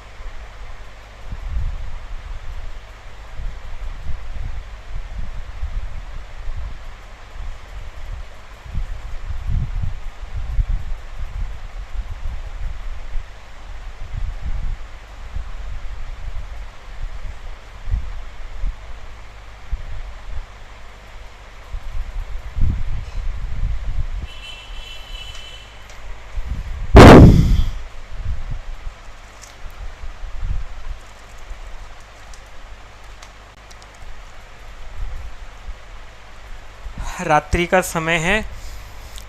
रात्रि का समय है,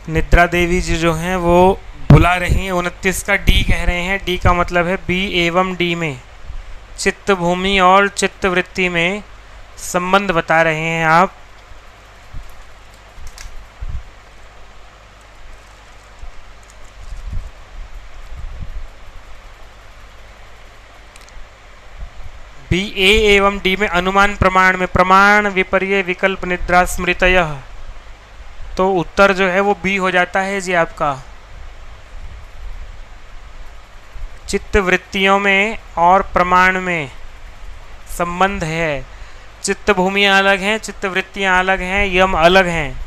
निद्रा देवी जी जो हैं वो बुला रही हैं। 29 का डी कह रहे हैं, डी का मतलब है बी एवं डी में चित्त भूमि और चित्त वृत्ति में संबंध बता रहे हैं आप। बी ए एवं डी में अनुमान प्रमाण में प्रमाण विपर्य विकल्प निद्रा स्मृतयः, तो उत्तर जो है वो बी हो जाता है जी आपका। चित्त वृत्तियों में और प्रमाण में संबंध है। चित्त भूमियाँ अलग हैं, चित्त वृत्तियाँ अलग हैं, यम अलग हैं।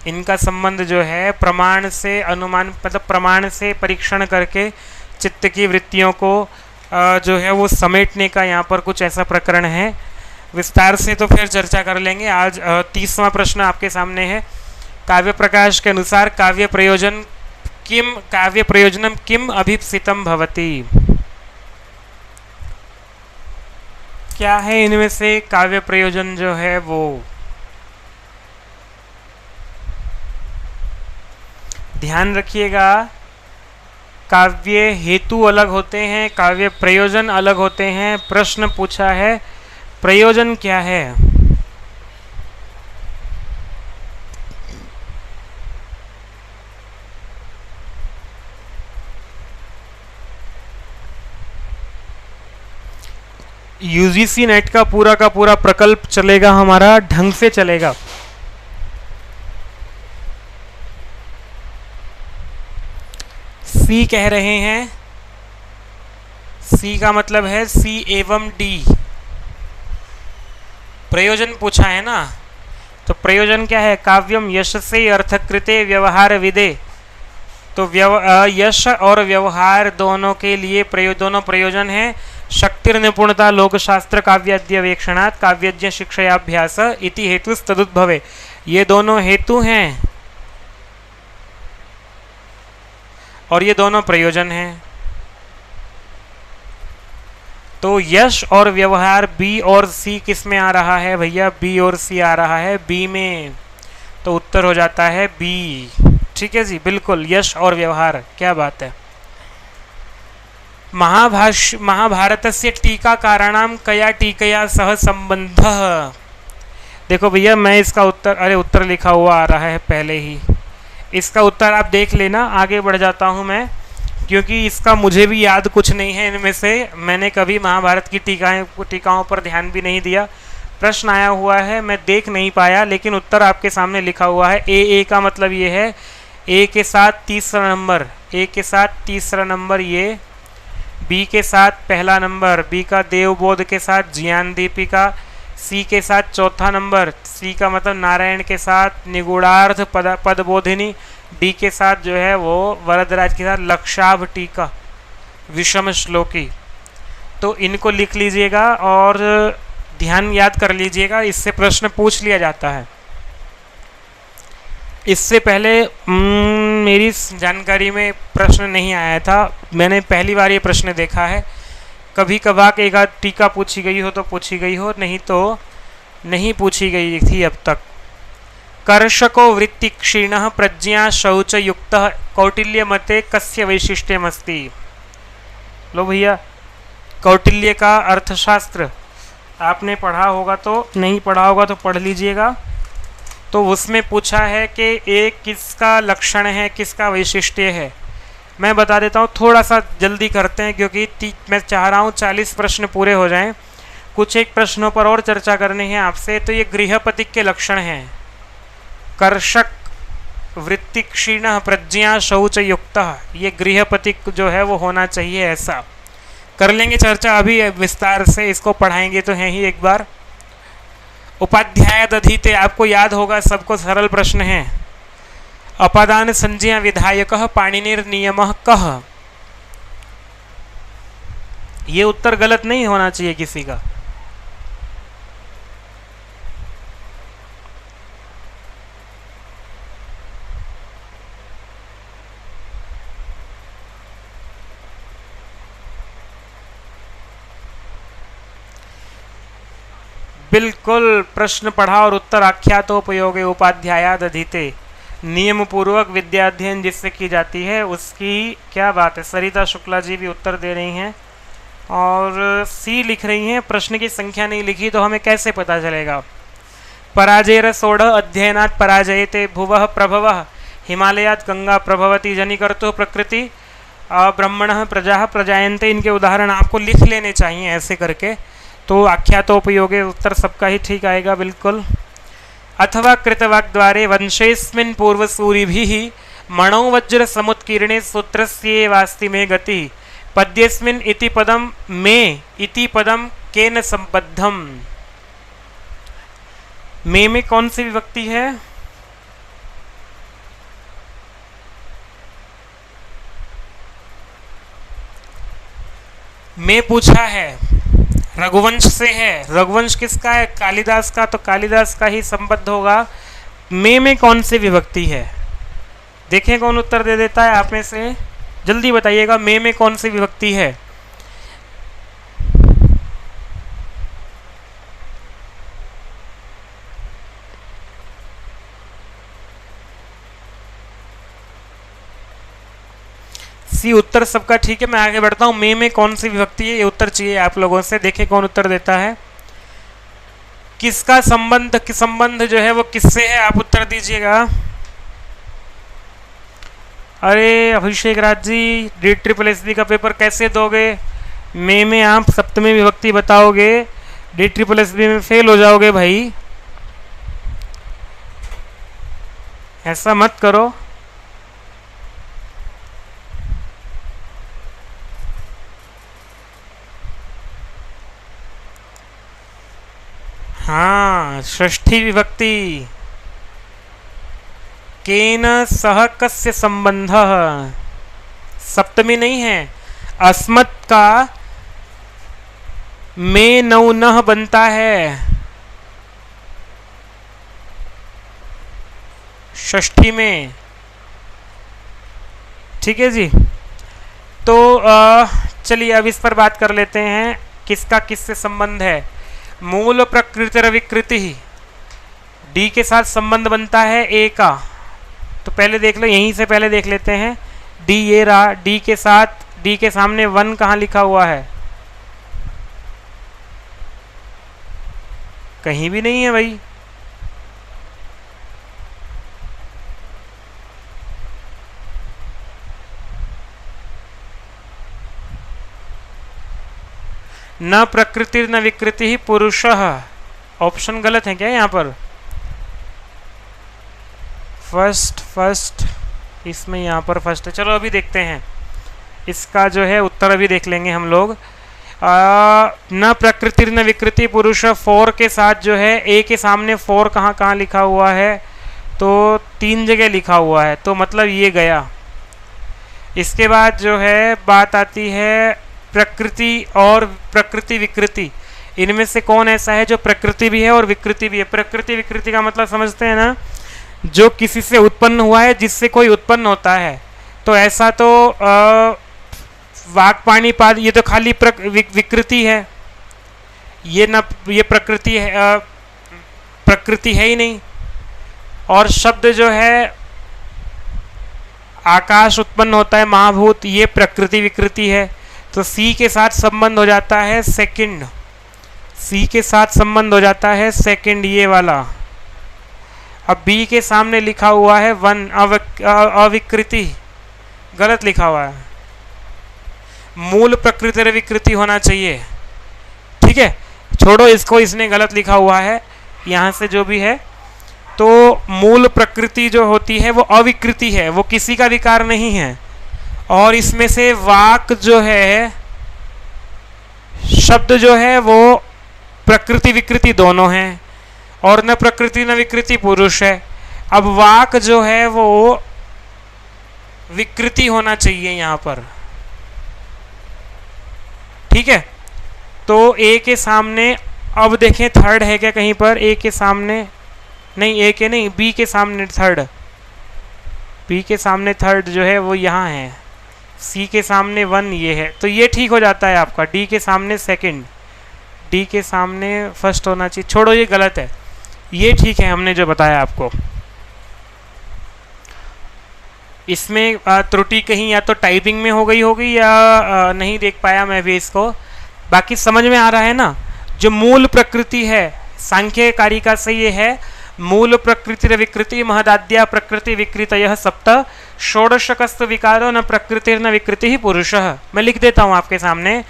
इनका संबंध जो है प्रमाण से, अनुमान मतलब प्रमाण से परीक्षण करके चित्त की वृत्तियों को जो है वो समेटने का यहाँ पर कुछ ऐसा प्रकरण है। विस्तार से तो फिर चर्चा कर लेंगे। आज 30वां प्रश्न आपके सामने है। काव्य प्रकाश के अनुसार काव्य प्रयोजनम किम अभीप्सितम भवति। क्या है इनमें से काव्य प्रयोजन जो है वो। ध्यान रखिएगा, काव्य हेतु अलग होते हैं, काव्य प्रयोजन अलग होते हैं। प्रश्न पूछा है प्रयोजन क्या है। यूजीसी नेट का पूरा प्रकल्प चलेगा, हमारा ढंग से चलेगा। सी कह रहे हैं, सी का मतलब है सी एवं डी। प्रयोजन पूछा है ना, तो प्रयोजन क्या है। काव्यम यशसे अर्थकृते व्यवहार विदे, तो यश और व्यवहार दोनों के लिए दोनों प्रयोजन है। शक्तिर निपुणता लोकशास्त्र काव्याद्यवेक्षणात् काव्यज्ञ शिक्षयाभ्यास इति हेतुस्तदुद्भवे, ये दोनों हेतु हैं और ये दोनों प्रयोजन हैं। तो यश और व्यवहार बी और सी किस में आ रहा है भैया, बी और सी आ रहा है बी में, तो उत्तर हो जाता है बी। ठीक है जी, बिल्कुल यश और व्यवहार, क्या बात है। महाभारतस्य टीकाकाराणां कया टीकया सह संबंधः। देखो भैया मैं इसका उत्तर, अरे उत्तर लिखा हुआ आ रहा है पहले ही, इसका उत्तर आप देख लेना। आगे बढ़ जाता हूँ मैं, क्योंकि इसका मुझे भी याद कुछ नहीं है इनमें से। मैंने कभी महाभारत की टीकाओं पर ध्यान भी नहीं दिया। प्रश्न आया हुआ है, मैं देख नहीं पाया, लेकिन उत्तर आपके सामने लिखा हुआ है। ए का मतलब ये है ए के साथ तीसरा नंबर, ए के साथ तीसरा नंबर ये, बी के साथ पहला नंबर, बी का देवबोध के साथ ज्ञान दीपिका, सी के साथ चौथा नंबर, सी का मतलब नारायण के साथ निगूढ़ार्थ पदबोधिनी, डी के साथ जो है वो वरदराज के साथ लक्षाभ टीका विषम श्लोकी। तो इनको लिख लीजिएगा और ध्यान याद कर लीजिएगा, इससे प्रश्न पूछ लिया जाता है। इससे पहले मेरी जानकारी में प्रश्न नहीं आया था, मैंने पहली बार ये प्रश्न देखा है। कभी कभार एक आध टीका पूछी गई हो तो पूछी गई हो, नहीं तो नहीं पूछी गई थी अब तक। कर्षको वृत्ति क्षीणः प्रज्ञा शौच युक्तः कौटिल्य मते कस्य वैशिष्ट्यमस्ति। लो भैया, कौटिल्य का अर्थशास्त्र आपने पढ़ा होगा, तो नहीं पढ़ा होगा तो पढ़ लीजिएगा। तो उसमें पूछा है कि एक किसका लक्षण है, किसका वैशिष्ट्य है। मैं बता देता हूँ, थोड़ा सा जल्दी करते हैं क्योंकि मैं चाह रहा हूँ 40 प्रश्न पूरे हो जाएं। कुछ एक प्रश्नों पर और चर्चा करनी है आपसे। तो ये गृहपति के लक्षण हैं। कर्षक वृत्ति क्षीण प्रज्ञा शौच युक्तः, ये गृहपति जो है वो होना चाहिए, ऐसा कर लेंगे चर्चा अभी विस्तार से, इसको पढ़ाएंगे तो हैं ही एक बार। उपाध्याय दधीते आपको याद होगा, सबको सरल प्रश्न है। अपादान संज्ञा विधायकः पाणिनिर नियमः कः। ये उत्तर गलत नहीं होना चाहिए किसी का। बिल्कुल, प्रश्न पढ़ा और उत्तर आख्यातोपयोगे उपाध्यायाद अधीते, नियम पूर्वक विद्याध्ययन जिससे की जाती है उसकी क्या बात है। सरिता शुक्ला जी भी उत्तर दे रही हैं और सी लिख रही हैं। प्रश्न की संख्या नहीं लिखी तो हमें कैसे पता चलेगा। पराजयर सोढ़ अध्ययनात् पराजयते भुवः प्रभवः हिमालयात् गंगा प्रभवती जनिकर्तो प्रकृति ब्रह्मणः प्रजा प्रजायन्ते। इनके उदाहरण आपको लिख लेने चाहिए ऐसे करके, तो आख्यातोपयोगे उत्तर सबका ही ठीक आएगा बिल्कुल। अथवा कृतवाग्द्वारे वंशेस्मिन् पूर्वसूरिभिः मणोवज्र समुत्कीर्णे सूत्रस्येवास्ति मे गति पद्येस्मिन् इति पदम मे इति पदम केन संबद्धम। मे में कौन सी विभक्ति है? मैं पूछा है, रघुवंश से है। रघुवंश किसका है? कालिदास का, तो कालिदास का ही संबद्ध होगा। में कौन सी विभक्ति है? देखें कौन उत्तर दे देता है आप में से, जल्दी बताइएगा। में कौन सी विभक्ति है? सी उत्तर सबका ठीक है। मैं आगे बढ़ता हूं। में कौन सी विभक्ति है, ये उत्तर चाहिए आप लोगों से। देखें कौन उत्तर देता है। किसका संबंध जो है वो किससे है, आप उत्तर दीजिएगा। अरे अभिषेक राज जी, DSSB का पेपर कैसे दोगे? में आप सप्तमी विभक्ति बताओगे, DSSB में फेल हो जाओगे भाई, ऐसा मत करो। हाँ, षष्ठी विभक्ति। केन सह कस्य संबंधः, सप्तमी नहीं है। अस्मत् का में नौ नह बनता है षष्ठी में, ठीक है जी। तो चलिए अब इस पर बात कर लेते हैं, किसका किससे संबंध है। मूल प्रकृति विकृति, डी के साथ संबंध बनता है ए का। तो पहले देख लो, यहीं से पहले देख लेते हैं। डी ये रहा, डी के साथ, डी के सामने 1 कहाँ लिखा हुआ है? कहीं भी नहीं है भाई। न प्रकृति न विकृति ही पुरुषः। ऑप्शन गलत है क्या यहाँ पर? फर्स्ट इसमें यहाँ पर फर्स्ट है। चलो अभी देखते हैं इसका जो है उत्तर, अभी देख लेंगे हम लोग। न प्रकृति न विकृति पुरुष, 4 के साथ जो है ए के सामने 4 कहाँ लिखा हुआ है? तो 3 जगह लिखा हुआ है, तो मतलब ये गया। इसके बाद जो है बात आती है प्रकृति और प्रकृति विकृति। इनमें से कौन ऐसा है जो प्रकृति भी है और विकृति भी है? प्रकृति विकृति का मतलब समझते हैं ना, जो किसी से उत्पन्न हुआ है, जिससे कोई उत्पन्न होता है। तो ऐसा तो वाक पानी पाद, ये तो खाली विकृति है, ये प्रकृति है, प्रकृति है ही नहीं। और शब्द जो है आकाश उत्पन्न होता है, महाभूत, ये प्रकृति विकृति है। तो सी के साथ संबंध हो जाता है सेकंड, सी के साथ संबंध हो जाता है सेकंड, ये वाला। अब बी के सामने लिखा हुआ है 1, अविकृति, गलत लिखा हुआ है। मूल प्रकृति और विकृति होना चाहिए, ठीक है। छोड़ो इसको, इसने गलत लिखा हुआ है यहाँ से जो भी है। तो मूल प्रकृति जो होती है वो अविकृति है, वो किसी का विकार नहीं है। और इसमें से वाक जो है, शब्द जो है वो प्रकृति विकृति दोनों हैं, और न प्रकृति न विकृति पुरुष है। अब वाक जो है वो विकृति होना चाहिए यहाँ पर, ठीक है। तो ए के सामने, अब देखें थर्ड है क्या कहीं पर? ए के सामने नहीं, ए के नहीं, बी के सामने थर्ड, बी के सामने थर्ड जो है वो यहाँ है, सी के सामने 1 ये है, तो ये ठीक हो जाता है आपका। डी के सामने सेकंड, डी के सामने फर्स्ट होना चाहिए। छोड़ो ये गलत है, ये ठीक है हमने जो बताया आपको। इसमें त्रुटि कहीं या तो टाइपिंग में हो गई होगी या नहीं देख पाया मैं भी इसको। बाकी समझ में आ रहा है ना। जो मूल प्रकृति है, सांख्य कारिका से ये है, मूल प्रकृति विकृति महदाद्या प्रकृति विकृतयः सप्त षोडशकस्त विकारो न प्रकृति न विकृति ही पुरुषः। मैं लिख देता हूँ आपके सामने,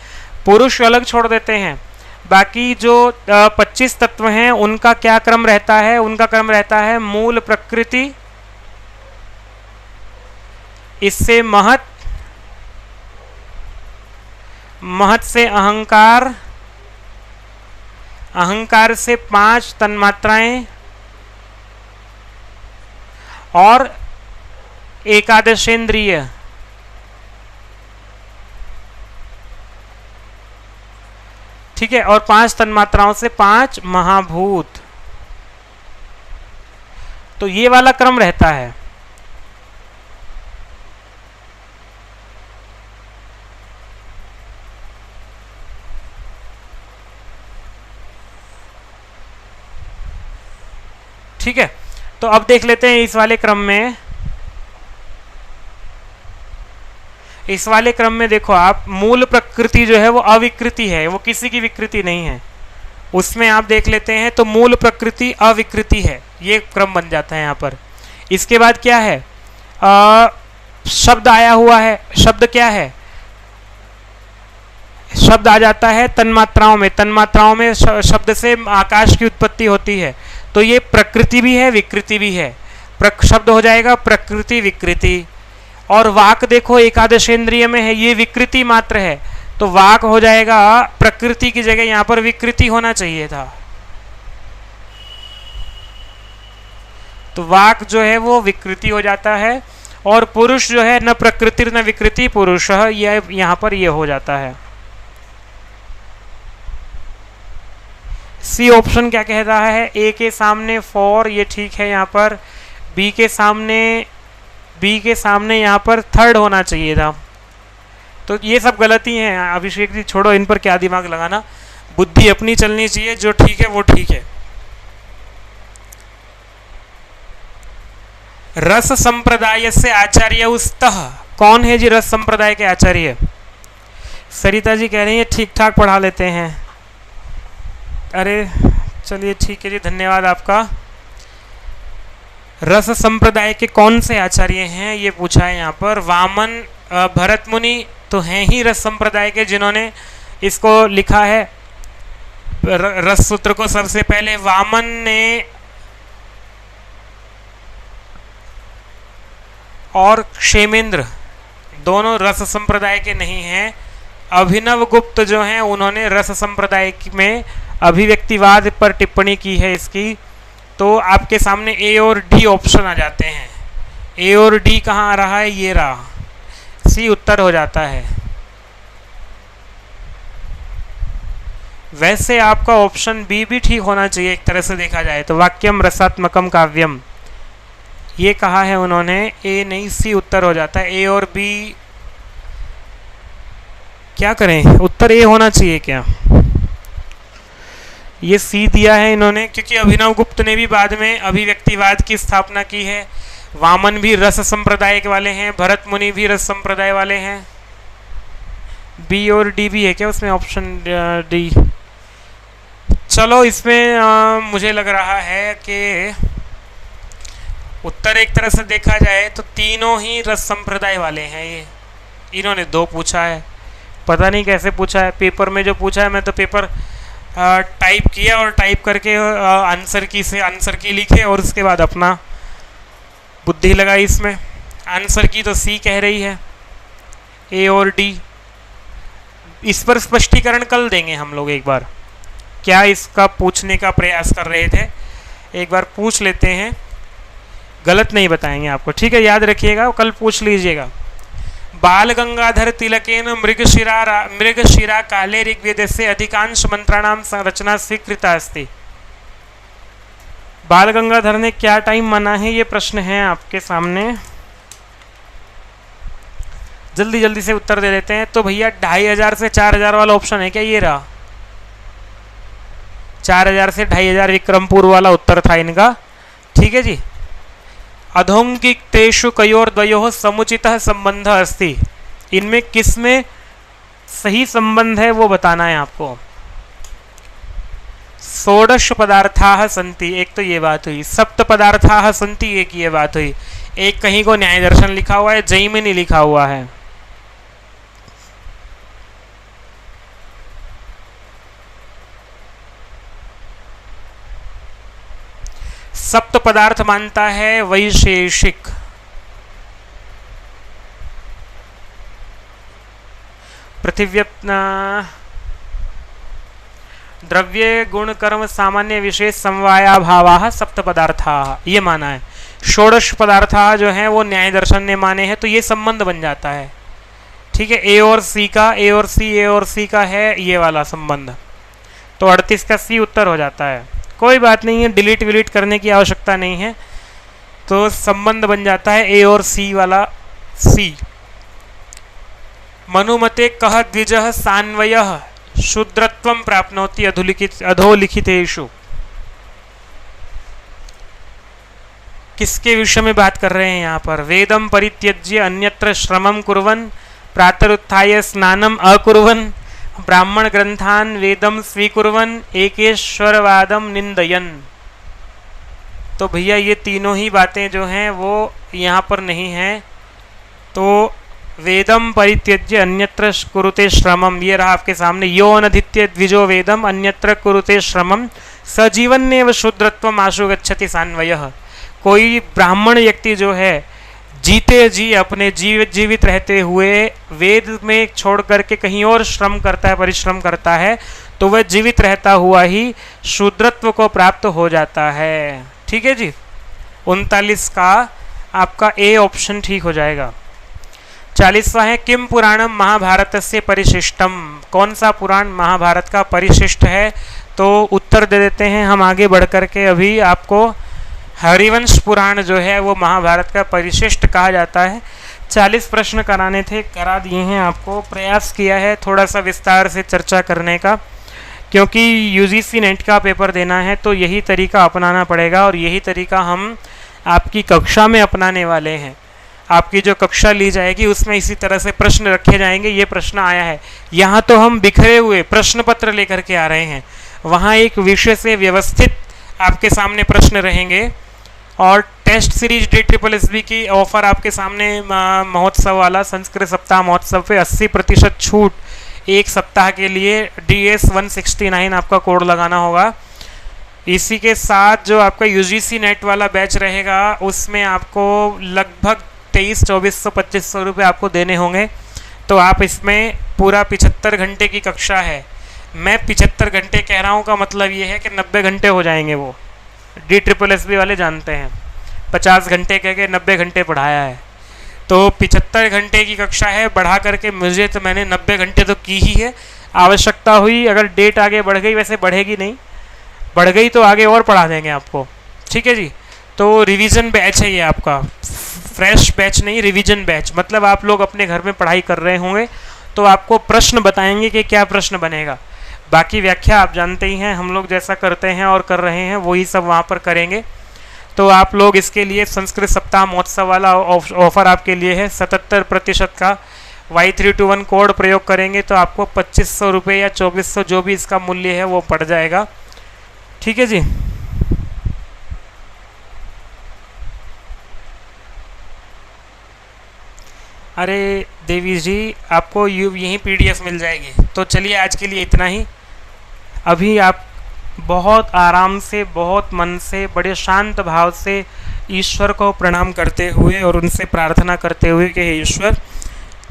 पुरुष अलग छोड़ देते हैं। बाकी जो 25 तत्व हैं उनका क्या क्रम रहता है? उनका क्रम रहता है मूल प्रकृति, इससे महत, महत से अहंकार, अहंकार से 5 तन्मात्राएं, और एकादशेंद्रिय, ठीक है। और 5 तन्मात्राओं से 5 महाभूत। तो ये वाला क्रम रहता है। ठीक है, तो अब देख लेते हैं इस वाले क्रम में। इस वाले क्रम में देखो आप, मूल प्रकृति जो है वो अविकृति है, वो किसी की विकृति नहीं है। उसमें आप देख लेते हैं तो मूल प्रकृति अविकृति है, ये क्रम बन जाता है यहाँ पर। इसके बाद क्या है? शब्द आया हुआ है। शब्द क्या है? शब्द आ जाता है तन्मात्राओं में। तन्मात्राओं में शब्द से आकाश की उत्पत्ति होती है। तो ये प्रकृति भी है, विकृति भी है। शब्द हो जाएगा प्रकृति विकृति। और वाक देखो एकादशेंद्रिय में है, ये विकृति मात्र है, तो वाक हो जाएगा प्रकृति की जगह यहाँ पर विकृति होना चाहिए था। तो वाक जो है वो विकृति हो जाता है। और पुरुष जो है न प्रकृति न विकृति पुरुष, यह यहाँ पर ये हो जाता है। सी ऑप्शन क्या कह रहा है? ए के सामने 4, ये ठीक है यहाँ पर। बी के सामने यहाँ पर थर्ड होना चाहिए था। तो ये सब गलती हैं अभिषेक जी, छोड़ो इन पर क्या दिमाग लगाना, बुद्धि अपनी चलनी चाहिए, जो ठीक है वो ठीक है। रस संप्रदाय से आचार्य उस्तः, कौन है जी रस संप्रदाय के आचार्य? सरिता जी कह रही है ठीक ठाक पढ़ा लेते हैं। अरे चलिए ठीक है जी, धन्यवाद आपका। रस संप्रदाय के कौन से आचार्य हैं ये पूछा है यहाँ पर। वामन भरत मुनि तो हैं ही रस संप्रदाय के, जिन्होंने इसको लिखा है रस सूत्र को सबसे पहले वामन ने और क्षेमेंद्र दोनों रस संप्रदाय के नहीं हैं। अभिनव गुप्त जो हैं उन्होंने रस संप्रदाय में अभिव्यक्तिवाद पर टिप्पणी की है इसकी। तो आपके सामने ए और डी ऑप्शन आ जाते हैं। ए और डी कहाँ आ रहा है, ये रहा, सी उत्तर हो जाता है। वैसे आपका ऑप्शन बी भी ठीक होना चाहिए एक तरह से देखा जाए तो, वाक्यम रसात्मकम काव्यम ये कहा है उन्होंने, ए नहीं सी उत्तर हो जाता है। ए और बी क्या करें, उत्तर ए होना चाहिए क्या, ये सी दिया है इन्होंने क्योंकि अभिनव गुप्त ने भी बाद में अभिव्यक्तिवाद की स्थापना की है। वामन भी रस संप्रदाय के वाले हैं, भरत मुनि भी रस संप्रदाय वाले हैं। बी और डी भी है क्या उसमें, ऑप्शन डी। चलो इसमें मुझे लग रहा है कि उत्तर एक तरह से देखा जाए तो तीनों ही रस संप्रदाय वाले हैं। ये इन्होंने दो पूछा है, पता नहीं कैसे पूछा है, पेपर में जो पूछा है मैं तो पेपर टाइप किया और टाइप करके आंसर की से आंसर की लिखे और उसके बाद अपना बुद्धि लगाई इसमें। आंसर की तो सी कह रही है, ए और डी। इस पर स्पष्टीकरण कल देंगे हम लोग, एक बार क्या इसका पूछने का प्रयास कर रहे थे एक बार पूछ लेते हैं, गलत नहीं बताएंगे आपको, ठीक है, याद रखिएगा, कल पूछ लीजिएगा। बाल गंगाधर तिलकेन मृगशिरा काले ऋग्वेदस्य अधिकांश मंत्राणाम संरचना स्वीकृता अस्ति। बाल गंगाधर ने क्या टाइम माना है, ये प्रश्न है आपके सामने, जल्दी जल्दी से उत्तर दे देते हैं। तो भैया 2500 से 4000 वाला ऑप्शन है क्या, ये रहा 4000 से 2500 विक्रमपुर वाला उत्तर था इनका, ठीक है जी। अधोंकितेषु कयोर्द्वयोः समुचितः संबंध अस्ति, इनमें किसमें सही संबंध है वो बताना है आपको। षोडश पदार्थाः सन्ति, एक तो ये बात हुई, सप्त पदार्थाः सन्ति एक ये बात हुई, एक कहीं को न्याय दर्शन लिखा हुआ है, जैमिनी लिखा हुआ है। सप्त पदार्थ मानता है वैशेषिक, पृथिव्य द्रव्य गुण कर्म सामान्य विशेष समवाया भावाः सप्त पदार्थाः, ये माना है। षोडश पदार्थाः जो है वो न्याय दर्शन ने माने हैं, तो ये संबंध बन जाता है, ठीक है। ए और सी का, ए और सी का है ये वाला संबंध, तो 38 का सी उत्तर हो जाता है। कोई बात नहीं है, डिलीट विलीट करने की आवश्यकता नहीं है, तो संबंध बन जाता है ए और सी वाला, सी। मनुमते कह द्विजः सान्वयः शूद्रत्वं प्राप्नोति अधोलिखितेषु, किसके विषय में बात कर रहे हैं यहाँ पर। वेदम परित्यज्य अन्यत्र श्रमं कुर्वन् प्रातरुत्थाय स्नानम अकुर्वन् ब्राह्मण ग्रंथान वेदम स्वीकुर्वन् एकेश्वरवादम निंदयन्। तो भैया ये तीनों ही बातें जो हैं वो यहाँ पर नहीं हैं, तो वेदम परित्यज्य अन्यत्र कुरुते श्रमम, ये रहा आपके सामने, यो अनधित्य द्विजो वेदम अन्यत्र कुरुते श्रमम सजीवन्नेव शूद्रत्वम आशु गच्छति सान्वयः। कोई ब्राह्मण व्यक्ति जो है जीते जी अपने जीवित रहते हुए वेद में छोड़ करके कहीं और श्रम करता है, परिश्रम करता है, तो वह जीवित रहता हुआ ही शूद्रत्व को प्राप्त हो जाता है, ठीक है जी। 39 का आपका ए ऑप्शन ठीक हो जाएगा। 40वां है किम पुराणम महाभारत से परिशिष्टम, कौन सा पुराण महाभारत का परिशिष्ट है, तो उत्तर दे देते हैं हम आगे बढ़ करके। अभी आपको हरिवंश पुराण जो है वो महाभारत का परिशिष्ट कहा जाता है। 40 प्रश्न कराने थे, करा दिए हैं आपको, प्रयास किया है थोड़ा सा विस्तार से चर्चा करने का, क्योंकि यूजीसी नेट का पेपर देना है तो यही तरीका अपनाना पड़ेगा और यही तरीका हम आपकी कक्षा में अपनाने वाले हैं। आपकी जो कक्षा ली जाएगी उसमें इसी तरह से प्रश्न रखे जाएंगे। ये प्रश्न आया है, यहाँ तो हम बिखरे हुए प्रश्न पत्र लेकर के आ रहे हैं, वहाँ एक विषय से व्यवस्थित आपके सामने प्रश्न रहेंगे। और टेस्ट सीरीज DSSB की ऑफर आपके सामने, महोत्सव वाला संस्कृत सप्ताह महोत्सव पे 80% छूट एक सप्ताह के लिए DS169 आपका कोड लगाना होगा। इसी के साथ जो आपका UGC नेट वाला बैच रहेगा उसमें आपको लगभग 2300-2400-2500 रुपये आपको देने होंगे। तो आप इसमें पूरा 75 घंटे की कक्षा है। मैं 75 घंटे कह रहा हूँ का मतलब ये है कि 90 घंटे हो जाएंगे। वो DSSB वाले जानते हैं, 50 घंटे कह के 90 घंटे पढ़ाया है। तो 75 घंटे की कक्षा है, बढ़ा करके मुझे तो मैंने 90 घंटे तो की ही है। आवश्यकता हुई अगर डेट आगे बढ़ गई, वैसे बढ़ेगी नहीं, बढ़ गई तो आगे और पढ़ा देंगे आपको, ठीक है जी। तो रिवीजन बैच है ये आपका, फ्रेश बैच नहीं, रिवीजन बैच। मतलब आप लोग अपने घर में पढ़ाई कर रहे होंगे तो आपको प्रश्न बताएंगे कि क्या प्रश्न बनेगा। बाकी व्याख्या आप जानते ही हैं, हम लोग जैसा करते हैं और कर रहे हैं वही सब वहाँ पर करेंगे। तो आप लोग इसके लिए संस्कृत सप्ताह महोत्सव वाला ऑफर आपके लिए है। 77% का Y321 कोड प्रयोग करेंगे तो आपको 2500 रुपये या 2400 जो भी इसका मूल्य है वो पड़ जाएगा, ठीक है जी। अरे देवी जी, आपको यही PDF मिल जाएगी। तो चलिए आज के लिए इतना ही। अभी आप बहुत आराम से, बहुत मन से, बड़े शांत भाव से ईश्वर को प्रणाम करते हुए और उनसे प्रार्थना करते हुए कि हे ईश्वर,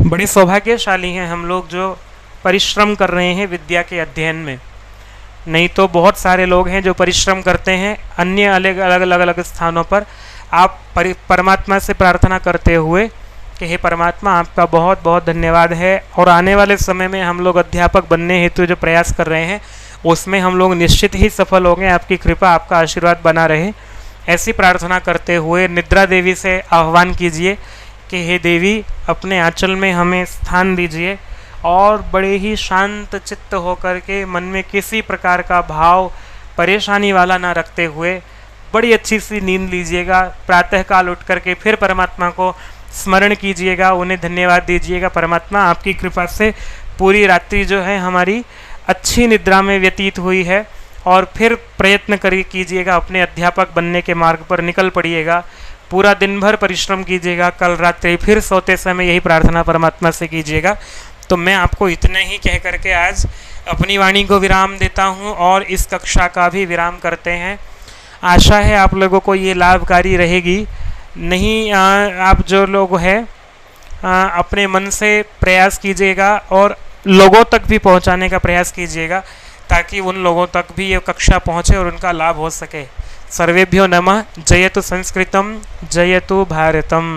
बड़े सौभाग्यशाली हैं हम लोग जो परिश्रम कर रहे हैं विद्या के अध्ययन में। नहीं तो बहुत सारे लोग हैं जो परिश्रम करते हैं अन्य अलग अलग स्थानों पर। आप परमात्मा से प्रार्थना करते हुए कि हे परमात्मा, आपका बहुत बहुत धन्यवाद है, और आने वाले समय में हम लोग अध्यापक बनने हेतु जो प्रयास कर रहे हैं उसमें हम लोग निश्चित ही सफल होंगे। आपकी कृपा, आपका आशीर्वाद बना रहे, ऐसी प्रार्थना करते हुए निद्रा देवी से आह्वान कीजिए कि हे देवी, अपने आंचल में हमें स्थान दीजिए और बड़े ही शांत चित्त होकर के, मन में किसी प्रकार का भाव परेशानी वाला ना रखते हुए बड़ी अच्छी सी नींद लीजिएगा। प्रातःकाल उठ करके फिर परमात्मा को स्मरण कीजिएगा, उन्हें धन्यवाद दीजिएगा। परमात्मा, आपकी कृपा से पूरी रात्रि जो है हमारी अच्छी निद्रा में व्यतीत हुई है, और फिर प्रयत्न कीजिएगा, अपने अध्यापक बनने के मार्ग पर निकल पड़िएगा। पूरा दिन भर परिश्रम कीजिएगा, कल रात्रि फिर सोते समय यही प्रार्थना परमात्मा से कीजिएगा। तो मैं आपको इतने ही कह करके आज अपनी वाणी को विराम देता हूँ और इस कक्षा का भी विराम करते हैं। आशा है आप लोगों को ये लाभकारी रहेगी। नहीं आप जो लोग हैं अपने मन से प्रयास कीजिएगा और लोगों तक भी पहुंचाने का प्रयास कीजिएगा, ताकि उन लोगों तक भी ये कक्षा पहुंचे और उनका लाभ हो सके। सर्वेभ्यो नमः। जयतु संस्कृतम, जयतु भारतम।